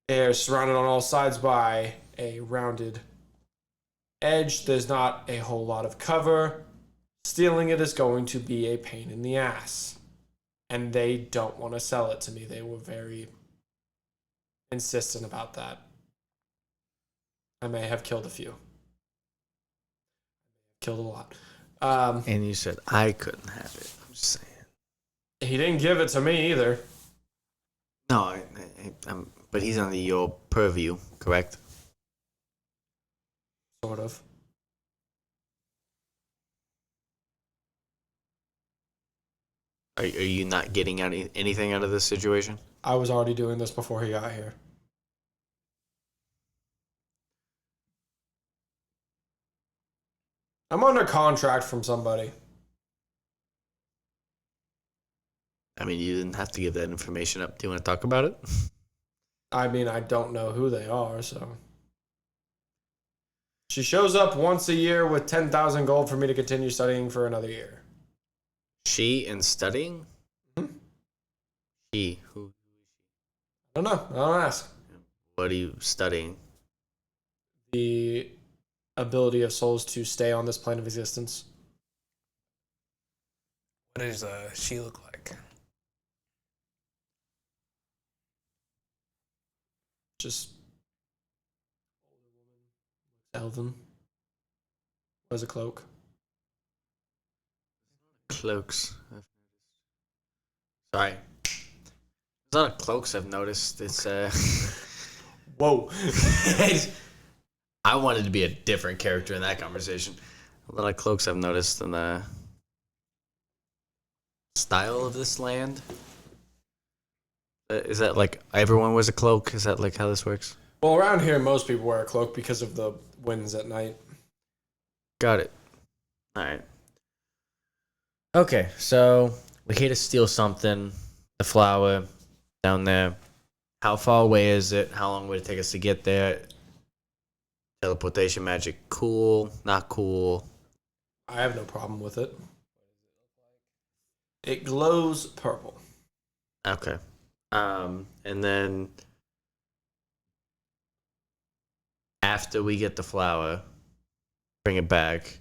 They're surrounded on all sides by a rounded edge. There's not a whole lot of cover. Stealing it is going to be a pain in the ass. And they don't want to sell it to me. They were very insistent about that. I may have killed a few. Killed a lot. And you said I couldn't have it. I'm just saying. He didn't give it to me either. No, but he's under your purview, correct? Sort of. Are you not getting anything out of this situation? I was already doing this before he got here. I'm under contract from somebody. I mean, you didn't have to give that information up. Do you want to talk about it? I mean, I don't know who they are, so. She shows up once a year with 10,000 gold for me to continue studying for another year. She and studying? Mm-hmm. She? Who? I don't know. I don't ask. What are you studying? The ability of souls to stay on this plane of existence. What does she look like? Just elven. Wears a cloak. Cloaks. Sorry. There's a lot of cloaks I've noticed. It's Whoa. I wanted to be a different character in that conversation. A lot of cloaks I've noticed in the style of this land. Is that like everyone wears a cloak? Is that like how this works? Well, around here, most people wear a cloak because of the winds at night. Got it. All right. Okay, so we're here to steal something. The flower down there. How far away is it? How long would it take us to get there? Teleportation magic, cool, not cool. I have no problem with it. It glows purple. Okay. And then after we get the flower, bring it back.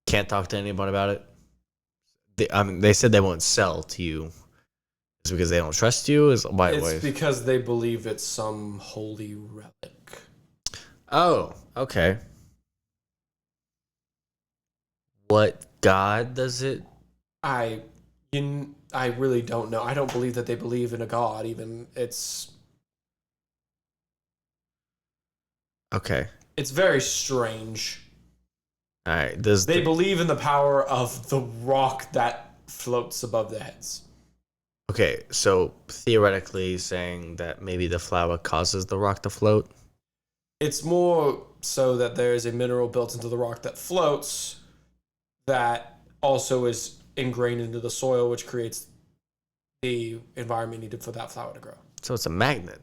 Can't talk to anyone about it. They said they won't sell to you. Is it because they don't trust you? Is why? It's because they believe it's some holy relic. Oh, okay. What god does it? I I really don't know. I don't believe that they believe in a god. Even it's Okay. very strange. All right. They believe in the power of the rock that floats above their heads. Okay, so theoretically saying that maybe the flower causes the rock to float? It's more so that there is a mineral built into the rock that floats that also is ingrained into the soil, which creates the environment needed for that flower to grow. So it's a magnet.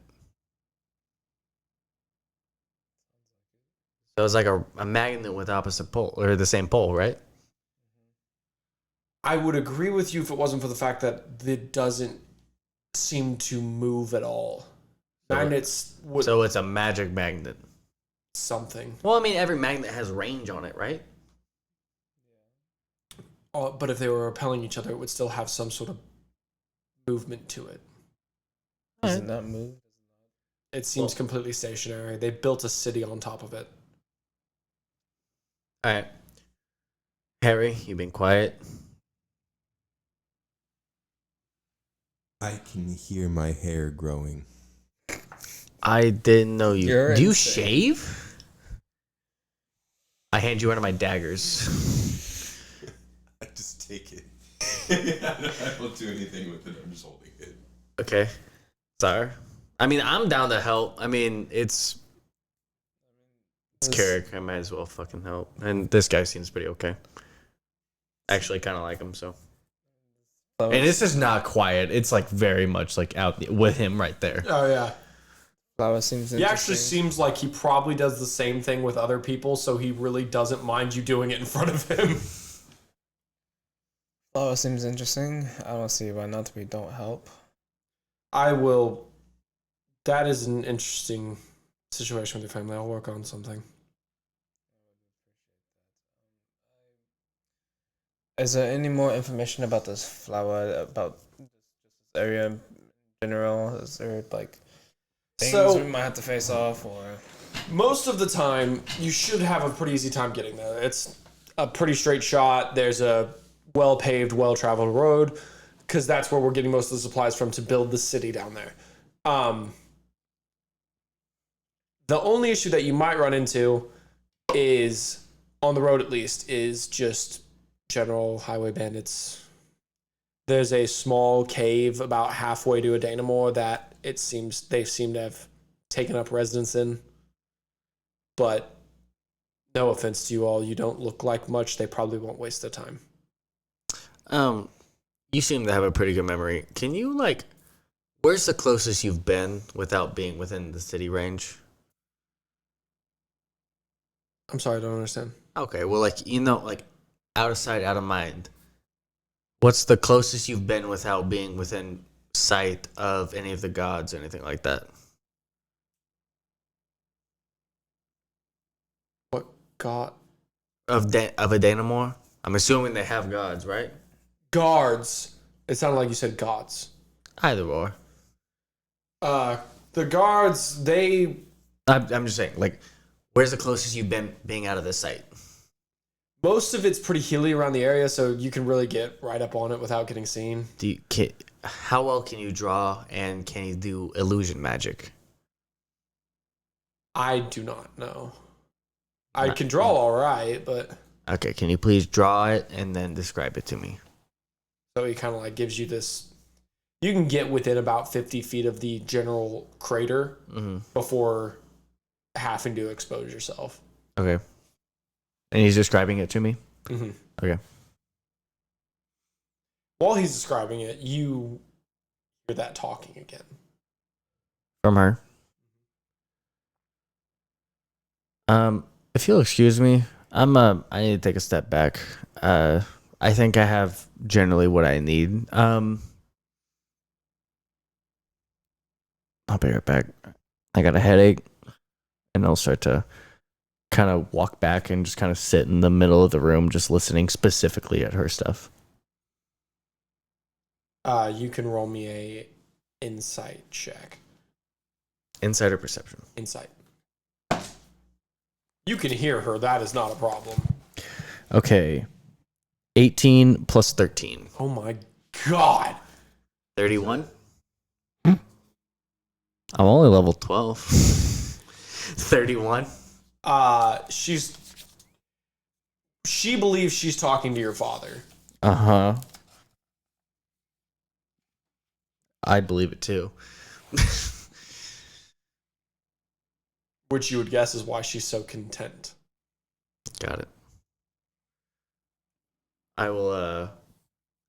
So it's like a magnet with opposite pole, or the same pole, right? I would agree with you if it wasn't for the fact that it doesn't seem to move at all. Magnets would So it's a magic magnet. something. Well, I mean, every magnet has range on it, right? But if they were repelling each other, it would still have some sort of movement to it. Does it not move? It seems completely stationary. They built a city on top of it. All right. Harry, you've been quiet. I can hear my hair growing. I didn't know you. You're Do you insane. shave? I hand you one of my daggers. I just take it. I don't do anything with it. I'm just holding it. Okay. Sorry. I mean, I'm down to help. I mean, it's Carrick. I might as well fucking help. And this guy seems pretty okay. I actually kind of like him, so. And this is not quiet. It's like very much like out with him right there. Oh, yeah. Flower seems He actually interesting. seems like he probably does the same thing with other people, so he really doesn't mind you doing it in front of him. Flower seems interesting. I don't see why not. We don't help. I will. That is an interesting situation with your family. I'll work on something. Is there any more information about this flower, about this area in general? Is there like things So- we might have to face off, or Most of the time, you should have a pretty easy time getting there. It's a pretty straight shot. There's a well-paved, well-traveled road, because that's where we're getting most of the supplies from to build the city down there. The only issue that you might run into is, on the road at least, is just general highway bandits. There's a small cave about halfway to Adanamore that it seems they seem to have taken up residence in. But no offense to you all, you don't look like much. They probably won't waste their time. You seem to have a pretty good memory. Can you where's the closest you've been without being within the city range? I'm sorry, I don't understand. Okay, well, out of sight, out of mind. What's the closest you've been without being within sight of any of the gods or anything like that? What god? Of Adanamore? I'm assuming they have gods, right? Guards. It sounded like you said gods. Either or. The guards, I'm just saying, where's the closest you've been being out of the sight? most of it's pretty hilly around the area, so you can really get right up on it without getting seen. How well can you draw, and can you do illusion magic? I do not know. I can draw all right, but Okay, can you please draw it and then describe it to me? so he kind of gives you this. You can get within about 50 feet of the general crater before having to expose yourself. Okay. And he's describing it to me? Mm-hmm. Okay. While he's describing it, you hear that talking again. From her. If you'll excuse me, I need to take a step back. I think I have generally what I need. I'll be right back. I got a headache, and I'll start to kind of walk back and just kind of sit in the middle of the room, just listening specifically at her stuff. You can roll me a insight check. Insider perception. Insight. You can hear her. That is not a problem. Okay. 18 plus 13. Oh my God. 31. I'm only level 12. 31. She believes she's talking to your father. Uh-huh. I believe it too. Which you would guess is why she's so content. Got it. I will,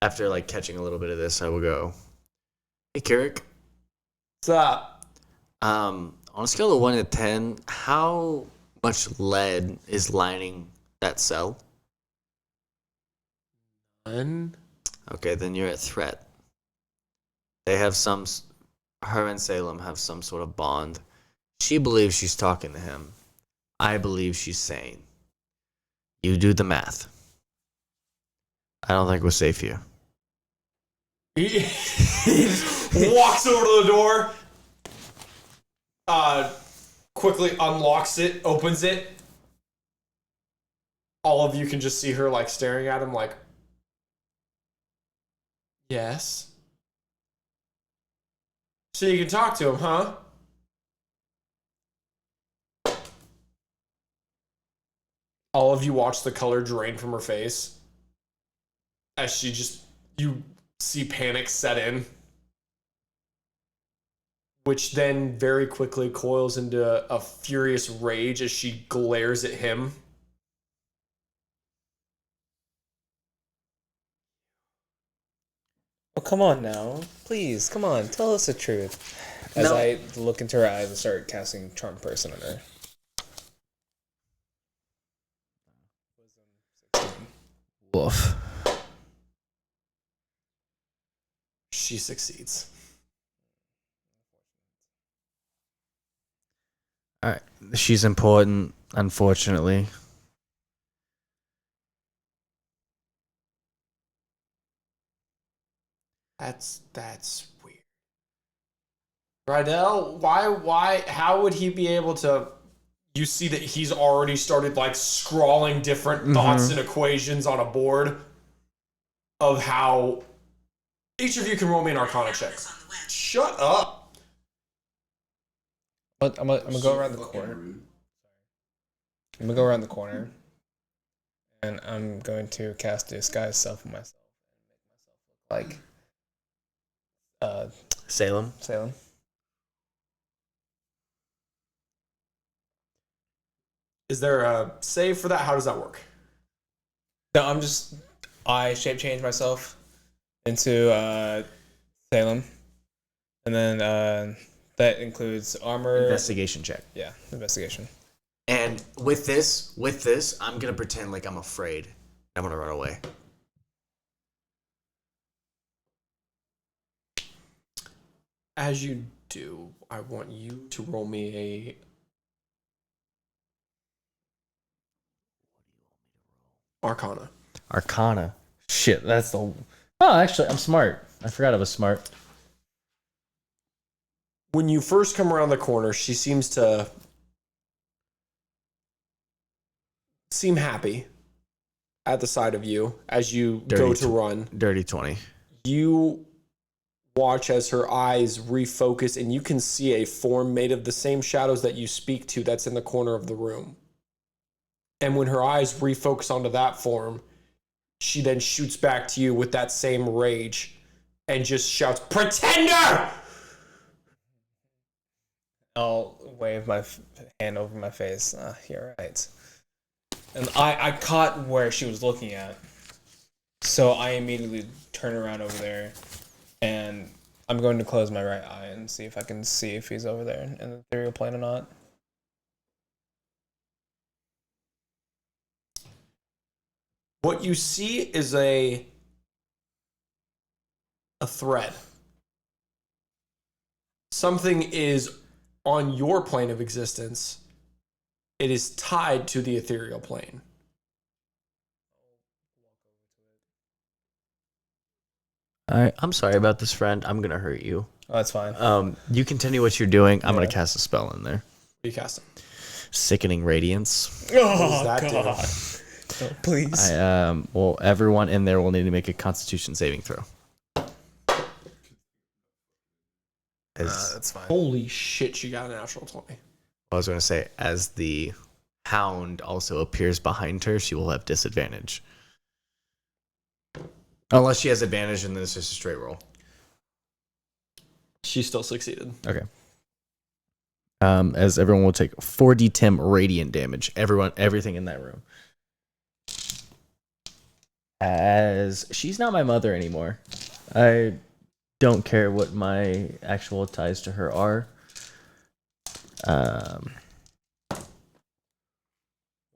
after like catching a little bit of this, I will go, hey, Carrick. What's up? On a scale of 1 to 10, how much lead is lining that cell? None. Okay, then you're at threat. They have her and Salem have some sort of bond. She believes she's talking to him. I believe she's sane. You do the math. I don't think we're safe here. He walks over to the door, quickly unlocks it, opens it. All of you can just see her like staring at him like, yes. So you can talk to him, huh? All of you watch the color drain from her face as you see panic set in, which then very quickly coils into a furious rage as she glares at him. Oh, come on now. Please, come on. Tell us the truth. As I look into her eyes and start casting Charm Person on her. Woof. She succeeds. All right. She's important, unfortunately. That's weird. Rydell, how would he be able to... You see that he's already started like scrawling different thoughts and equations on a board of how... Each of you can roll me an Arcana check. Shut up. I'm gonna go around the corner. I'm gonna go around the corner. And I'm going to cast Disguise Self on myself. And make myself look like... Salem. Is there a save for that? How does that work? No, I shape change myself into Salem, and then that includes armor. Investigation check. Yeah, investigation. And with this, I'm gonna pretend like I'm afraid. I'm gonna run away. As you do, I want you to roll me a... Arcana. Shit, that's the... Oh, actually, I'm smart. I forgot I was smart. When you first come around the corner, she seems to seem happy at the sight of you as you go to run. Dirty 20. You watch as her eyes refocus, and you can see a form made of the same shadows that you speak to that's in the corner of the room. And when her eyes refocus onto that form, she then shoots back to you with that same rage and just shouts, "Pretender!" I'll wave my hand over my face. You're right. And I caught where she was looking at. So I immediately turn around over there, and I'm going to close my right eye and see if I can see if he's over there in the ethereal plane or not. What you see is a thread. Something is on your plane of existence. It is tied to the ethereal plane. All right, I'm sorry about this, friend. I'm gonna hurt you. Oh, that's fine. You continue what you're doing. I'm gonna cast a spell in there. What are you casting? Sickening Radiance. What does that do? Oh, please. Well, everyone in there will need to make a Constitution saving throw. That's fine. Holy shit, she got a natural 20. I was going to say, as the hound also appears behind her, she will have disadvantage. Unless she has advantage, and then it's just a straight roll. She still succeeded. Okay. As everyone will take 4d10 radiant damage. Everything in that room. As she's not my mother anymore. I don't care what my actual ties to her are.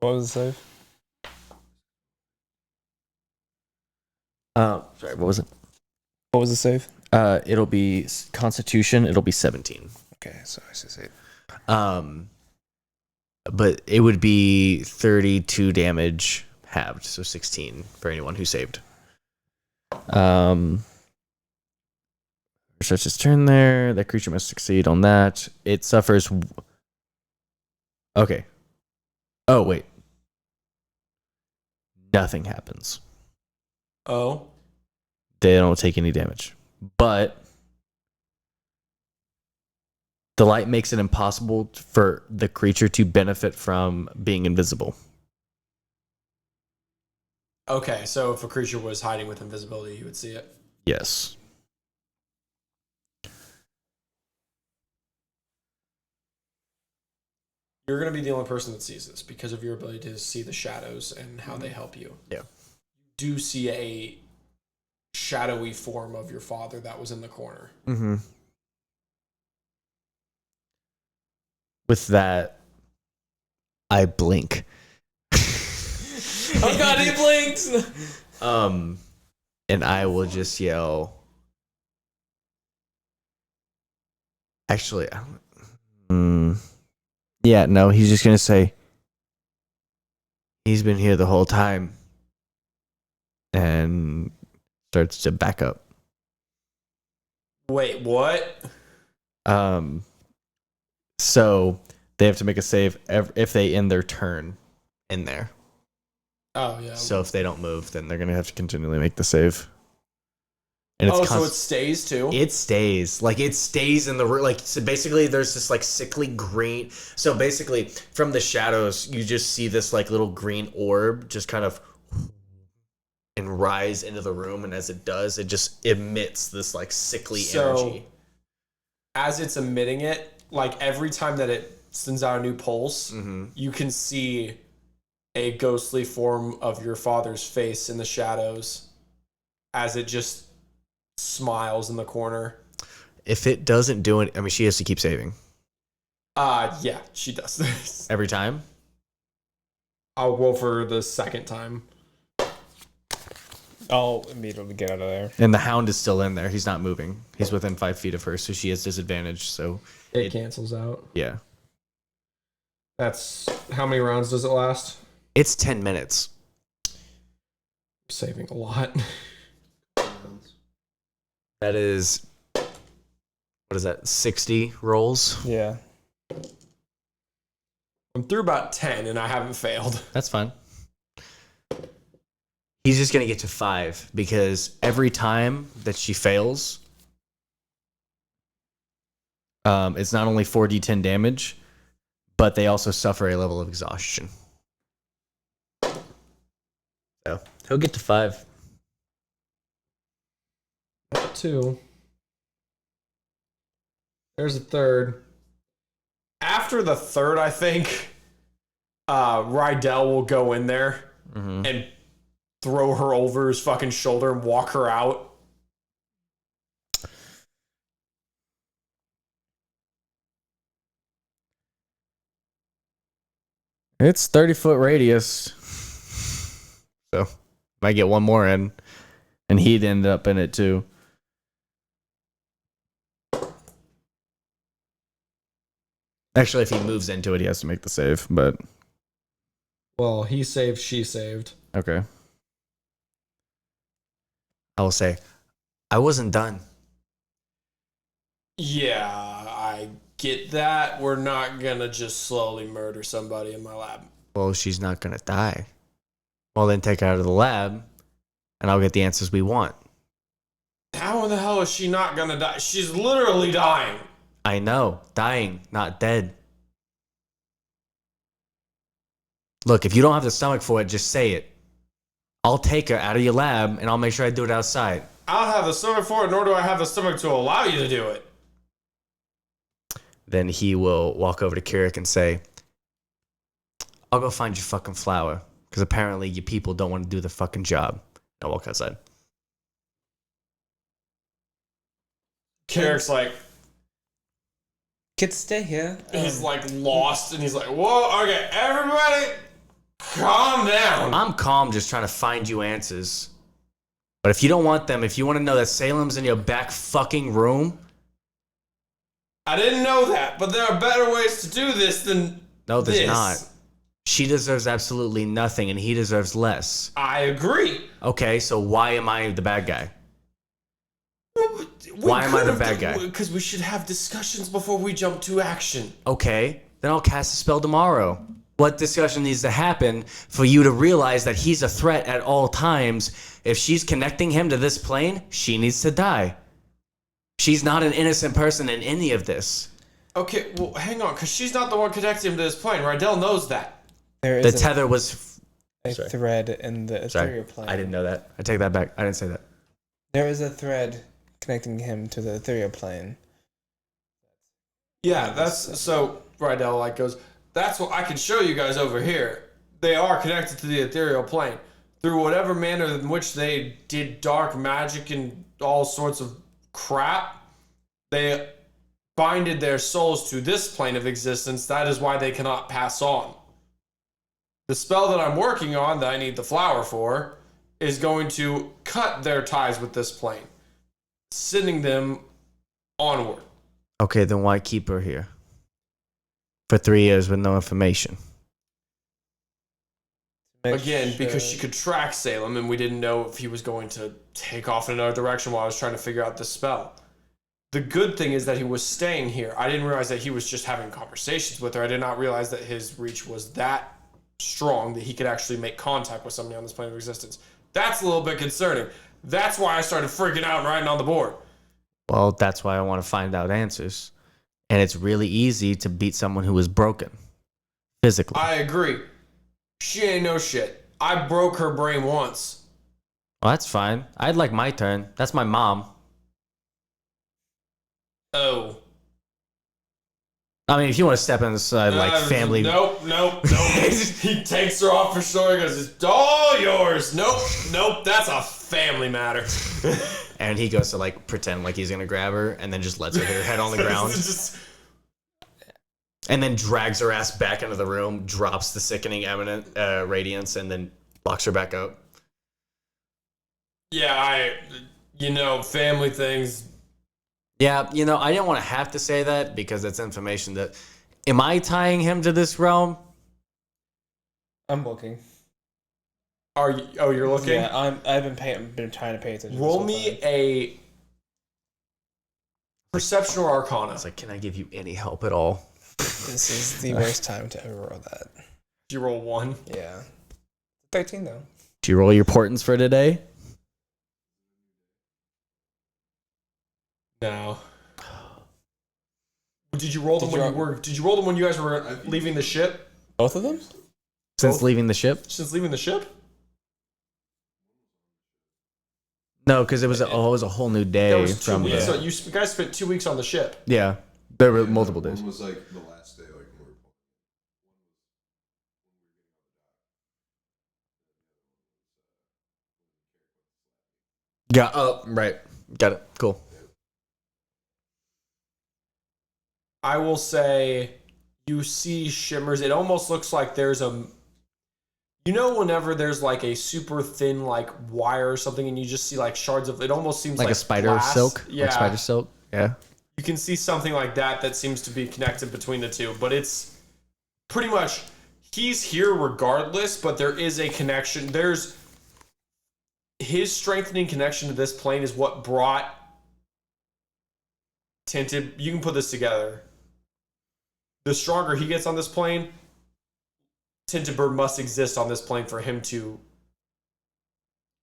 What was the save? Sorry, what was it? What was the save? It'll be Constitution. It'll be 17. Okay, so I should say. But it would be 32 damage halved, so 16 for anyone who saved. Starts its turn there. That creature must succeed on that. It suffers. Okay. Oh, wait. Nothing happens. Oh. They don't take any damage. But the light makes it impossible for the creature to benefit from being invisible. Okay, so if a creature was hiding with invisibility, you would see it. Yes. You're going to be the only person that sees this because of your ability to see the shadows and how they help you. Yeah. You do see a shadowy form of your father that was in the corner. Mm-hmm. With that, I blink. Oh god, he blinked! And I will just yell. Actually, I don't. Yeah, no, he's just gonna say. He's been here the whole time. And starts to back up. Wait, what? So they have to make a save if they end their turn in there. Oh, yeah. So if they don't move, then they're gonna have to continually make the save. And it's so it stays too? It stays. Like, it stays in the room. Like, so basically, there's this, like, sickly green. So basically, from the shadows, you just see this, like, little green orb just kind of and rise into the room. And as it does, it just emits this, like, sickly energy. As it's emitting it, like, every time that it sends out a new pulse, you can see a ghostly form of your father's face in the shadows as it just smiles in the corner. If it doesn't do it, I mean, she has to keep saving. Yeah, she does this. Every time? I'll roll for the second time. I'll immediately get out of there. And the hound is still in there. He's not moving. He's within 5 feet of her, so she has disadvantage. So It cancels out. yeah. That's how many rounds does it last? It's 10 minutes. Saving a lot. That is, what is that, 60 rolls? Yeah. I'm through about 10 and I haven't failed. That's fine. He's just going to get to 5 because every time that she fails, it's not only 4d10 damage, but they also suffer a level of exhaustion. So he'll get to 5. 2. There's a third. After the third, I think Rydell will go in there and throw her over his fucking shoulder and walk her out. It's 30-foot radius. So might get one more in. And he'd end up in it too. Actually, if he moves into it, he has to make the save, but Well, he saved, she saved. okay. I will say, I wasn't done. Yeah, I get that. We're not gonna just slowly murder somebody in my lab. Well, she's not going to die. Well, then take her out of the lab, and I'll get the answers we want. How in the hell is she not gonna die? She's literally dying. I know. Dying, not dead. Look, if you don't have the stomach for it, just say it. I'll take her out of your lab, and I'll make sure I do it outside. I don't have the stomach for it, nor do I have the stomach to allow you to do it. Then he will walk over to Kirik and say, I'll go find your fucking flower, because apparently your people don't want to do the fucking job. I'll walk outside. Carrick's like, Kids stay here. he's like lost, and he's like, whoa, okay, everybody, calm down. I'm calm just trying to find you answers. But if you don't want them, if you want to know that Salem's in your back fucking room... I didn't know that, but there are better ways to do this than No, there's this. not. She deserves absolutely nothing, and he deserves less. I agree. Okay, so why am I the bad guy? Why am I the bad guy? Because we should have discussions before we jump to action. Okay, then I'll cast a spell tomorrow. What discussion needs to happen for you to realize that he's a threat at all times? If she's connecting him to this plane, she needs to die. She's not an innocent person in any of this. Okay, well, hang on, because she's not the one connecting him to this plane. Rydell knows that. There The is tether was... a thread in the ethereal plane. I didn't know that. I take that back. I didn't say that. There is a thread connecting him to the ethereal plane. Yeah, that's so. Rydell like goes. That's what I can show you guys over here. They are connected to the ethereal plane through whatever manner in which they did dark magic and all sorts of crap. They binded their souls to this plane of existence. That is why they cannot pass on. The spell that I'm working on, that I need the flower for, is going to cut their ties with this plane, sending them onward. Okay, then why keep her here? For 3 years with no information. Again, because she could track Salem, and we didn't know if he was going to take off in another direction while I was trying to figure out the spell. The good thing is that he was staying here. I didn't realize that he was just having conversations with her. I did not realize that his reach was that strong that he could actually make contact with somebody on this plane of existence. That's a little bit concerning. That's why I started freaking out and writing on the board. Well, that's why I want to find out answers. And it's really easy to beat someone who is broken. Physically. I agree. She ain't no shit. I broke her brain once. Well, that's fine. I'd like my turn. That's my mom. Oh. I mean, if you want to step inside, like, family... Nope. He takes her off her shoulder and goes, it's all yours. Nope, that's a family matter. And he goes to, like, pretend like he's going to grab her and then just lets her hit her head on the ground. And then drags her ass back into the room, drops the sickening eminent radiance, and then locks her back up. Yeah, family things... Yeah, I didn't want to have to say that because that's information that... Am I tying him to this realm? I'm looking. Are you? Oh, you're looking? Yeah, I've been trying to pay attention. Roll me a perception or arcana. I was like, can I give you any help at all? This is the worst time to ever roll that. Did you roll 1? Yeah. 13 though. Do you roll your portents for today? No. Did you roll them Did you roll them when you guys were leaving the ship? Both of them? Since leaving the ship? Since leaving the ship? No, because it was a whole new day. That was 2 from weeks. the, So you guys spent 2 weeks on the ship. Yeah, there were multiple days. One was like the last day, like we were Yeah. Oh, right. Got it. Cool. I will say you see shimmers. It almost looks like there's whenever there's like a super thin like wire or something and you just see like shards of it almost seems like a spider glass. silk? Yeah. Like spider silk? Yeah. You can see something like that seems to be connected between the two, but it's pretty much he's here regardless, but there is a connection. There's his strengthening connection to this plane is what brought Tinted. You can put this together. The stronger he gets on this plane, Tinted Bird must exist on this plane for him to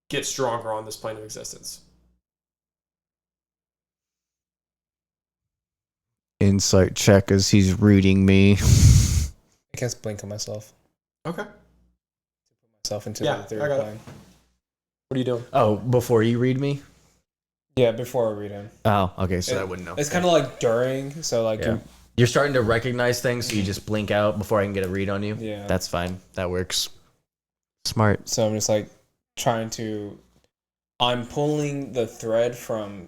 get stronger on this plane of existence. insight check as he's reading me. I guess blink on myself. Okay. Myself into Yeah, the third I got it. plane. What are you doing? Oh, before you read me? Yeah, before I read him. Oh, okay, so It- I wouldn't know. It's kind of like during, so like Yeah. You're starting to recognize things, so you just blink out before I can get a read on you? Yeah. That's fine. That works. Smart. So I'm just like trying to. I'm pulling the thread from.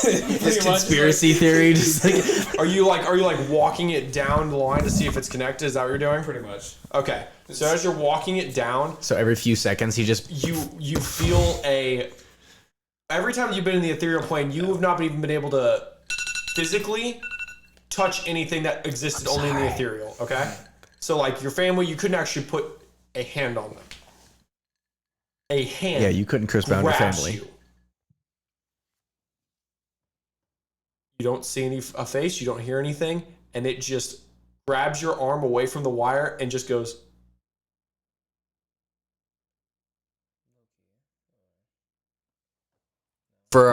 This conspiracy theory, just like Are you like walking it down the line to see if it's connected? Is that what you're doing? Pretty much. Okay. So as you're walking it down, so every few seconds he just you feel a. Every time you've been in the ethereal plane, you have not even been able to physically touch anything that existed only in the ethereal. Okay. So like your family, you couldn't actually put a hand on them. A hand. yeah, you couldn't Chris Brown your grabs family. You. You don't see a face, you don't hear anything, and it just grabs your arm away from the wire and just goes. For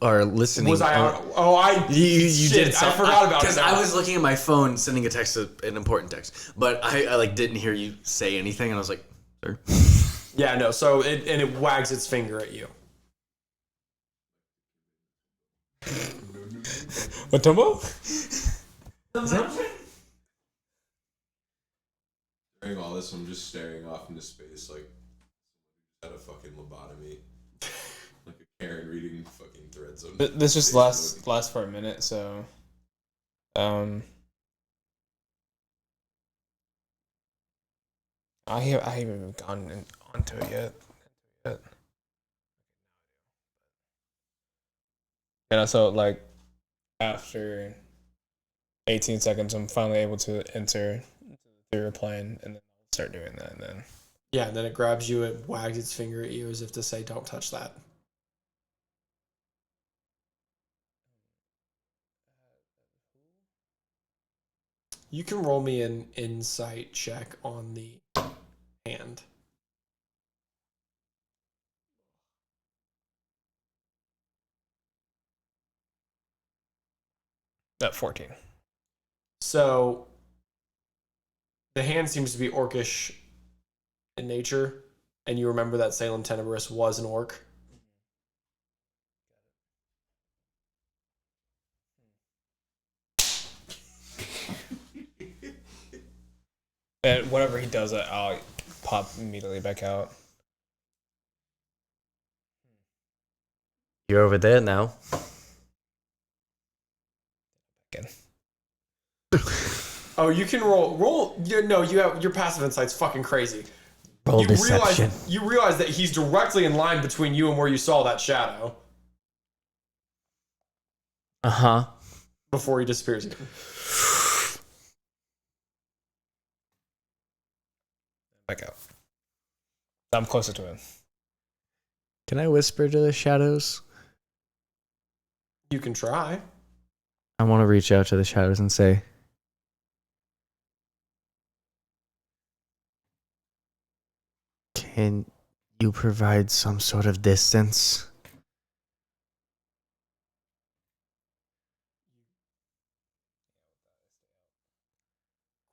our listening. Was I on? Oh, You shit, did I forgot about it. because I was looking at my phone sending a text, an important text, but I like didn't hear you say anything, and I was like, sir. Yeah, no. So it wags its finger at you. Matumbo? During all this, I'm just staring off into space like at a fucking lobotomy. Like a Karen reading fucking threads on. This just lasts for a minute, so. I haven't even gone onto it yet. And so like after 18 seconds, I'm finally able to enter the third plane, and then I'll start doing that. And then Yeah, and then it grabs you, it wags its finger at you as if to say, "Don't touch that." You can roll me an insight check on the hand. that 14. So the hand seems to be orcish in nature, and you remember that Salem Tenebrous was an orc. And whenever he does it, I'll pop immediately back out. You're over there now. Again. Oh, you can roll. No, you have your passive insight's fucking crazy. Roll You deception. realize that he's directly in line between you and where you saw that shadow Uh-huh. before he disappears again. Back out. I'm closer to him. Can I whisper to the shadows? You can try. I want to reach out to the shadows and say, can you provide some sort of distance?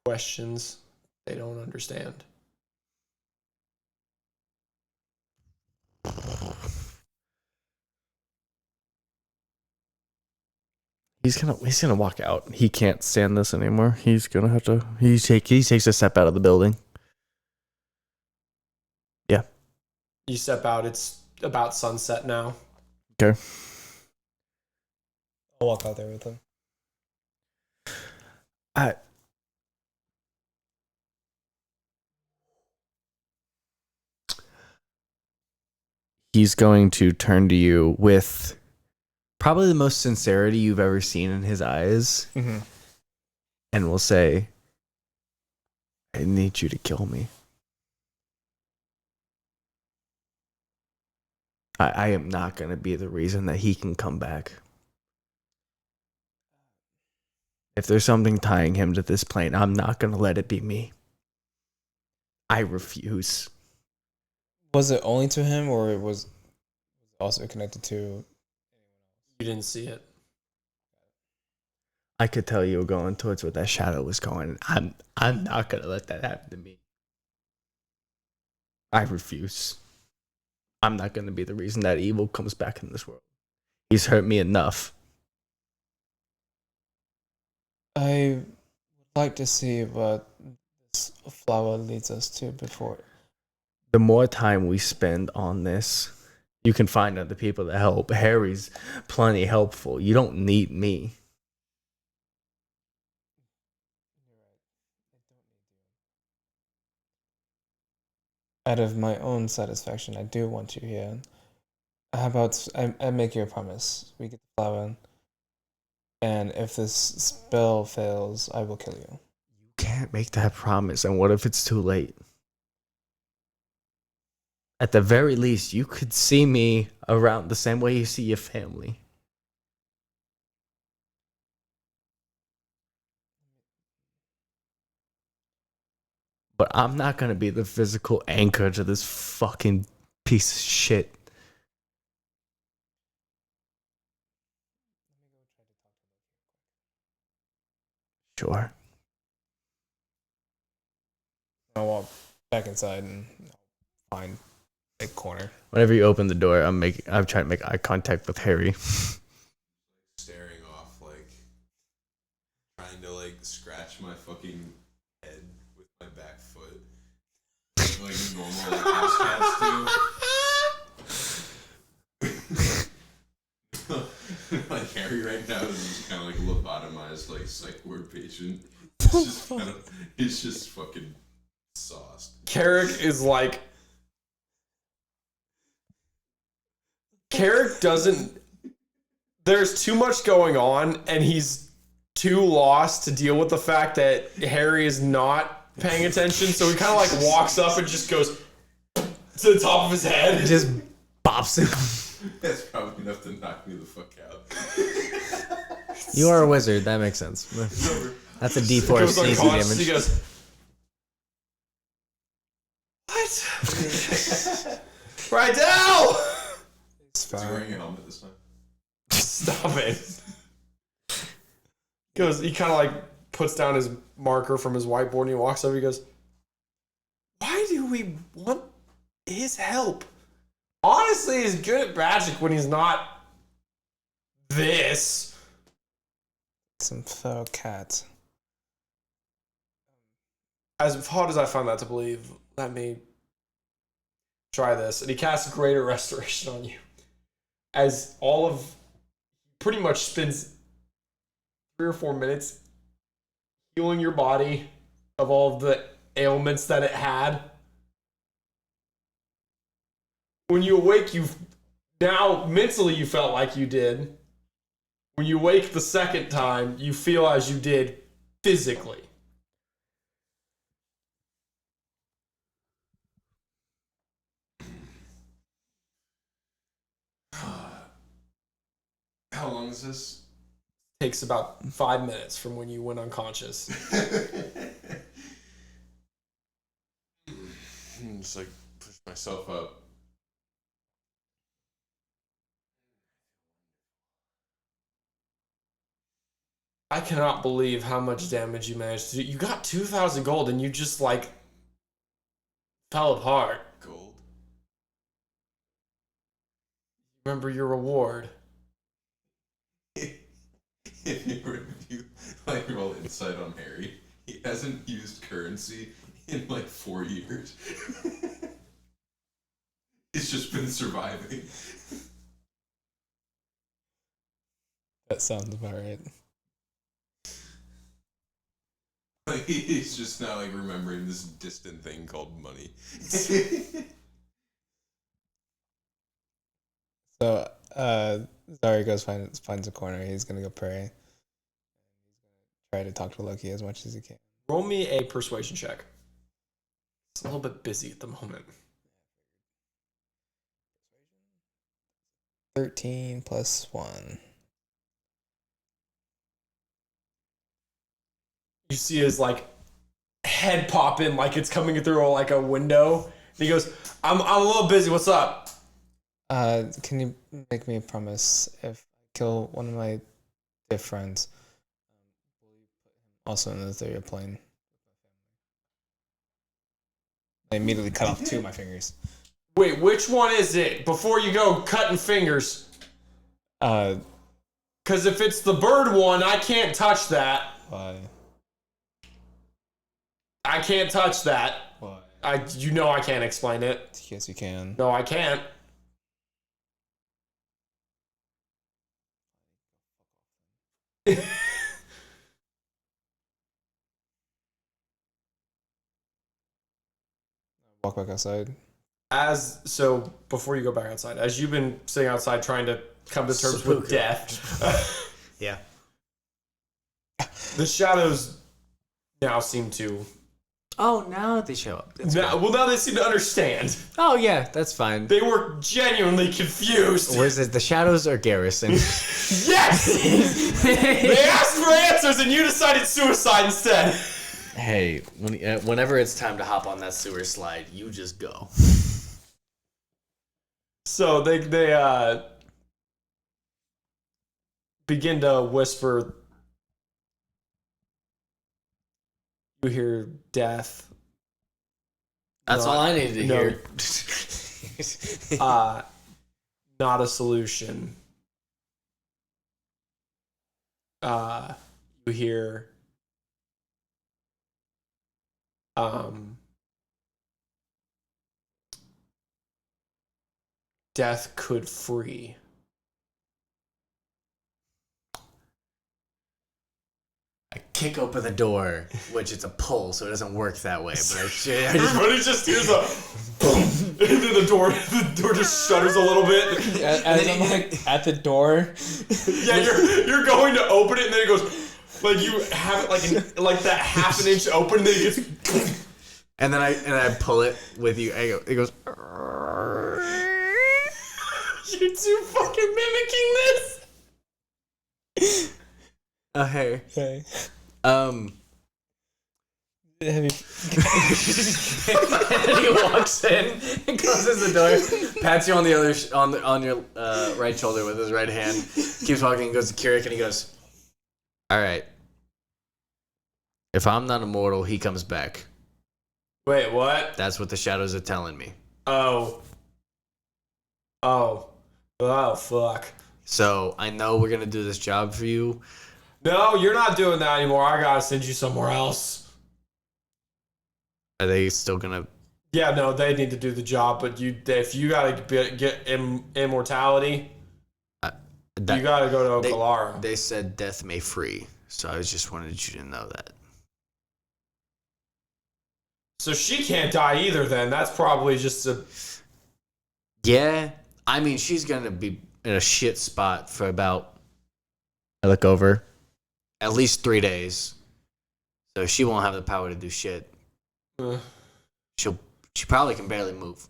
Questions they don't understand. He's gonna walk out. He can't stand this anymore. He's gonna have to. He takes a step out of the building. Yeah. You step out. It's about sunset now. Okay. I'll walk out there with him. He's going to turn to you with probably the most sincerity you've ever seen in his eyes, Mm-hmm. and will say, I need you to kill me. I am not going to be the reason that he can come back. If there's something tying him to this plane, I'm not going to let it be me. I refuse. Was it only to him, or it was also connected to? You didn't see it. I could tell you were going towards where that shadow was going. I'm not gonna let that happen to me. I refuse. I'm not gonna be the reason that evil comes back in this world. He's hurt me enough. I would like to see what this flower leads us to before. The more time we spend on this, you can find other people to help. Harry's plenty helpful. You don't need me. Out of my own satisfaction, I do want you here. How about I make you a promise? We get the flower, and if this spell fails, I will kill you. You can't make that promise. And what if it's too late? At the very least, you could see me around the same way you see your family. But I'm not going to be the physical anchor to this fucking piece of shit. Sure. I'll walk back inside and find a corner. Whenever you open the door, I'm trying to make eye contact with Harry. Staring off, like trying to like scratch my fucking head with my back foot, like normal like house cats do. Like Harry right now is just kind of like a lobotomized like psych ward patient. It's just fucking sauced. Carrick is like. Carrick doesn't. There's too much going on, and he's too lost to deal with the fact that Harry is not paying attention. So he kind of like walks up and just goes to the top of his head. Just bops him. That's probably enough to knock me the fuck out. You are a wizard. That makes sense. That's a D4 Goes sneaky unconscious, damage. He goes, what? Right now! It's Is he fine. wearing a helmet this time? Stop it. He kind of like puts down his marker from his whiteboard and he walks over. He goes, why do we want his help? Honestly, he's good at magic when he's not this. Some feral cat. As hard as I find that to believe, let me try this. And he casts Greater Restoration on you. As all of, pretty much spends 3 or 4 minutes healing your body of all of the ailments that it had. When you awake, now mentally you felt like you did. When you wake the second time, you feel as you did physically. How long is this? Takes about 5 minutes from when you went unconscious. Just like push myself up. I cannot believe how much damage you managed to do. You got 2,000 gold and you just like fell apart. Gold. Remember your reward. If you like roll insight on Harry, he hasn't used currency in like 4 years. He's just been surviving. That sounds about right. Like he's just now like remembering this distant thing called money. So, Xarrakas finds a corner. He's gonna go pray. He's gonna try to talk to Loki as much as he can. Roll me a persuasion check. It's a little bit busy at the moment. 13 plus 1. You see his like head pop in like it's coming through like a window. And he goes, I'm a little busy. What's up? Can you make me a promise if I kill one of my dear friends. Also in the third plane. I immediately cut off 2 of my fingers. Wait, which one is it? Before you go cutting fingers. Because if it's the bird one, I can't touch that. Why? I can't touch that. Why? I can't explain it. Yes, you can. No, I can't. Walk back outside. So before you go back outside, as you've been sitting outside trying to come to terms with death, Yeah. the shadows now seem to. Oh, now they show up. Now they seem to understand. Oh, yeah, that's fine. They were genuinely confused. Was it the shadows or Garrison? Yes! They asked for answers and you decided suicide instead. Hey, whenever it's time to hop on that sewer slide, you just go. So they begin to whisper. You hear death. That's all I needed to hear. Not a solution. You hear death could free. I kick open the door, which it's a pull, so it doesn't work that way. But Everybody just hears a boom, and then the door just shudders a little bit. As I'm like at the door. Yeah, you're going to open it, and then it goes like you have it like that half an inch open, and then it gets. and then I pull it with you. It goes. You're too fucking mimicking this. Hey. Hey. Have you... And he walks in and closes the door, pats you on the on your right shoulder with his right hand, keeps walking and goes to Kirik and he goes, all right, if I'm not immortal, he comes back. Wait, what? That's what the shadows are telling me. Oh, fuck. So I know we're gonna do this job for you. No, you're not doing that anymore. I gotta send you somewhere else. Are they still gonna? Yeah, no, they need to do the job, but if you gotta get immortality, you gotta go to Okalara. They said death may free, so I just wanted you to know that. So she can't die either. Then that's probably just a. Yeah, I mean she's gonna be in a shit spot for about. I look over. At least 3 days. So she won't have the power to do shit. She probably can barely move.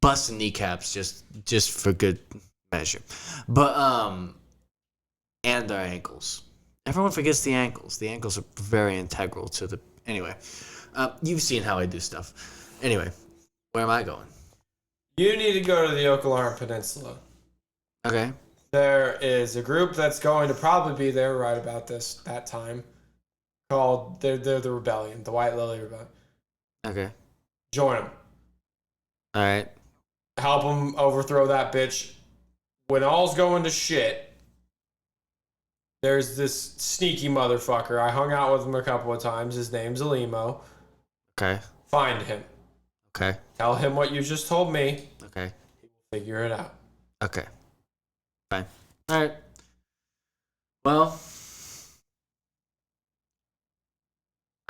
Bust kneecaps just for good measure. But and our ankles. Everyone forgets the ankles. The ankles are very integral to the anyway. You've seen how I do stuff. That where am I going? You need to go to the Okalara Peninsula. Okay. There is a group that's going to probably be there right about that time. Called they're the Rebellion, the White Lily Rebellion. Okay. Join them. All right. Help them overthrow that bitch. When all's going to shit, there's this sneaky motherfucker. I hung out with him a couple of times. His name's Alimo. Okay. Find him. Okay. Tell him what you just told me. Okay. He will figure it out. Okay. Fine. All right. Well,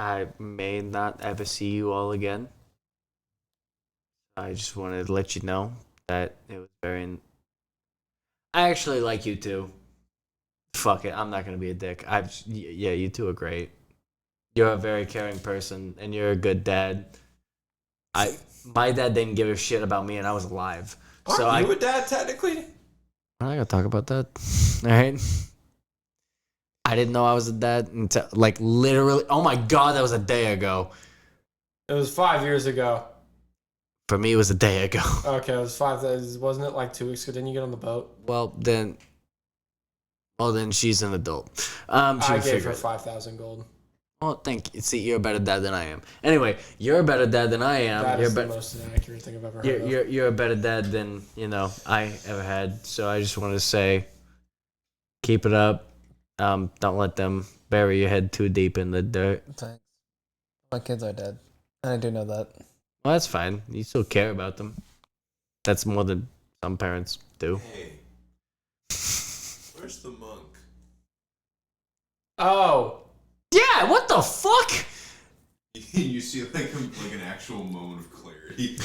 I may not ever see you all again. I just wanted to let you know that it was very. I actually like you too. Fuck it, I'm not gonna be a dick. Yeah, you two are great. You're a very caring person, and you're a good dad. My dad didn't give a shit about me, and I was alive. Aren't you a dad technically? I'm not gonna talk about that. All right. I didn't know I was a dad until, literally. Oh my god, that was a day ago. It was 5 years ago. For me, it was a day ago. Okay, it was 5 days. Wasn't it like 2 weeks ago? Didn't you get on the boat? Well, then she's an adult. I gave her 5,000 gold. Well, thank you. See, you're a better dad than I am. Anyway, you're a better dad than I am. That you're is the most inaccurate thing I've ever heard of. you're a better dad than I ever had. So I just want to say, keep it up. Don't let them bury your head too deep in the dirt. Thanks. My kids are dead. And I do know that. Well, that's fine. You still care about them. That's more than some parents do. Hey, where's the monk? Oh. Yeah. What the fuck? You see like an actual moment of clarity.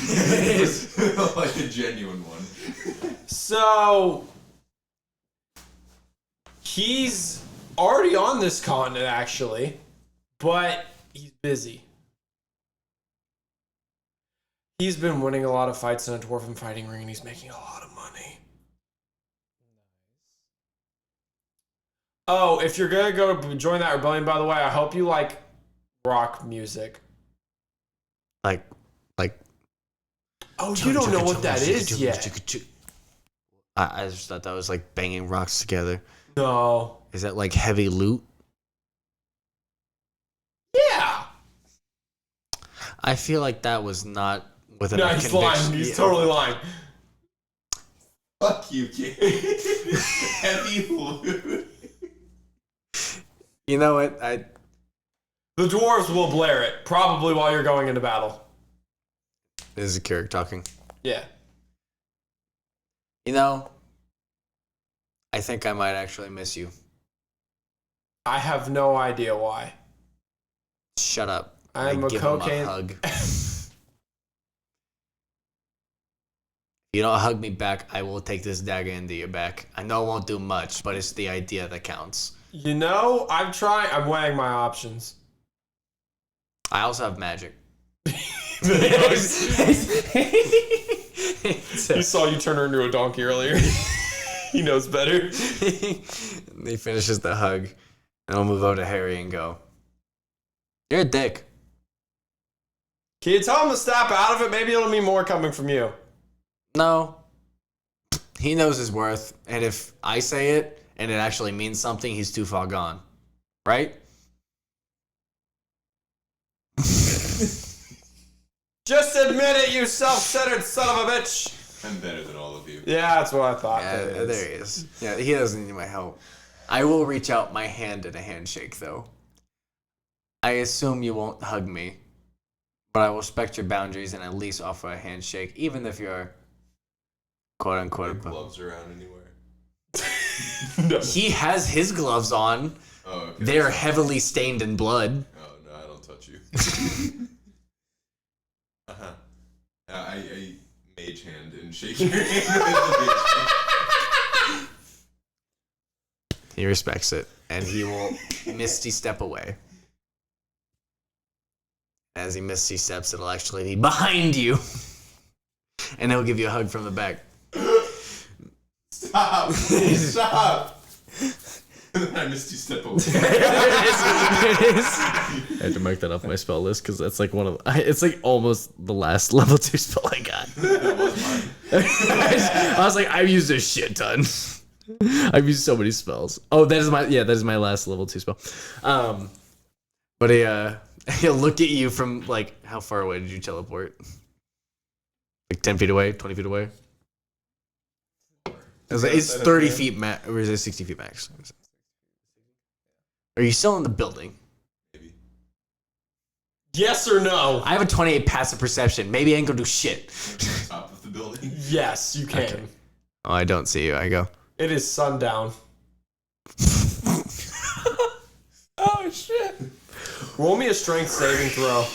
Like a genuine one. So he's already on this continent, actually, but he's busy. He's been winning a lot of fights in a dwarven fighting ring, and he's making a lot of money. Oh, if you're gonna go join that rebellion, by the way, I hope you like rock music. Like. Oh, you don't know what that is yet. I just thought that was like banging rocks together. No. Is that like heavy loot? Yeah. I feel like that was not with No, enough he's conviction. lying. He's totally lying. Fuck you, kid. Heavy loot. You know what? The dwarves will blare it, probably while you're going into battle. This is a Kirik talking. Yeah. I think I might actually miss you. I have no idea why. Shut up. I'm a give cocaine. him a hug. If you don't hug me back, I will take this dagger into your back. I know it won't do much, but it's the idea that counts. I'm trying. I'm weighing my options. I also have magic. He saw you turn her into a donkey earlier. He knows better. He finishes the hug, and I'll move over to Harry and go, "You're a dick." Can you tell him to step out of it? Maybe it'll mean more coming from you. No. He knows his worth, and if I say it and it actually means something, he's too far gone. Right? Just admit it, you self-centered son of a bitch. I'm better than all of you. Yeah, that's what I thought. Yeah, there he is. Yeah, he doesn't need my help. I will reach out my hand in a handshake, though. I assume you won't hug me, but I will respect your boundaries and at least offer a handshake, even if you're quote-unquote... Gloves around anywhere? No. He has his gloves on. Oh, okay. They're heavily stained in blood. Oh, no, I don't touch you. Uh-huh. I mage hand and shake your hand. He respects it, and he will misty step away. As he misty steps, it'll actually be behind you, and he'll give you a hug from the back. Stop! Please stop! I misty step away. It is. I had to mark that off my spell list because that's like it's like almost the last level 2 spell I got. That was mine. I was like, I've used a shit ton. I've used so many spells. Oh, that is my last level 2 spell. But he'll look at you from like, how far away did you teleport? Like 10 feet away, 20 feet away? It's 30 feet max, or is it 60 feet max? Are you still in the building? Maybe. Yes or no? I have a 28 passive perception. Maybe I ain't gonna do shit. On top of the building. Yes, you can. Okay. Oh, I don't see you. I go. It is sundown. Oh, shit. Roll me a strength saving throw.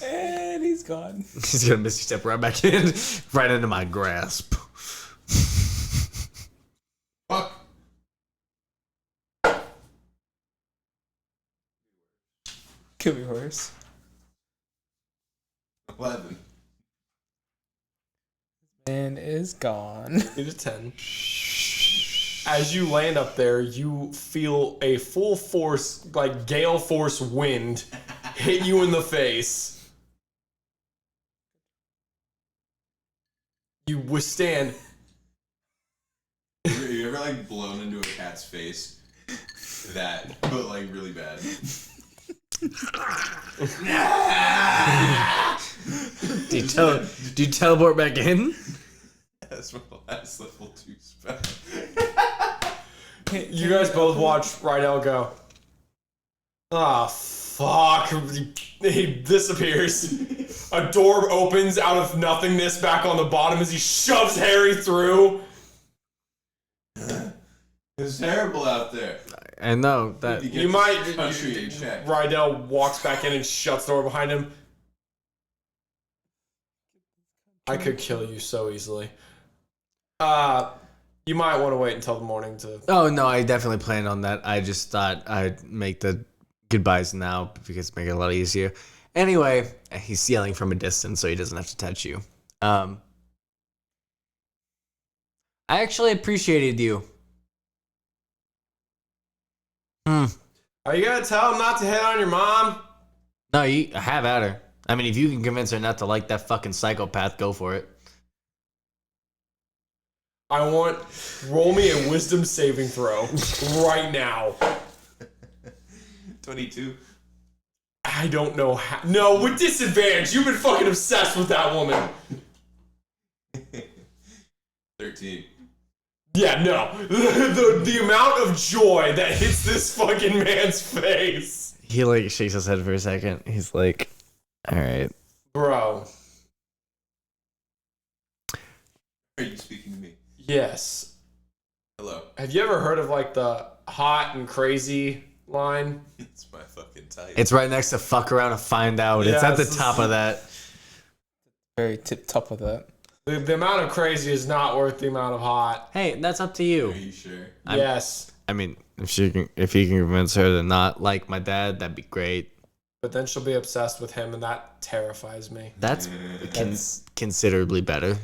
And he's gone. He's gonna misty step right back in, right into my grasp. Fuck. Could be worse. 11. Man is gone. 8 to 10. As you land up there, you feel a full force, like gale force wind hit you in the face. You withstand. You ever like blown into a cat's face? That, but like really bad. Do you teleport back in? That's my last level 2 spell. You guys both watch Rydell go. Ah, fuck. He disappears. A door opens out of nothingness back on the bottom as he shoves Harry through. It's terrible out there. I know that. You might. Country in check. Rydell walks back in and shuts the door behind him. I could kill you so easily. You might want to wait until the morning to. Oh no, I definitely planned on that. I just thought I'd make the goodbyes now because it make it a lot easier. Anyway, he's yelling from a distance, so he doesn't have to touch you. I actually appreciated you. Are you gonna tell him not to hit on your mom? No, you have at her. I mean, if you can convince her not to like that fucking psychopath, go for it. Roll me a wisdom saving throw right now. 22. I don't know how. No, with disadvantage. You've been fucking obsessed with that woman. 13. Yeah, no. The amount of joy that hits this fucking man's face. He like shakes his head for a second. He's like, all right. Bro. Are you speaking to me? Yes. Hello. Have you ever heard of like the hot and crazy line? It's my fucking type. It's right next to fuck around and find out. It's at the Yes. top of that. Very tip top of that. The amount of crazy is not worth the amount of hot. Hey, that's up to Are you. you sure? Yes. I mean, if he can convince her to not like my dad, that'd be great. But then she'll be obsessed with him, and that terrifies me. That's That's considerably better.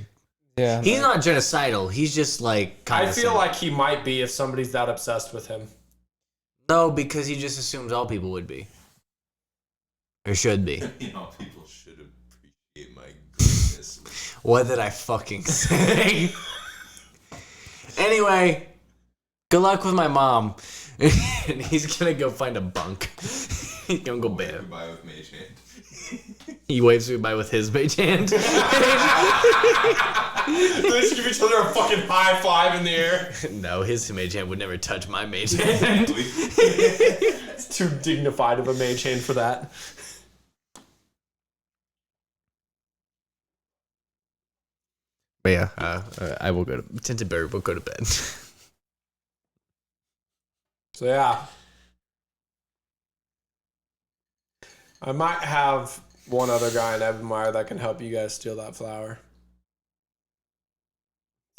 yeah. He's not genocidal. He's just like kind I of. feel like he might be if somebody's that obsessed with him. No, because he just assumes all people would be, or should be. You know, people should appreciate my greatness. What did I fucking say? Anyway, good luck with my mom. And he's gonna go find a bunk. He's gonna go bed. Goodbye with Mage Hand. He waves goodbye with his mage hand. They just give each other a fucking high five in the air. No, his mage hand would never touch my mage hand. It's too dignified of a mage hand for that. But yeah, I will go to Tinted Berry will go to bed. So yeah. I might have one other guy in Ebenmeyer that can help you guys steal that flower.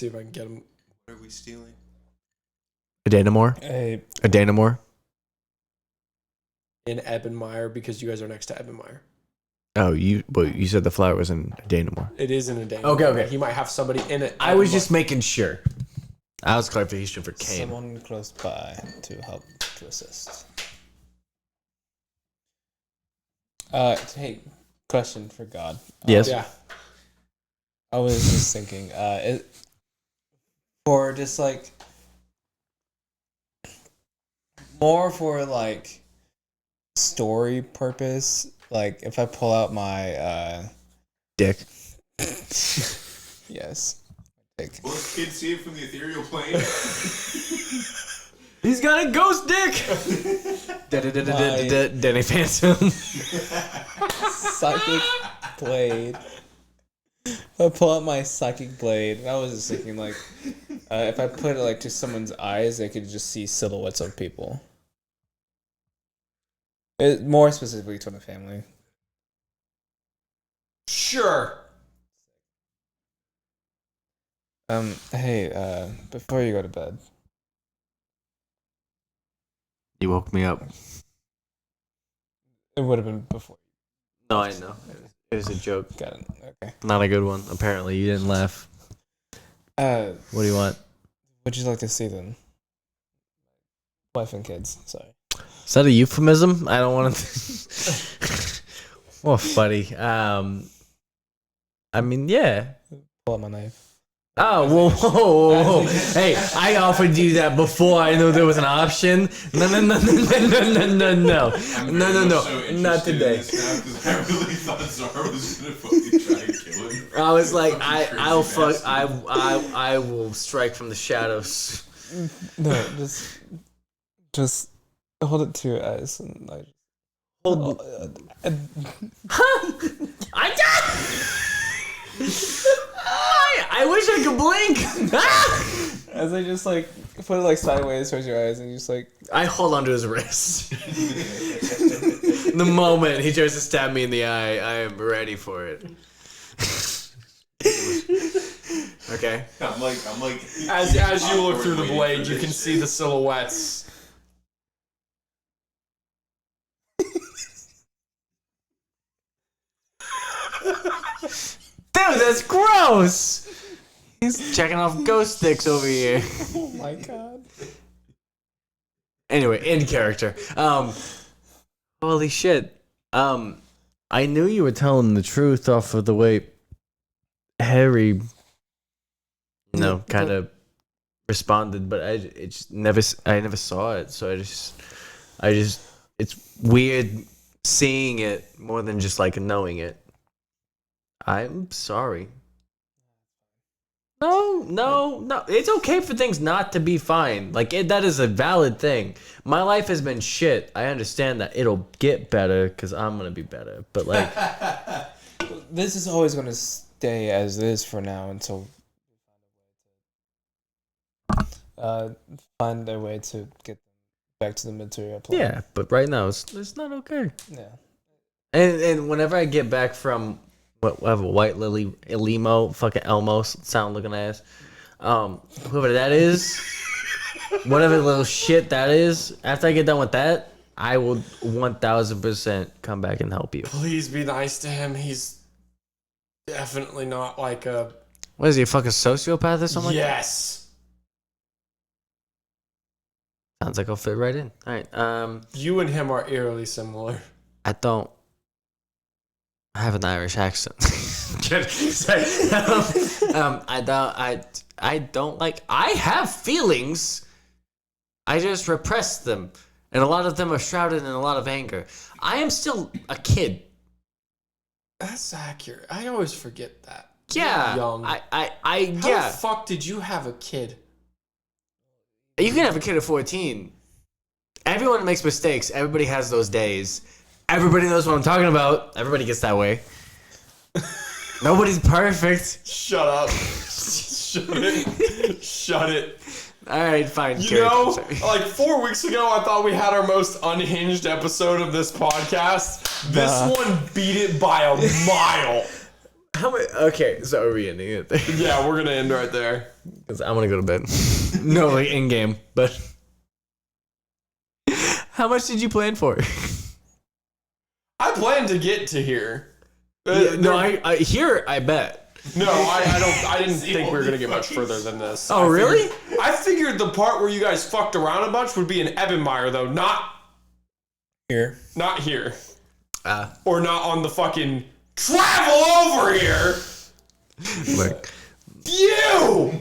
See if I can get him. What are we stealing? A Danamore? Hey, A Danamore? In Ebenmeyer because you guys are next to Ebenmeyer. Oh, you said the flower was in a Danamore. It is in a Danamore. Okay. He might have somebody in it. I was just making sure. I was clarification for Kane. someone close by to help to assist. Hey, question for God. Yes. Yeah. I was just thinking, for just like more for like story purpose, like if I pull out my Dick. yes, dick. Will this kid see it from the ethereal plane? He's got a ghost dick! Danny Phantom. Psychic blade. If I pull out my psychic blade, I was just thinking like, if I put it like to someone's eyes, they could just see silhouettes of people. More specifically to the family. Sure. Hey, before you go to bed. You woke me up. It would have been before. No, I know. It was a joke. Got it. Okay. Not a good one. Apparently, you didn't laugh. What do you want? What'd you like to see then? Wife and kids. Sorry. Is that a euphemism? I don't want to. Well, buddy. I mean, yeah. Pull out my knife. Oh, whoa. Hey, I offered you that before I knew there was an option. No. I'm very No. much so interested Not in today. this now, 'cause I really thought Zara was gonna fucking try and kill him. I was like, Fucking I'll crazy fuck, bastard. I will strike from the shadows. No, just hold it to your eyes and like. Hold. I wish I could blink. As I just like put it like sideways towards your eyes and just like. I hold onto his wrist. The moment he tries to stab me in the eye, I am ready for it. Okay. I'm like. As you look through the blade, you can see the silhouettes. Dude, that's gross. He's checking off ghost sticks over here. Oh my god. Anyway, in character. Holy shit. I knew you were telling the truth off of the way Harry, kind of responded, but I never saw it. So I just, it's weird seeing it more than just like knowing it. I'm sorry. No. It's okay for things not to be fine. Like, that is a valid thing. My life has been shit. I understand that. It'll get better because I'm going to be better. But, like... This is always going to stay as is for now until... find a way to get back to the material plane. Yeah, but right now, it's not okay. Yeah. And whenever I get back from... whatever, White Lily, Elimo, fucking Elmo sound looking ass. Whoever that is, whatever little shit that is, after I get done with that, I will 1000% come back and help you. Please be nice to him. He's definitely not like a... What is he, a fucking sociopath or something? Yes. Sounds like I'll fit right in. Alright, You and him are eerily similar. I have an Irish accent. I don't like. I have feelings. I just repress them, and a lot of them are shrouded in a lot of anger. I am still a kid. That's accurate. I always forget that. Yeah, You're young. How How the fuck did you have a kid? You can have a kid at 14. Everyone makes mistakes. Everybody has those days. Everybody knows what I'm talking about. Everybody gets that way. Nobody's perfect. Shut up. Shut it. Shut it. All right, fine. You know, like 4 weeks ago, I thought we had our most unhinged episode of this podcast. This one beat it by a mile. How many? Okay, so are we ending it there? Yeah, we're gonna end right there. Because I'm gonna go to bed. No, like in game, but how much did you plan for? I plan to get to here. I hear. I bet. No, I didn't think we were gonna get much further than this. Oh, really? I figured the part where you guys fucked around a bunch would be in Ebenmeyer, though, not Here. not here, or not on the fucking travel over here. Look, You.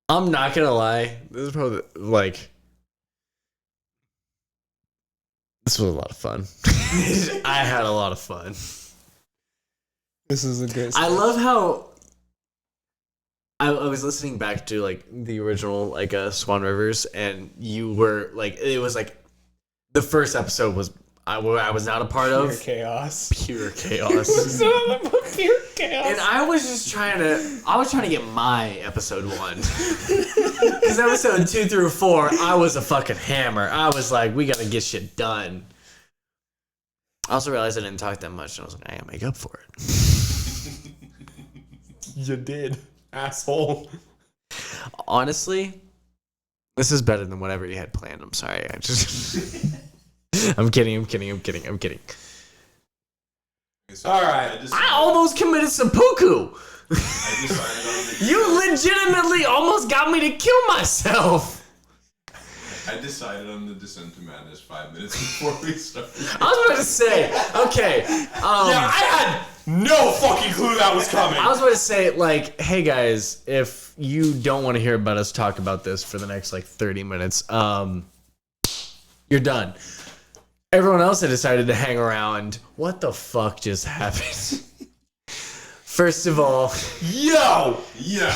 I'm not gonna lie. This is probably like. This was a lot of fun. I had a lot of fun. This is a good. I love how I was listening back to like the original like Swan Rivers, and you were like, it was like the first episode was I was not a part Pure of. chaos. Pure chaos. Pure chaos. And I was trying to get my episode 1. Because episode 2 through 4, I was a fucking hammer. I was like, we gotta get shit done. I also realized I didn't talk that much, and I was like, I gotta make up for it. You did, asshole. Honestly, this is better than whatever you had planned. I'm sorry. I'm kidding. All right. I almost committed seppuku. I decided on the You legitimately almost got me to kill myself. I decided on the Descent to Madness 5 minutes before we started. I was about to say, okay. Yeah, I had no fucking clue that was coming. I was about to say, like, hey guys, if you don't want to hear about us talk about this for the next like 30 minutes, you're done. Everyone else had decided to hang around. What the fuck just happened? First of all, Yo! Yo!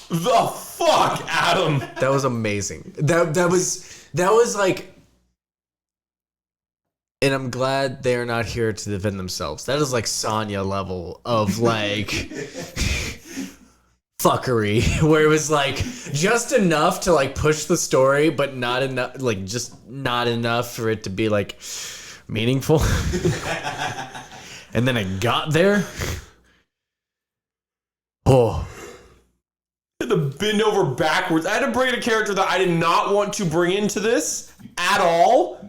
The fuck, Adam? that was amazing. That was like, and I'm glad they're not here to defend themselves. That is like Sonya level of like fuckery, where it was like just enough to like push the story, but not enough, like just not enough for it to be like meaningful. And then it got there. Oh. I had to bend over backwards. I had to bring in a character that I did not want to bring into this at all,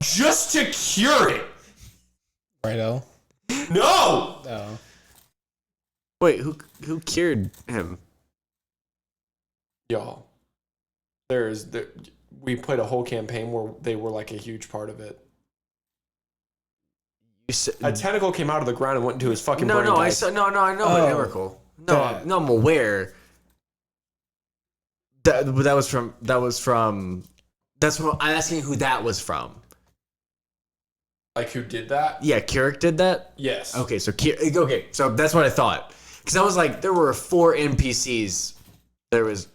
just to cure it. Righto. No! Oh. Wait, who cured him? Y'all, we played a whole campaign where they were like a huge part of it. You said, A tentacle came out of the ground and went into his fucking brain. I guys. saw I know about Oh, Oracle. that. No, I'm aware. That was from that's what I'm asking who that was from. Like, who did that? Yeah, Kirik did that? Yes. Okay, so that's what I thought. Because I was like, there were 4 NPCs. There was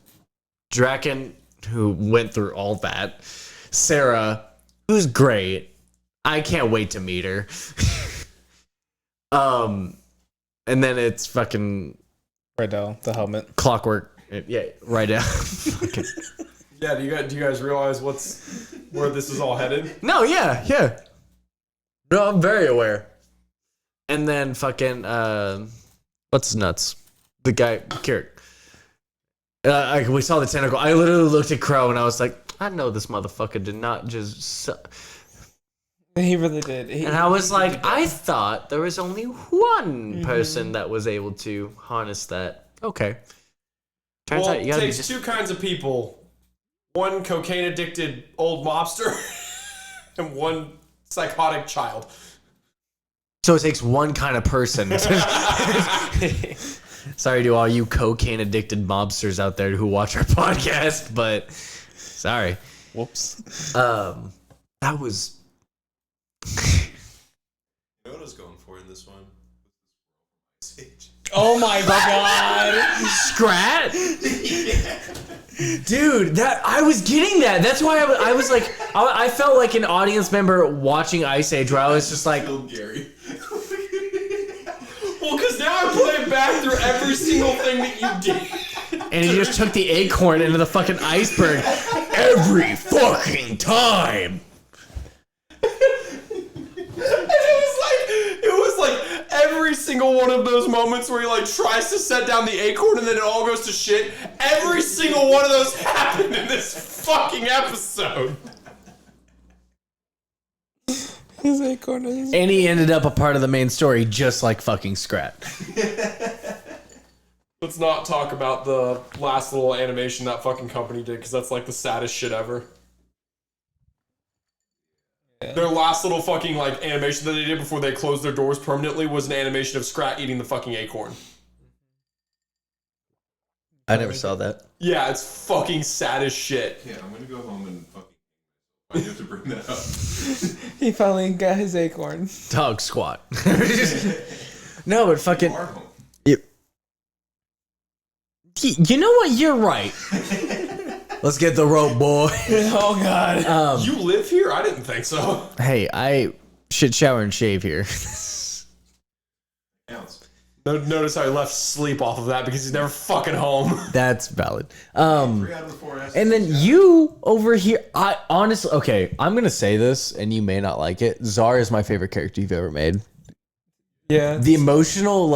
Draken, who went through all that. Sarah, who's great. I can't wait to meet her. And then it's fucking Righto, the helmet. Clockwork. Yeah, right now. Yeah, do you guys realize where this is all headed? No, yeah. No, I'm very aware. And then fucking what's his nuts? The guy Kirik. We saw the tentacle. I literally looked at Crowe and I was like, I know this motherfucker did not just. He really did. And I was like, I thought there was only one person that was able to harness that. Okay. Turns out you it gotta be takes just. 2 kinds of people. One cocaine-addicted old mobster and one psychotic child. So it takes one kind of person. Sorry to all you cocaine-addicted mobsters out there who watch our podcast, but sorry. Whoops. That was. You know what I was going for in this one? Sage. Oh my god. Scrat? Dude, I was getting that. That's why I was like, I felt like an audience member watching Ice Age where I was just like, Killed Gary. Well, because now I'm playing back through every single thing that you did. and he just took the acorn into the fucking iceberg every fucking time. It was like every single one of those moments where he like tries to set down the acorn and then it all goes to shit. Every single one of those happened in this fucking episode. His acorn is. And he ended up a part of the main story just like fucking Scrat. Let's not talk about the last little animation that fucking company did because that's like the saddest shit ever. Yeah. Their last little fucking like animation that they did before they closed their doors permanently was an animation of Scrat eating the fucking acorn. I never saw that. Yeah, it's fucking sad as shit. Yeah, I'm gonna go home and fucking. Why do you have to bring that up? He finally got his acorn. Dog squat. No, but fucking. You are home. You know what? You're right. Let's get the rope, boy. Oh god. You live here? I didn't think so. Hey, I should shower and shave here. Counts. Notice how he left sleep off of that because he's never fucking home. That's valid. 3 out of the 4 assets. And then you over here, I honestly, okay, I'm gonna say this, and you may not like it. Xar is my favorite character you've ever made. Yeah. The emotional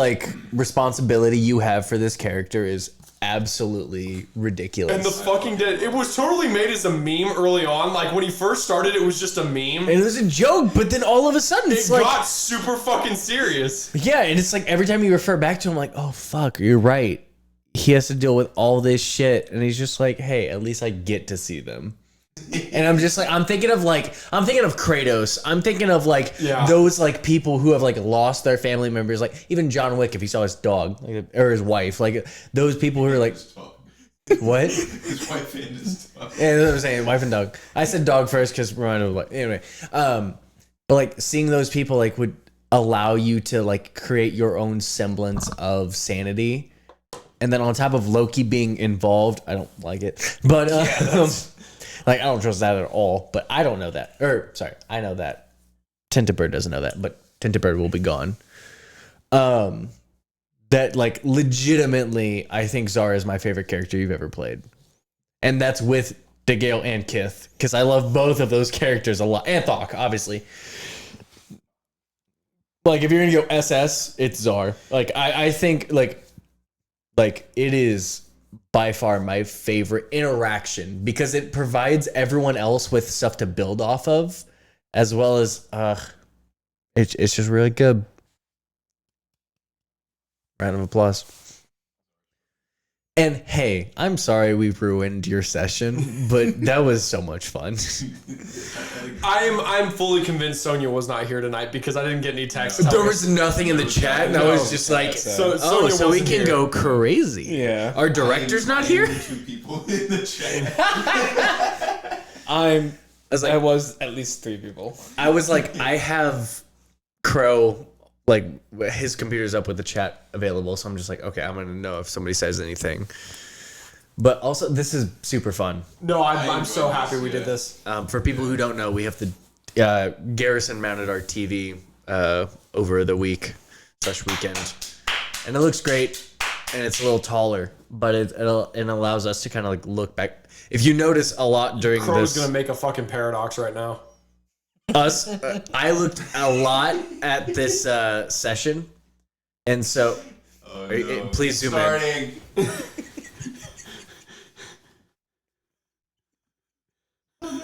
responsibility you have for this character is absolutely ridiculous. And the fucking dead. It was totally made as a meme early on. Like when he first started, it was just a meme. And it was a joke, but then all of a sudden it's It like, got super fucking serious. yeah, and it's like every time you refer back to him, like, oh fuck, you're right. he has to deal with all this shit, and he's just like, hey, at least I get to see them. And I'm just like, I'm thinking of Kratos. I'm thinking of like those like people who have like lost their family members, like even John Wick if he saw his dog or his wife, like those people who are like, what? His wife and his dog. Yeah, that's what I'm saying, wife and dog. I said dog first because reminded of like anyway. But like seeing those people like would allow you to like create your own semblance of sanity, and then on top of Loki being involved, I don't like it, but like I don't trust that at all. But I don't know that, or sorry, I know that. Tintibird doesn't know that, but Tintibird will be gone. That like legitimately, I think Xarra is my favorite character you've ever played, and that's with DeGale and Kith because I love both of those characters a lot, and Thok obviously. Like if you're gonna go SS, it's Xarra. Like I think like it is by far my favorite interaction because it provides everyone else with stuff to build off of, as well as it's just really good. Round of applause. And hey, I'm sorry we've ruined your session, but that was so much fun. I'm fully convinced Sonia was not here tonight because I didn't get any texts. There was nothing in the chat, and I was just like, Sonia so we wasn't can here. go crazy. Yeah. Our director's not here? 2 people in the chat. I like- was at least 3 people. I was like, I have Crowe, like his computer's up with the chat available, so I'm just like, okay, I'm gonna know if somebody says anything. But also, this is super fun. No, I'm so happy we did this. For people who don't know, we have the Garrison mounted our TV over the weekend, and it looks great, and it's a little taller, but it allows us to kind of like look back. If you notice a lot during Crowe's this, gonna make a fucking paradox right now. I looked a lot at this session, and so please zoom in.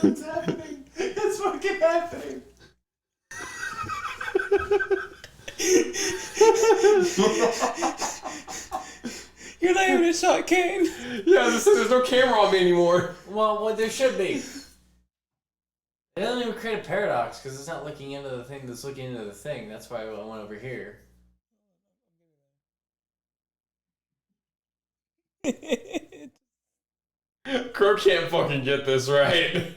What's happening? It's fucking happening. You're not even a shot, Kane. Yeah, there's no camera on me anymore. Well, there should be. It doesn't even create a paradox because it's not looking into the thing that's looking into the thing. That's why I went over here. Crowe can't fucking get this right.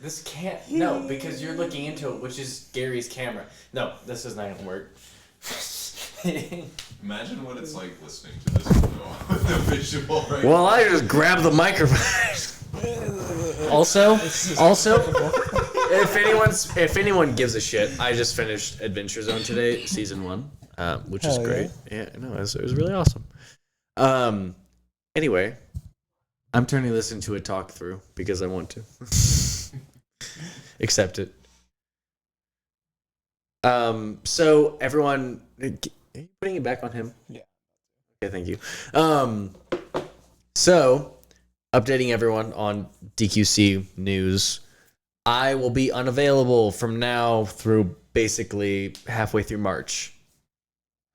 This can't. No, because you're looking into it, which is Gary's camera. No, this is not going to work. Imagine what it's like listening to this with the visual right Well, I just grabbed the microphone. Also, if anyone gives a shit, I just finished Adventure Zone today, season 1, which is great. Yeah, no, it was really awesome. Anyway, I'm turning this into a talk through because I want to. Accept it. So everyone, are you putting it back on him? Yeah. Okay, thank you. So updating everyone on DQC news. I will be unavailable from now through basically halfway through March.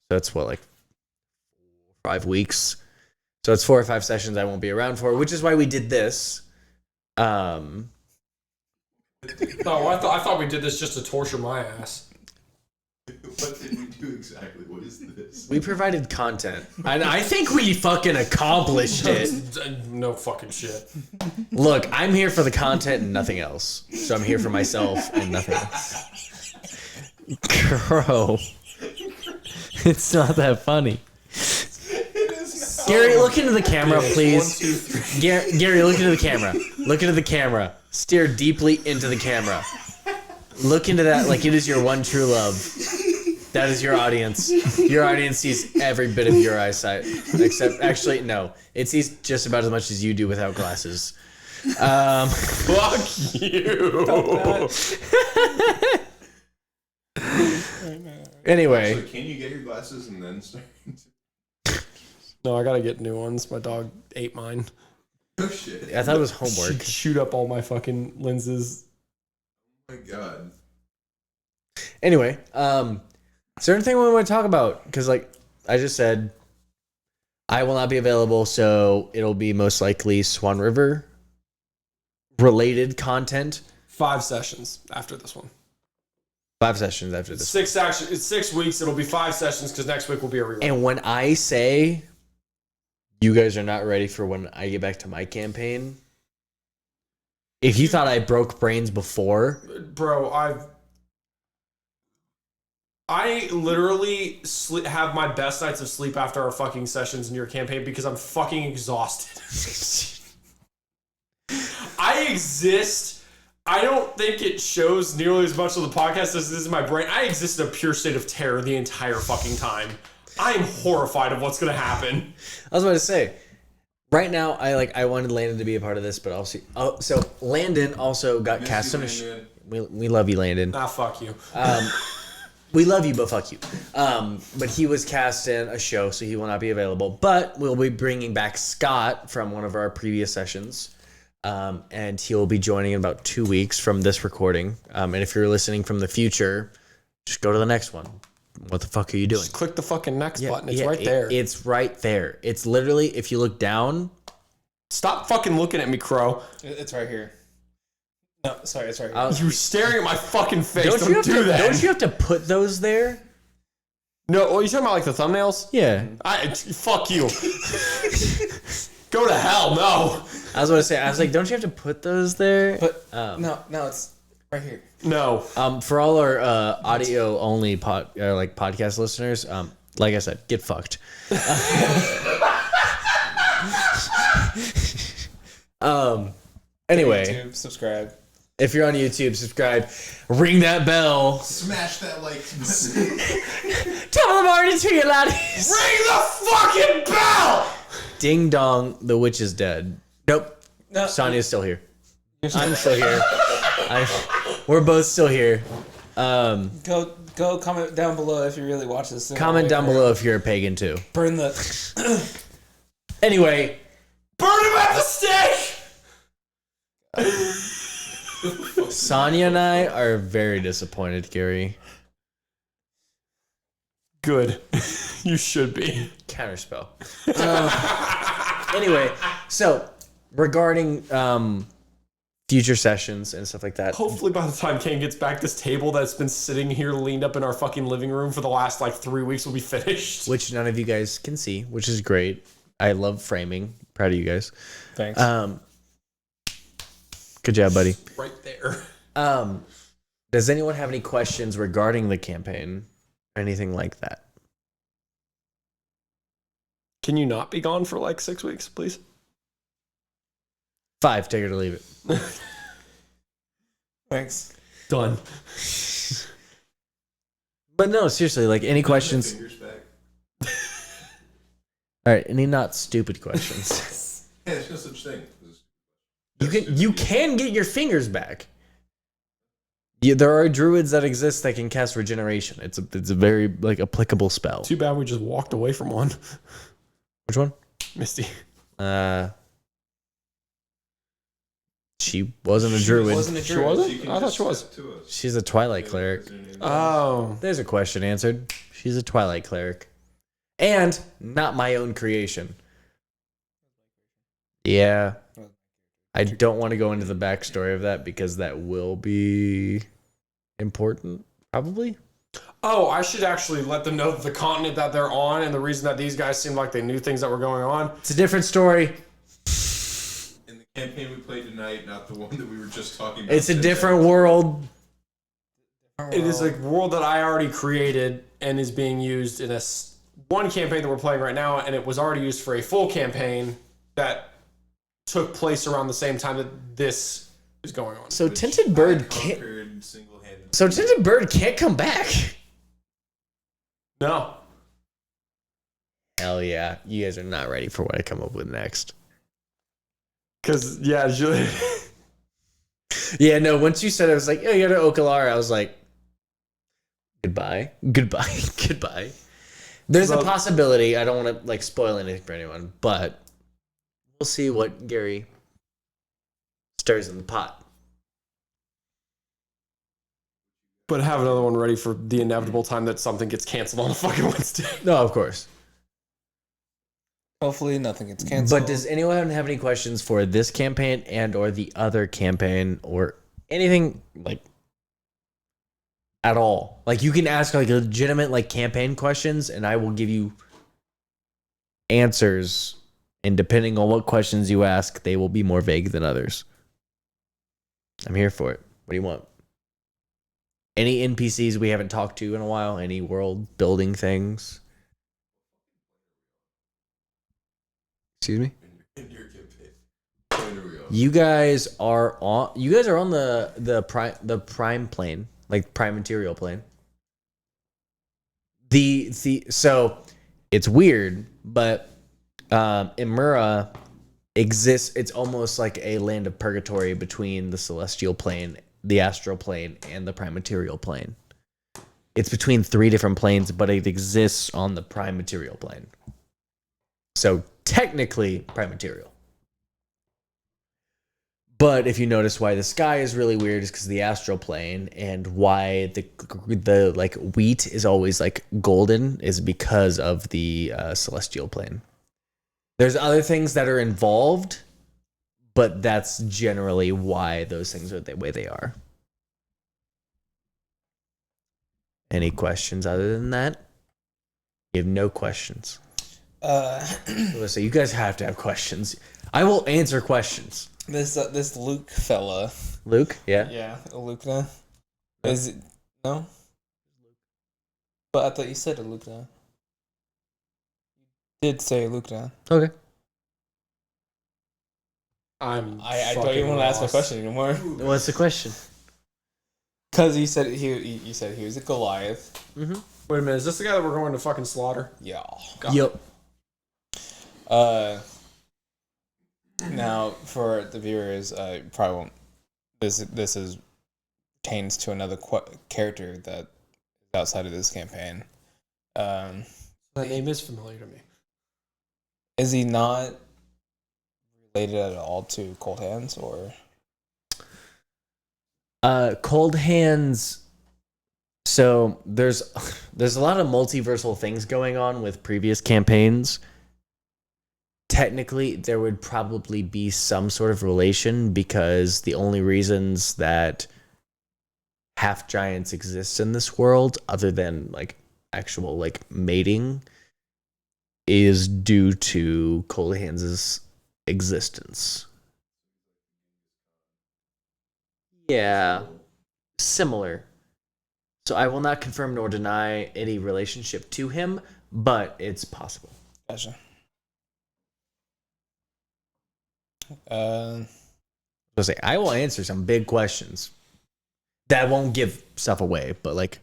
So that's what, like 5 weeks. So it's 4 or 5 sessions I won't be around for, which is why we did this. No, I thought we did this just to torture my ass. What did we do exactly? What is this? We provided content. And I think we fucking accomplished it. No fucking shit. Look, I'm here for the content and nothing else. So I'm here for myself and nothing else. Crowe. It's not that funny. Gary, look into the camera, please. 1, 2, 3. Gary, look into the camera. Look into the camera. Stare deeply into the camera. Look into that like it is your one true love. That is your audience. Your audience sees every bit of your eyesight. Except, actually, no. It sees just about as much as you do without glasses. Fuck you. Anyway. Actually, can you get your glasses and then start? No, I gotta get new ones. My dog ate mine. Oh shit. I thought it was homework. Shoot up all my fucking lenses. Oh my god. Anyway, is there anything we want to talk about? Because, like I just said, I will not be available, so it'll be most likely Swan River related content. 5 sessions after this one. 5 sessions after this. It's 6 weeks. It'll be 5 sessions because next week will be a rerun. And when I say you guys are not ready for when I get back to my campaign, if you thought I broke brains before, Bro, I literally have my best nights of sleep after our fucking sessions in your campaign because I'm fucking exhausted. I exist. I don't think it shows nearly as much of the podcast as it is in my brain. I exist in a pure state of terror the entire fucking time. I am horrified of what's going to happen. I was about to say, right now, I wanted Landon to be a part of this, but also, so Landon also got cast on a show. We love you, Landon. Nah, fuck you. We love you, but fuck you. But he was cast in a show, so he will not be available. But we'll be bringing back Scott from one of our previous sessions. And he'll be joining in about 2 weeks from this recording. And if you're listening from the future, just go to the next one. What the fuck are you doing? Just click the fucking next button. It's right there. It's right there. It's literally, if you look down. Stop fucking looking at me, Crowe. It's right here. No, sorry, it's right here. You're staring at my fucking face. Don't that. Don't you have to put those there? No, what are you talking about, like the thumbnails? Yeah. Fuck you. Go to hell, no. I was like, don't you have to put those there? But no, it's right here. No. For all our audio only podcast listeners, like I said, get fucked. Anyway, YouTube, subscribe. If you're on YouTube, subscribe, ring that bell, Smash that like button. tell them already to your laddies. Ring the fucking bell! Ding dong, the witch is dead. Nope. No, Sonya's still here. I'm still here. We're both still here. Go comment down below if you really watch this. Comment down below if you're a pagan too. Burn the. Anyway, Burn him at the stake! Sonya and I are very disappointed, Gary. Good. You should be. Counterspell. Anyway, so regarding future sessions and stuff like that. Hopefully by the time Kane gets back, this table that's been sitting here leaned up in our fucking living room for the last 3 weeks will be finished. Which none of you guys can see, which is great. I love framing. Proud of you guys. Thanks. Good job, buddy. Right there. Does anyone have any questions regarding the campaign? Or anything like that? Can you not be gone for 6 weeks, please? 5, take it or leave it. Thanks. Done. But no, seriously, any questions? Fingers back. All right, any not stupid questions? Yeah, there's no such thing. You can get your fingers back. There are druids that exist that can cast regeneration. It's a very applicable spell. Too bad we just walked away from one. Which one? Misty. She wasn't a druid. She wasn't? I thought she was. She's a Twilight cleric. Oh. There's a question answered. She's a Twilight cleric. And not my own creation. Yeah. I don't want to go into the backstory of that because that will be important, probably. Oh, I should actually let them know the continent that they're on and the reason that these guys seemed like they knew things that were going on. It's a different story. In the campaign we played tonight, not the one that we were just talking about. It's a different world. It is a world that I already created and is being used in one campaign that we're playing right now, and it was already used for a full campaign that took place around the same time that this is going on. So Tinted Bird can't. So Tinted Bird can't come back. No. Hell yeah, you guys are not ready for what I come up with next. Because Julie. Yeah, no. Once you said it, I was like, "Oh, you got to Okalar." I was like, "Goodbye, goodbye, goodbye." There's a possibility. I don't want to spoil anything for anyone, but we'll see what Gary stirs in the pot. But have another one ready for the inevitable time that something gets canceled on a fucking Wednesday. No, of course. Hopefully nothing gets canceled. But does anyone have any questions for this campaign and or the other campaign or anything like at all? Like you can ask like legitimate like campaign questions and I will give you answers, and depending on what questions you ask, they will be more vague than others. I'm here for it. What do you want? Any NPCs we haven't talked to in a while? Any world building things? Excuse me? In your campaign. When are we on? You guys are on the prime plane, like prime material plane. So it's weird, but Imura exists. It's almost like a land of purgatory between the celestial plane, the astral plane, and the prime material plane. It's between 3 different planes, but it exists on the prime material plane. So technically prime material. But if you notice why the sky is really weird is because of the astral plane, and why the like wheat is always like golden is because of the celestial plane. There's other things that are involved, but that's generally why those things are the way they are. Any questions other than that? You have no questions. So you guys have to have questions. I will answer questions. This Luke fella. Luke, yeah. Yeah, Luke. Is it no? But I thought you said Luke. You did say Luke. Okay. I don't even want to ask my question anymore. What's the question? Because you said he was a Goliath. Mm-hmm. Wait a minute, is this the guy that we're going to fucking slaughter? Yeah. Yep. Now for the viewers, probably won't. This is pertains to another character that is outside of this campaign. That name is familiar to me. Is he not related at all to Cold Hands or? Cold Hands. So there's a lot of multiversal things going on with previous campaigns. Technically, there would probably be some sort of relation because the only reasons that half giants exist in this world, other than like actual like mating, is due to Cold Hands' existence. Yeah, similar. So I will not confirm nor deny any relationship to him, but it's possible. Gotcha. I will answer some big questions that won't give stuff away, but like,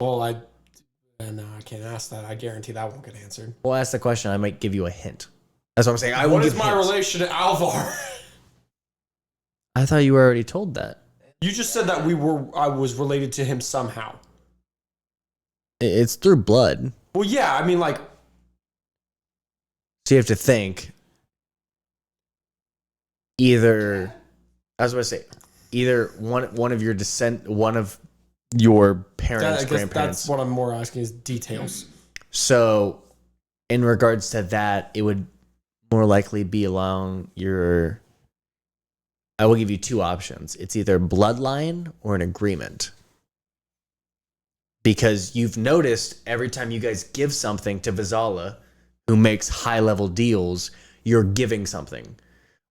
Well, I can't ask that. I guarantee that won't get answered. we'll ask the question. I might give you a hint. That's what I'm saying. I will What is give my hints. relation to Alvar? I thought you were already told that. You just said that I was related to him somehow. It's through blood. Well, yeah, I mean, like, So you have to think. Either one of your one of your parents, I guess grandparents. that's what I'm more asking is details. So, in regards to that, it would more likely be along your. I will give you 2 options. It's either bloodline or an agreement. Because you've noticed every time you guys give something to Vizala, who makes high-level deals, you're giving something.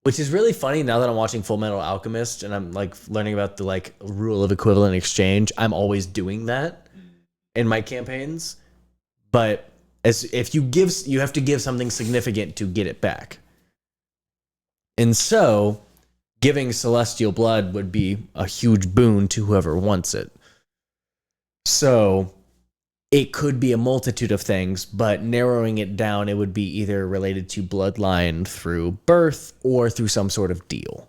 Which is really funny now that I'm watching Full Metal Alchemist and I'm like learning about the like rule of equivalent exchange. I'm always doing that in my campaigns. But if you have to give something significant to get it back. And so giving celestial blood would be a huge boon to whoever wants it. So it could be a multitude of things, but narrowing it down, it would be either related to bloodline through birth or through some sort of deal.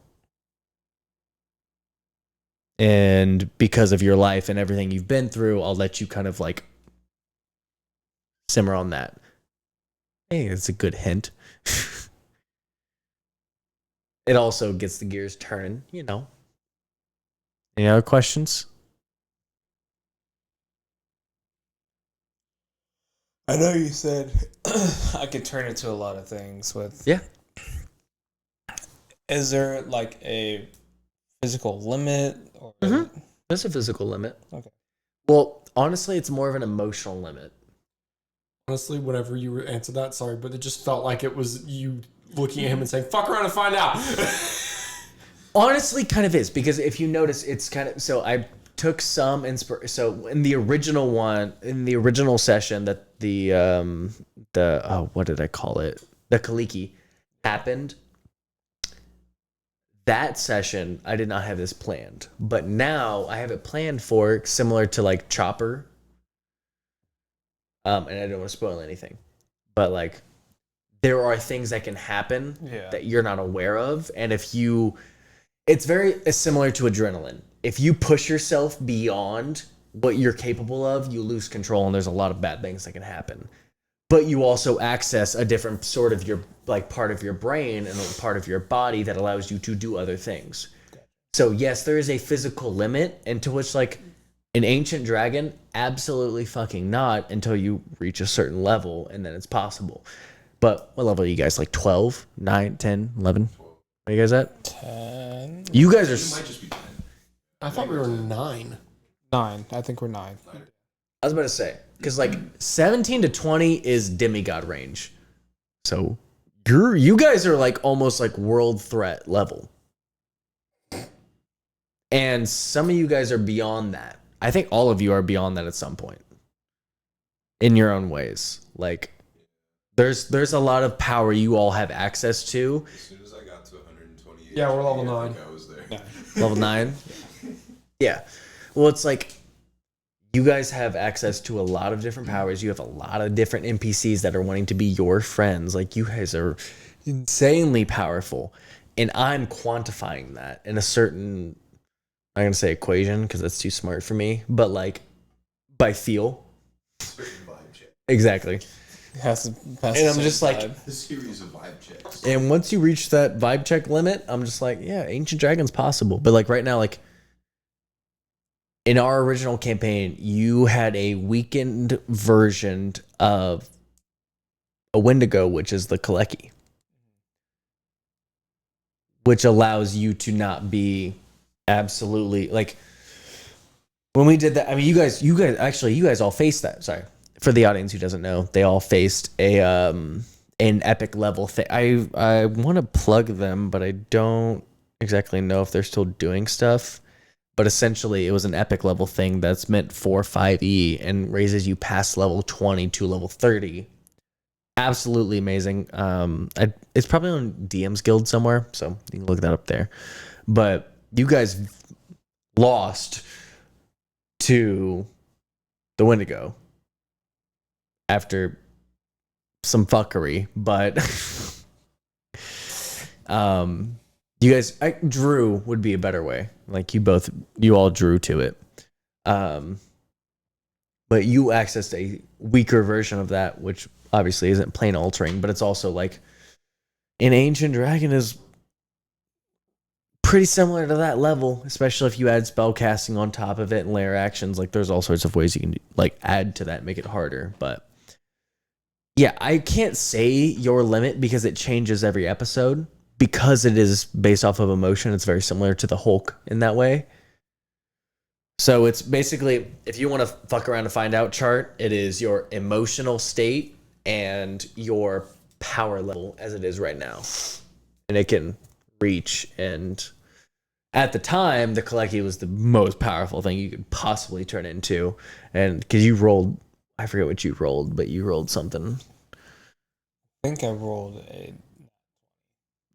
And because of your life and everything you've been through, I'll let you kind of like simmer on that. Hey, it's a good hint. It also gets the gears turning, you know. Any other questions? I know you said I could turn into a lot of things with. Yeah. Is there like a physical limit? Or There's a physical limit. Okay. Well, honestly, it's more of an emotional limit. Honestly, whenever you answered that, sorry, but it just felt like it was you looking at him and saying, fuck around and find out. Honestly, kind of is, because if you notice, it's kind of, so I took some so in the original session that the what did I call it? The Kaliki happened. That session, I did not have this planned, but now I have it planned for similar to like Chopper. And I don't want to spoil anything, but like there are things that can happen that you're not aware of, and it's very similar to adrenaline. If you push yourself beyond what you're capable of, you lose control, and there's a lot of bad things that can happen. But you also access a different sort of part of your brain and a part of your body that allows you to do other things. So yes, there is a physical limit, and to which like an ancient dragon, absolutely fucking not until you reach a certain level, and then it's possible. But what level are you guys? Like 12, 9, 10, 11? Where are you guys at? 10. You guys are... It might just be 10. I thought we were 9. 9. I think we're 9. I was about to say, because like 17 to 20 is demigod range. So you guys are like almost like world threat level. And some of you guys are beyond that. I think all of you are beyond that at some point. In your own ways. Like there's a lot of power you all have access to. As soon as I got to 128, Yeah, we're level 9. I think I was there. Level 9? Yeah. Well, it's like you guys have access to a lot of different powers. You have a lot of different NPCs that are wanting to be your friends. Like, you guys are insanely powerful. And I'm quantifying that in a certain, I'm going to say equation because that's too smart for me, but like by feel. Exactly. And I'm just like, A series of vibe checks. and once you reach that vibe check limit, I'm just like, yeah, Ancient Dragon's possible. But like right now, like in our original campaign, you had a weakened version of a Wendigo, which is the Kaleki, which allows you to not be absolutely like when we did that. I mean, you guys all faced that. Sorry. For the audience who doesn't know, they all faced an epic level thing. I want to plug them, but I don't exactly know if they're still doing stuff. But essentially, it was an epic level thing that's meant for 5e and raises you past level 20 to level 30. Absolutely amazing. It's probably on DM's Guild somewhere, so you can look that up there. But you guys lost to the Wendigo after some fuckery, but you guys, drew would be a better way. Like you all drew to it. But you accessed a weaker version of that, which obviously isn't plane altering, but it's also like an Ancient Dragon is pretty similar to that level, especially if you add spell casting on top of it and layer actions. Like there's all sorts of ways you can like add to that and make it harder, but yeah, I can't say your limit because it changes every episode. Because it is based off of emotion, it's very similar to the Hulk in that way. So it's basically, if you want to fuck around to find out chart, it is your emotional state and your power level as it is right now. And it can reach, and at the time, the Kaleki was the most powerful thing you could possibly turn into. And because you rolled, I forget what you rolled, but you rolled something. I think I rolled a...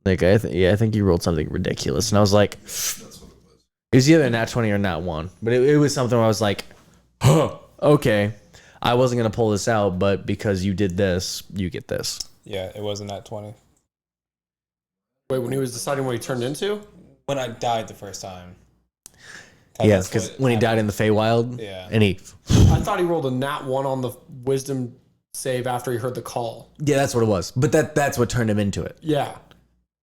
Like, I think you rolled something ridiculous. And I was like, it was either a nat 20 or nat 1. But it was something where I was like, huh, okay. I wasn't going to pull this out, but because you did this, you get this. Yeah, it wasn't at 20. Wait, when he was deciding what he turned into? When I died the first time. Yeah, because when he died in the Feywild, yeah. And he... I thought he rolled a nat 1 on the wisdom save after he heard the call. Yeah, that's what it was. But that's what turned him into it. Yeah.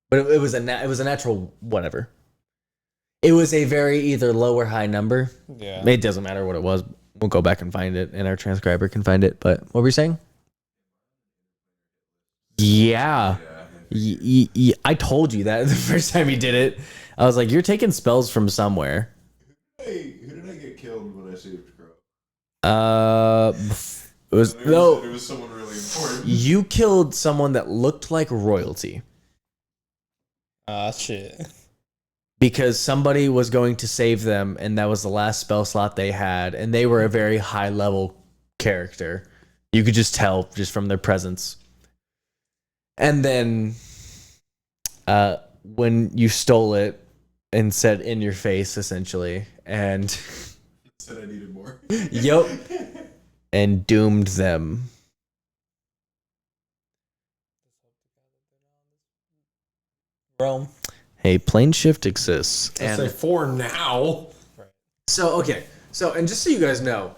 But it was a natural whatever. It was a very either low or high number. Yeah. It doesn't matter what it was. We'll go back and find it, and our transcriber can find it. But what were you saying? Yeah. Yeah. I told you that the first time he did it. I was like, you're taking spells from somewhere. Hey, who did I get killed when I saved Crowe? It was It no. was someone really important. You killed someone that looked like royalty Ah, shit. because somebody was going to save them, and that was the last spell slot they had, and they were a very high level character. You could just tell just from their presence. And then, when you stole it and said in your face, essentially, and Said I needed more. yup, and doomed them. Realm. Hey, plane shift exists. I say for now. So, okay. So, and just so you guys know,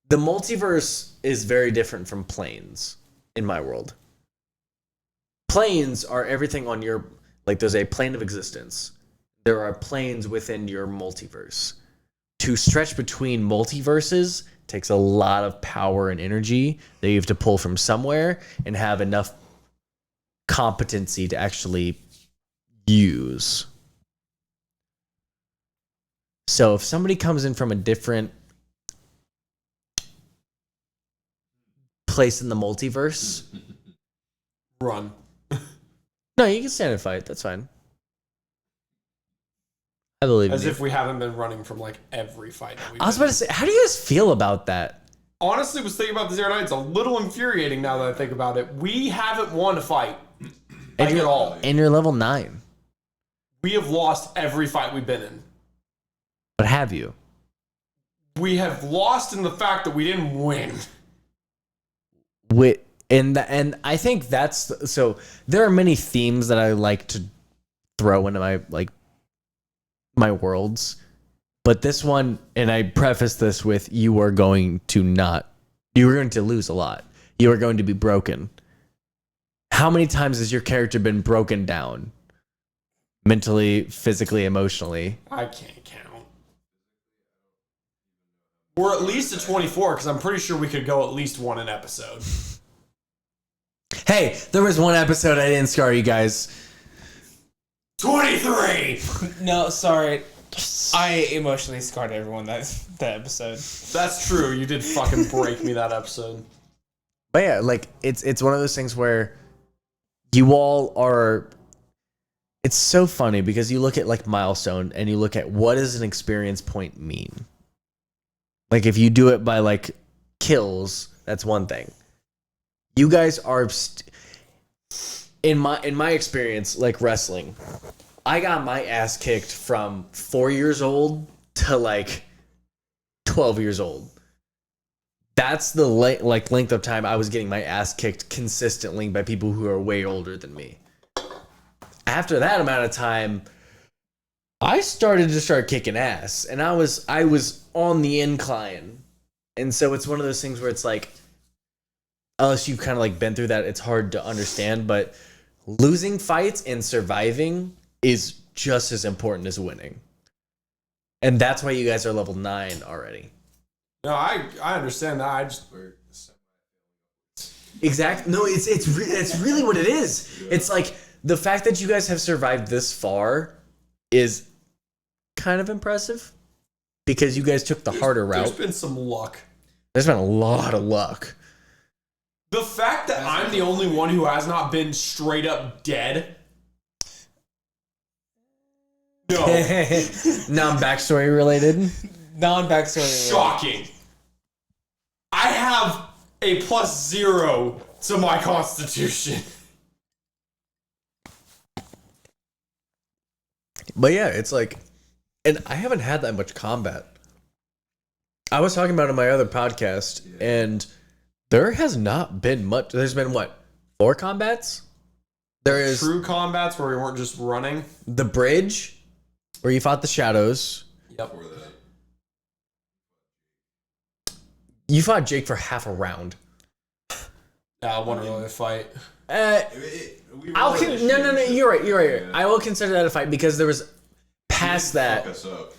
the multiverse is very different from planes in my world. Planes are everything on your, like, there's a plane of existence. There are planes within your multiverse. To stretch between multiverses takes a lot of power and energy that you have to pull from somewhere and have enough competency to actually use. So if somebody comes in from a different place in the multiverse, Run. no, you can stand and fight. That's fine. I believe in As you. if we haven't been running from like every fight that we've I was been about to say, how do you guys feel about that? honestly was thinking about this the other night. It's a little infuriating now that I think about it. We haven't won a fight. Like at all. And you're level 9. We have lost every fight we've been in. But have you? We have lost in the fact that we didn't win. And I think that's so. There are many themes that I like to throw into my worlds, but this one, and I preface this with, you are going to lose a lot. You are going to be broken. How many times has your character been broken down? Mentally, physically, emotionally? I can't count. We're at least at 24 because I'm pretty sure we could go at least one an episode. Hey, there was one episode I didn't scar you guys. 23! No, sorry. I emotionally scarred everyone that episode. That's true. You did fucking break me that episode. But yeah, like it's one of those things where you all are. It's so funny because you look at like milestone and you look at what does an experience point mean. Like if you do it by like kills, that's one thing. You guys are in my experience, like wrestling, I got my ass kicked from 4 years old to like 12 years old. That's the length of time I was getting my ass kicked consistently by people who are way older than me. After that amount of time, I started to start kicking ass, and I was on the incline. And so it's one of those things where it's like, unless you've kind of like been through that, it's hard to understand, but losing fights and surviving is just as important as winning. And that's why you guys are level 9 already. No, I understand that. I just... Exactly. No, it's really what it is. It's like the fact that you guys have survived this far is kind of impressive because you guys took the harder route. There's been some luck. There's been a lot of luck. The fact that I'm the only one who has not been straight up dead. No. Non-backstory related. Non-backstory. Shocking. I have a +0 to my constitution. But yeah, it's like, and I haven't had that much combat. I was talking about it in my other podcast, and there has not been much. There's been what? 4 combats? There is True combats where we weren't just running. the bridge, where you fought the shadows. Yep. You fought Jake for half a round. I wasn't really a fight. No. You're right. I will consider that a fight because there was past that. Fuck us up.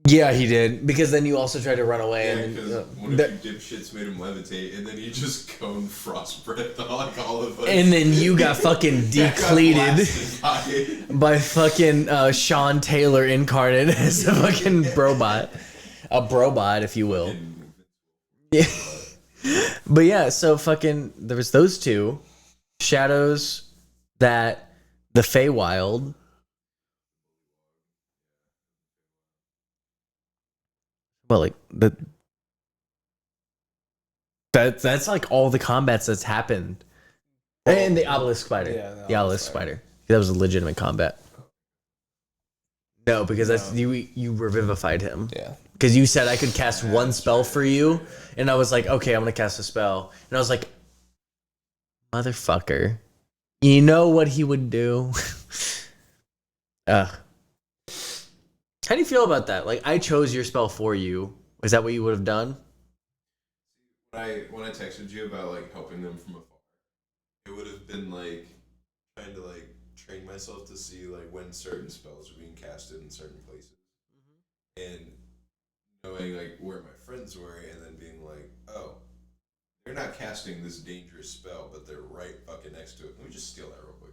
Yeah, he did. Because then you also tried to run away. Yeah, And because one of you dipshits made him levitate, and then he just coned frost breath like all of us. and then you got fucking Got depleted blasted by fucking Sean Taylor incarnate as a fucking brobot. A brobot, if you will. Yeah. But yeah, so fucking there was those two shadows that the Feywild. Well, like that's like all the combats that's happened. And the obelisk spider. Yeah, the obelisk spider. That was a legitimate combat. No, because that's you revivified him. Yeah. Because you said I could cast one spell for you, and I was like, okay, I'm gonna cast a spell, and I was like, motherfucker, you know what he would do? How do you feel about that? Like, I chose your spell for you. Is that what you would have done? When I texted you about like helping them from afar, it would have been like trying to like train myself to see like when certain spells are being casted in certain places, and knowing like where my friends were, and then being like, oh, they're not casting this dangerous spell, but they're right fucking next to it. Let me just steal that real quick.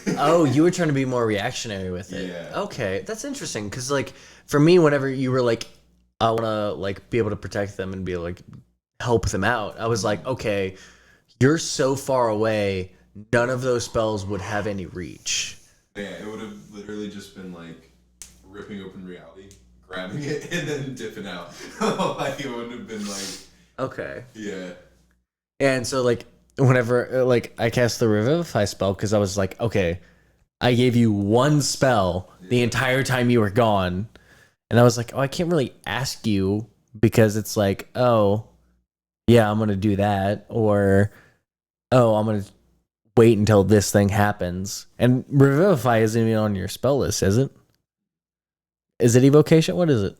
Like, Oh, you were trying to be more reactionary with it. Yeah. Okay, that's interesting. Because like for me, whenever you were like, I want to like be able to protect them and be like help them out, I was like, okay, you're so far away, none of those spells would have any reach. yeah, it would have literally just been like ripping open reality, grabbing it, and then dipping out. Like it would have been like, Okay. yeah. And so like whenever like I cast the revivify spell, because I was like, okay, I gave you one spell the entire time you were gone, and I was like, oh, I can't really ask you because it's like, oh, yeah, I'm gonna do that, or oh, I'm gonna wait until this thing happens. And revivify isn't even on your spell list, is it? Is it evocation? What is it?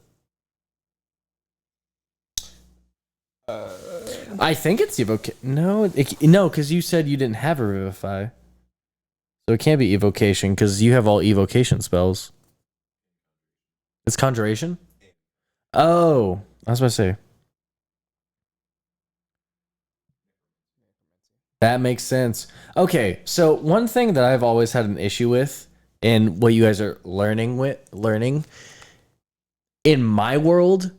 I think it's evocation. No, no, because you said you didn't have a revivify, so it can't be evocation because you have all evocation spells. It's conjuration. Oh, I was about to say. That makes sense. Okay, so one thing that I've always had an issue with, and what you guys are learning in my world,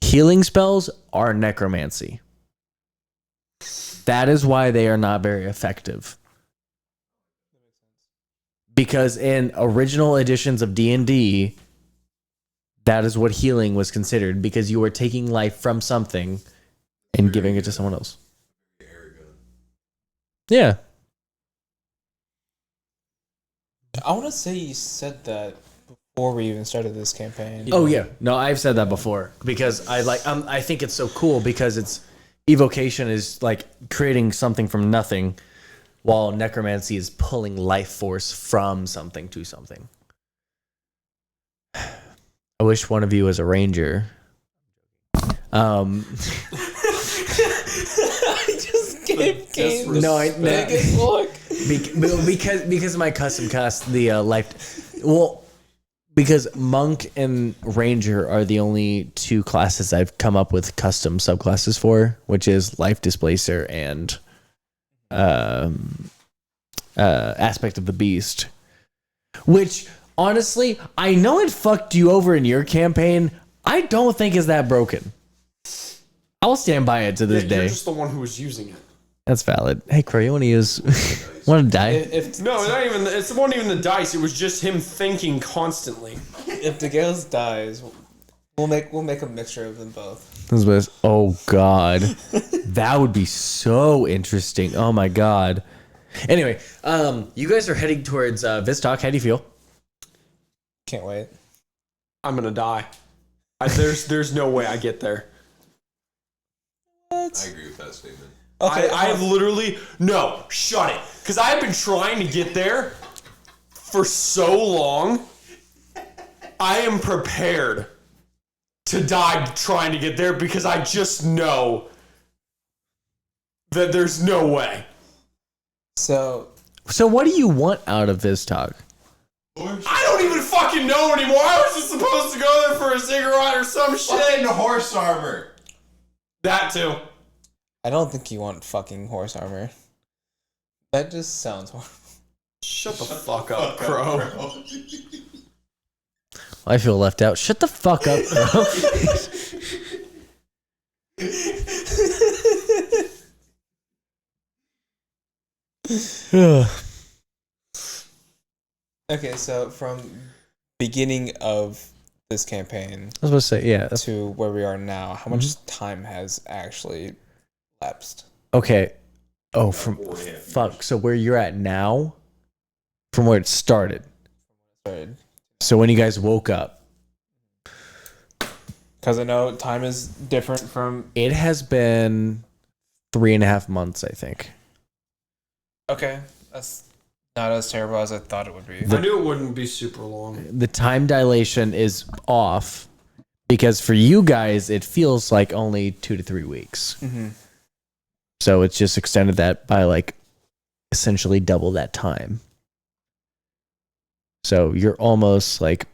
healing spells are necromancy. That is why they are not very effective. Because in original editions of D&D, that is what healing was considered, because you were taking life from something and giving it to someone else. Yeah. I want to say you said that before we even started this campaign. Oh yeah. No, I've said that before because I think it's so cool because it's evocation is like creating something from nothing, while necromancy is pulling life force from something to something. I wish one of you was a ranger. I just gave Kane biggest look. Because of my custom cast, the life. Well, because monk and ranger are the only two classes I've come up with custom subclasses for, which is life displacer and aspect of the beast. Which honestly, I know it fucked you over in your campaign. I don't think is that broken. I'll stand by it to this day. You're just the one who was using it. That's valid. Hey, Crowe, you want to use? Want to die? No, not even. It wasn't even the dice. It was just him thinking constantly. If the Gales dies, we'll make a mixture of them both. Oh God, that would be so interesting. Oh my God. Anyway, you guys are heading towards Vistok. How do you feel? Can't wait. I'm gonna die. There's no way I get there. I agree with that statement. Okay, I have literally no. Shut it. Because I've been trying to get there for so long. I am prepared to die trying to get there because I just know that there's no way. So what do you want out of Vistok? I don't even fucking fucking know anymore. I was just supposed to go there for a cigarette or some Fucking shit. horse armor. That too. I don't think you want fucking horse armor. That just sounds horrible. Shut the fuck up, Crowe. I feel left out. Shut the fuck up, bro. Okay, so from beginning of this campaign I was about to say, yeah. to where we are now, how much time has actually lapsed? Okay. Oh, fuck. So where you're at now, from where it started. Started. So when you guys woke up, Because I know time is different from. it has been 3.5 months, I think. Okay, that's not as terrible as I thought it would be. I knew it wouldn't be super long. The time dilation is off because for you guys, it feels like only 2 to 3 weeks. Mm-hmm. So it's just extended that by like essentially double that time. So you're almost like,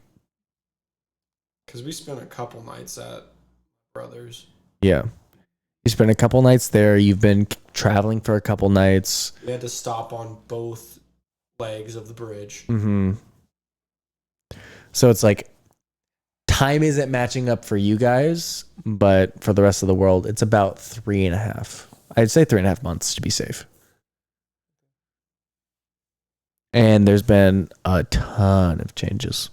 Because we spent a couple nights at Brothers. yeah. You spent a couple nights there. You've been traveling for a couple nights. We had to stop on both legs of the bridge. Mm-hmm. So it's like time isn't matching up for you guys, but for the rest of the world, it's about 3.5. I'd say 3.5 months to be safe. And there's been a ton of changes.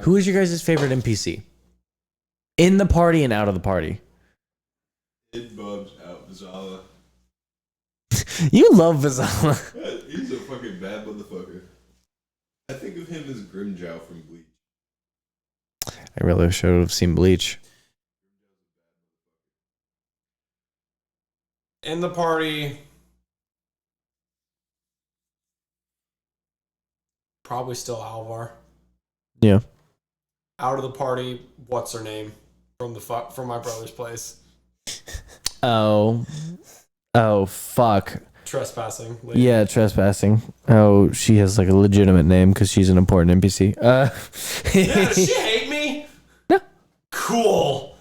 Who is your guys' favorite NPC? In the party and out of the party. It bubs out Zala. You love Vizala. He's a fucking bad motherfucker. I think of him as Grimjow from Bleach. I really should have seen Bleach. In the party, probably still Alvar. Yeah. Out of the party, what's her name from my brother's place? Oh, fuck. Trespassing. Lady. Yeah, trespassing. Oh, she has like a legitimate name because she's an important NPC. Yeah, does she hate me? No. Cool.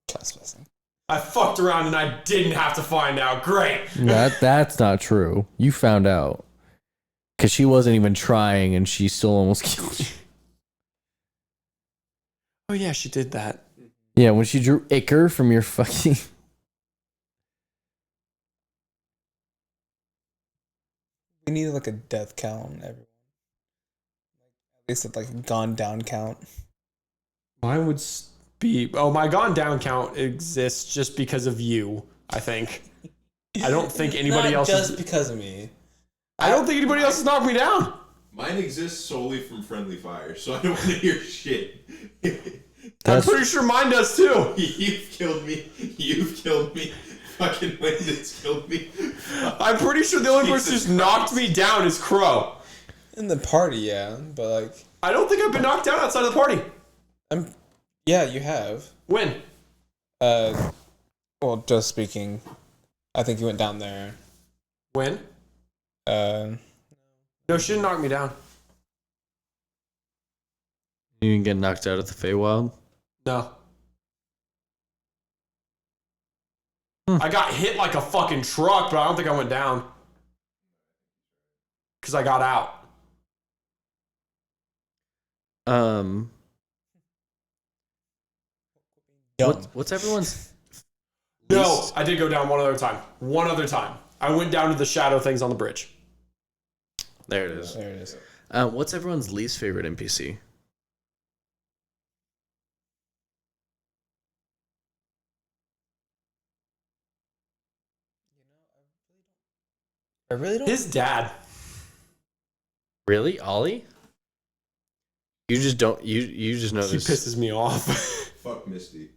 Trespassing. I fucked around and I didn't have to find out. Great. That's not true. You found out because she wasn't even trying and she still almost killed you. Oh yeah, she did that. Yeah, when she drew Iker from your fucking. We need like a death count on everyone. At least like a gone down count. Mine would be. Oh, my gone down count exists just because of you. I think. I don't think anybody Not else. just because of me. I don't think anybody else has knocked me down. Mine exists solely from friendly fire, so I don't want to hear shit. I'm pretty sure mine does too. You've killed me. You've killed me. Fucking Wyndon's killed me. I'm pretty sure the only person who's knocked me down is Crowe. In the party, yeah, but like I don't think I've been knocked down outside of the party. yeah, you have. When? Well, just speaking, I think you went down there. When? No, she didn't knock me down. You didn't get knocked out at the Feywild? No. I got hit like a fucking truck, but I don't think I went down. Because I got out. What's everyone's? No, I did go down one other time. One other time. I went down to the shadow things on the bridge. There it is. There it is. What's everyone's least favorite NPC? I really don't. His dad. Really, Ollie? You just don't. You just know He this. pisses me off. Fuck Misty.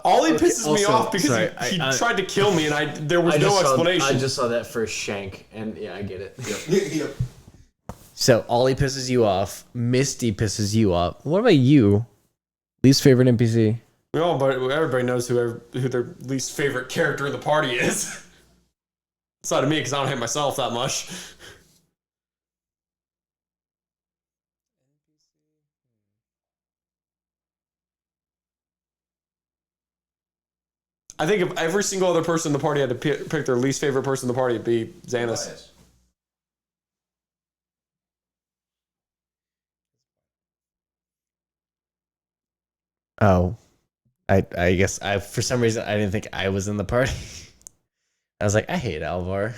Ollie pisses me also, off because sorry, he I- tried to kill me and there was no explanation. I just saw that first shank, and yeah, I get it. Yep. So Ollie pisses you off. Misty pisses you off. What about you? Least favorite NPC? No, but everybody knows who their least favorite character in the party is. Outside of me, because I don't hate myself that much. I think if every single other person in the party had to pick their least favorite person in the party, it'd be Xanis. Oh, I guess for some reason I didn't think I was in the party. I was like, I hate Alvar.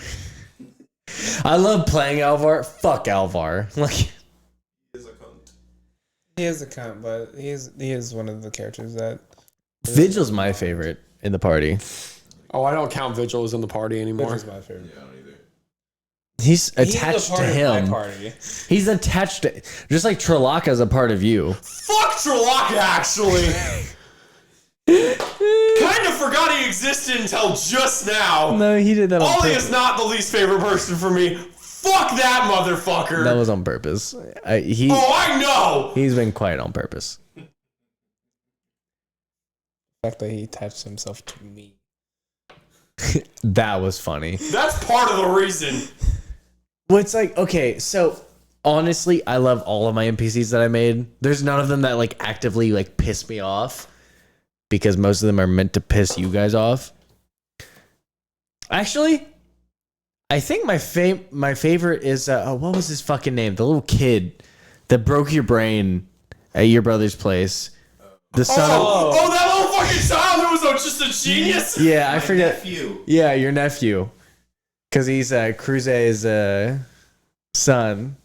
I love playing Alvar. Fuck Alvar. Like, He is a cunt, but he is one of the characters that. Vigil's my favorite in the party. Oh, I don't count Vigil as in the party anymore. Vigil's my favorite. Yeah, I don't either. He's attached He's a part to of him. my party. He's attached to, just like Xarrakas is a part of you. Fuck Xarrakas, actually. Kind of forgot he existed until just now. No, he did that on Ollie purpose. is not the least favorite person for me. Fuck that motherfucker. That was on purpose. Oh, I know. He's been quiet on purpose. The fact that he attached himself to me. That was funny. That's part of the reason. Well, it's like, okay, so honestly, I love all of my NPCs that I made. There's none of them that like actively like piss me off because most of them are meant to piss you guys off. Actually, I think my favorite is what was his fucking name? The little kid that broke your brain at your brother's place. The son of That little fucking child who was just a genius. yeah, I forget. Nephew. Yeah, your nephew, because he's Cruze's son.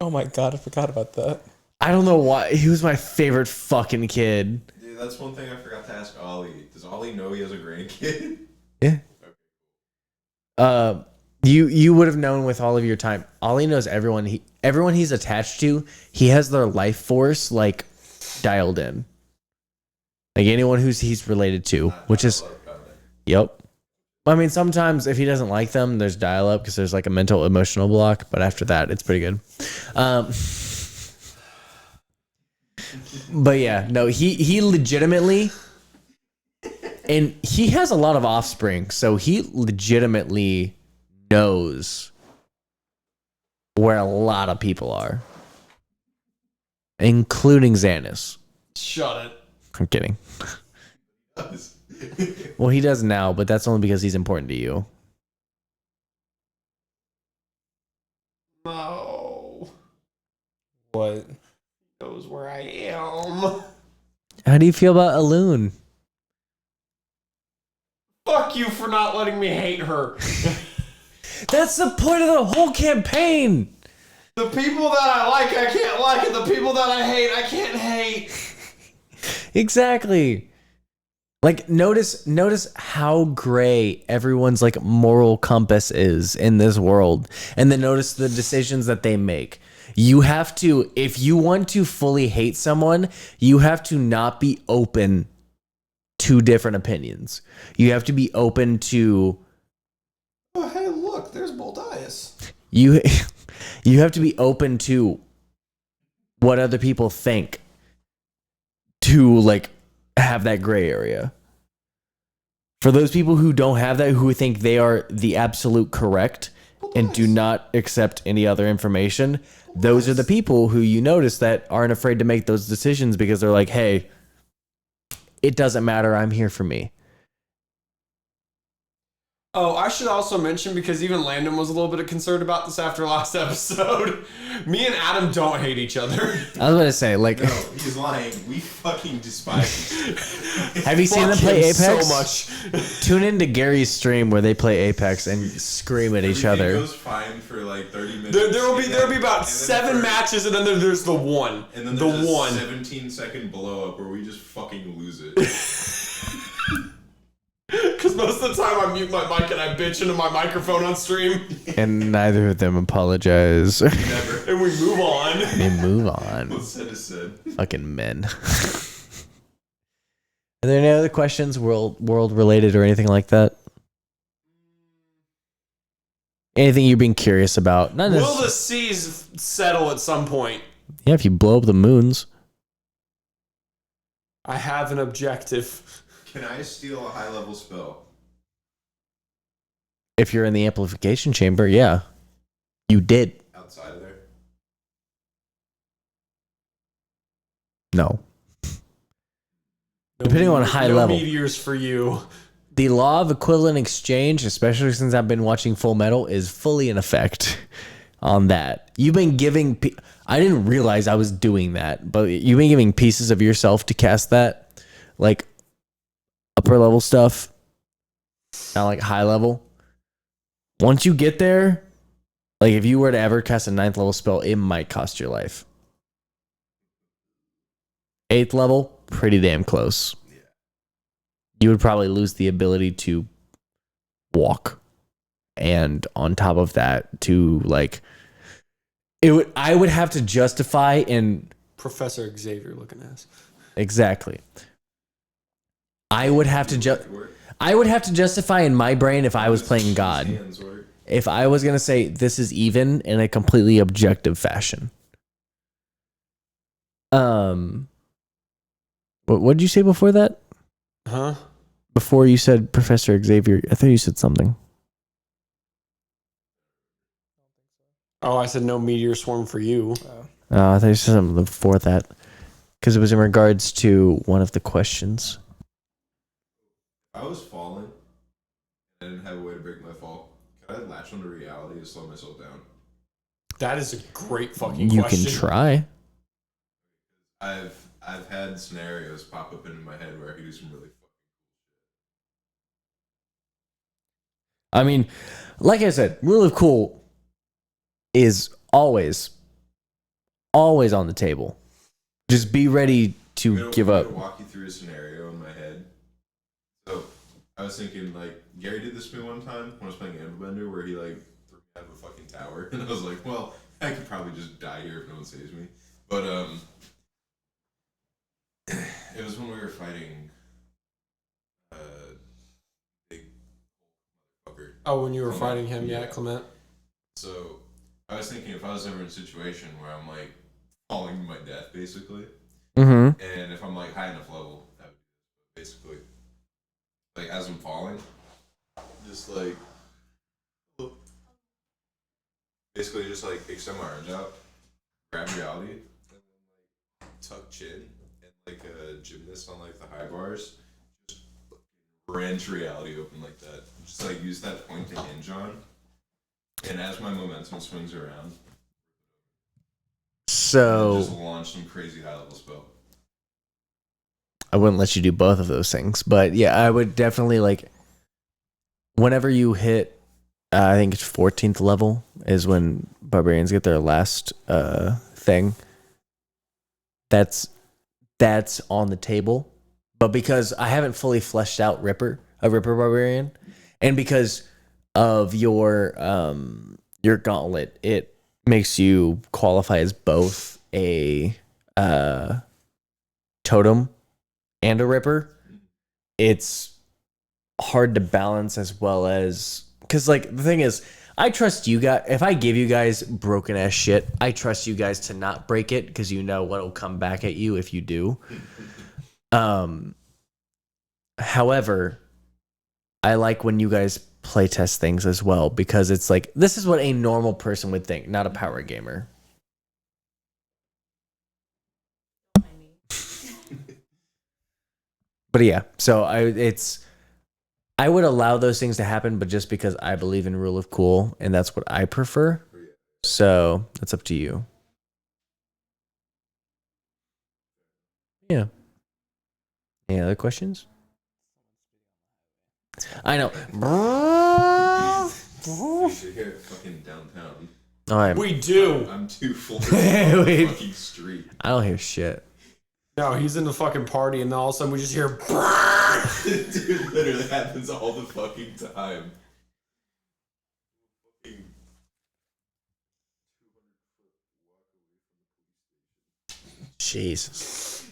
Oh my god, I forgot about that. I don't know why he was my favorite fucking kid. Dude, that's one thing I forgot to ask Ollie. Does Ollie know he has a grandkid? Yeah. You would have known with all of your time. Ollie knows everyone. Everyone he's attached to, he has their life force like dialed in. Like anyone he's related to, which is, yep. I mean, sometimes if he doesn't like them, there's dial up because there's like a mental emotional block. But after that, it's pretty good. But yeah, no, he legitimately, and he has a lot of offspring, so he legitimately knows where a lot of people are, including Xanis. Shut it. I'm kidding. Well, he does now, but that's only because he's important to you. No. What? He knows where I am. How do you feel about Alun? Fuck you for not letting me hate her. That's the point of the whole campaign. The people that I like, I can't like, and the people that I hate, I can't hate. Exactly. Like notice how gray everyone's like moral compass is in this world, and then notice the decisions that they make. You have to, if you want to fully hate someone, you have to not be open to different opinions. You have to be open to. Oh, hey, look, there's Boldias. You have to be open to what other people think to like have that gray area. For those people who don't have that, who think they are the absolute correct and do not accept any other information, those are the people who you notice that aren't afraid to make those decisions because they're like, hey, it doesn't matter. I'm here for me. Oh, I should also mention, because even Landon was a little bit concerned about this after last episode, me and Adam don't hate each other. I was going to say, like, No, he's lying. We fucking despise him. have you seen them Fuck play him Apex? so much. Tune into Gary's stream where they play Apex and scream at each Everything other. goes fine for like 30 minutes. There'll be and about then 7 for- matches, and then there's the one. And then the there's one. a 17-second blow up where we just fucking lose it. Because most of the time I mute my mic and I bitch into my microphone on stream, And neither of them apologize. Never. and we move on. They move on. What's said is said. Fucking men. Are there any other questions, world related or anything like that? Anything you're being curious about? Not Will necessarily. the seas settle at some point? Yeah, if you blow up the moons. I have an objective. Can I steal a high level spell? If you're in the amplification chamber, yeah, you did. Outside of there? No. Depending on high level. Meteors for you. The law of equivalent exchange, especially since I've been watching Full Metal, is fully in effect on that. You've been giving... I didn't realize I was doing that, but you've been giving pieces of yourself to cast that. Like, upper level stuff. Not like high level. Once you get there, like if you were to ever cast a 9th level spell, it might cost your life. 8th level, pretty damn close. Yeah. You would probably lose the ability to walk. And on top of that, to like I would have to justify and Professor Xavier looking ass. exactly. I would have to justify in my brain if I was playing God. If I was going to say this is even in a completely objective fashion. What did you say before that? Huh? Before you said Professor Xavier, I thought you said something. Oh, I said no meteor swarm for you. I thought you said something before that. Because it was in regards to one of the questions. I was falling. I didn't have a way to break my fall. Can I latch onto reality to slow myself down? That is a great fucking You question. can try. I've had scenarios pop up into my head where I could do some really I mean, like I said, rule of cool is always on the table. Just be ready to give up. I'm gonna walk you through a scenario in my head. So I was thinking, like, Gary did this to me one time when I was playing Amberbender, where he like threw me out of a fucking tower, and I was like, well, I could probably just die here if no one saves me. But it was when we were fighting big motherfucker. Oh, when you were Clement. fighting him, yeah, Clement. So I was thinking, if I was ever in a situation where I'm like falling to my death, basically, Mm-hmm. and if I'm like high enough level, that would basically, like, as I'm falling, just like basically just like extend my arms out, grab reality, and then like tuck chin, and like a gymnast on like the high bars, just wrench reality open like that. Just like use that point to hinge on, and as my momentum swings around, So just launch some crazy high level spell. I wouldn't let you do both of those things, but yeah, I would definitely like. Whenever you hit, I think it's 14th level is when barbarians get their last thing. That's on the table, but because I haven't fully fleshed out a Ripper barbarian, and because of your gauntlet, it makes you qualify as both a totem and a Ripper. It's hard to balance, as well as because like the thing is, I trust you guys. If I give you guys broken ass shit, I trust you guys to not break it, because you know what'll come back at you if you do. However, I like when you guys play test things as well, because it's like, this is what a normal person would think, not a power gamer. But yeah, so I would allow those things to happen, but just because I believe in rule of cool, and that's what I prefer. So that's up to you. Yeah. Any other questions? I know. You should hear it fucking downtown. Oh, We do. I'm too full of the Wait. fucking street. I don't hear shit. No, he's in the fucking party, and then all of a sudden we just hear. Dude, literally happens all the fucking time. Jeez.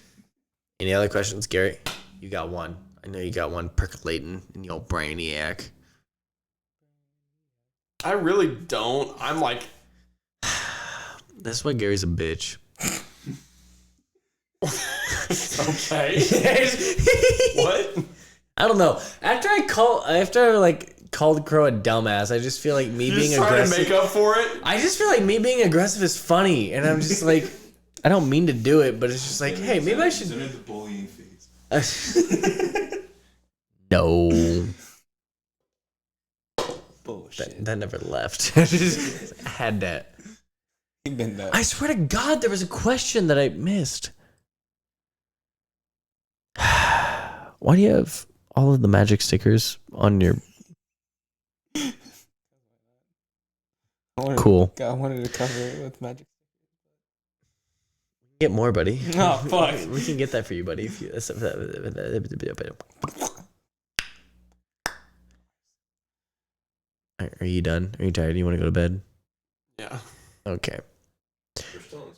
Any other questions, Gary? You got one. I know you got one percolating in your brainiac. I really don't. I'm like. That's why Gary's a bitch. Okay. What? I don't know. After I call called Crowe a dumbass. I just feel like me You're being just trying aggressive. to make up for it. I just feel like me being aggressive is funny, and I'm just like, I don't mean to do it, but it's just like, hey, maybe I should. It's under the bullying phase. No. Bullshit. That never left. I just had that. You've been that. I swear to God, there was a question that I missed. Why do you have all of the magic stickers on your... Cool. I wanted to cover it with magic. Get more, buddy. Oh, fuck. We can get that for you, buddy. If you... Are you done? Are you tired? You want to go to bed? Yeah. Okay. We're still on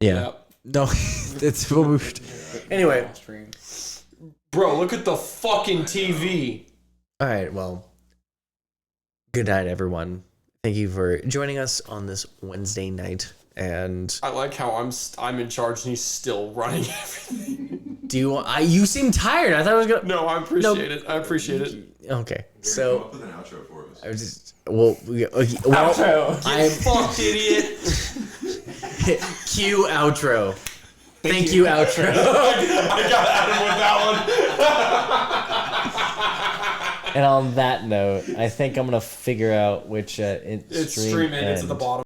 Yeah. Yep. No, it's what we. Anyway. Bro, look at the fucking TV. All right. Well. Good night, everyone. Thank you for joining us on this Wednesday night. And I like how I'm in charge and he's still running everything. do you? You seem tired. I thought I was gonna. No, I appreciate it. I appreciate it. Okay. Come So up with an outro for us. I was just. Well. Outro. I'm Fucked, idiot. Cue outro. Thank you, outro. I got Adam with that one. And on that note, I think I'm gonna figure out which It's stream in. It's at the bottom.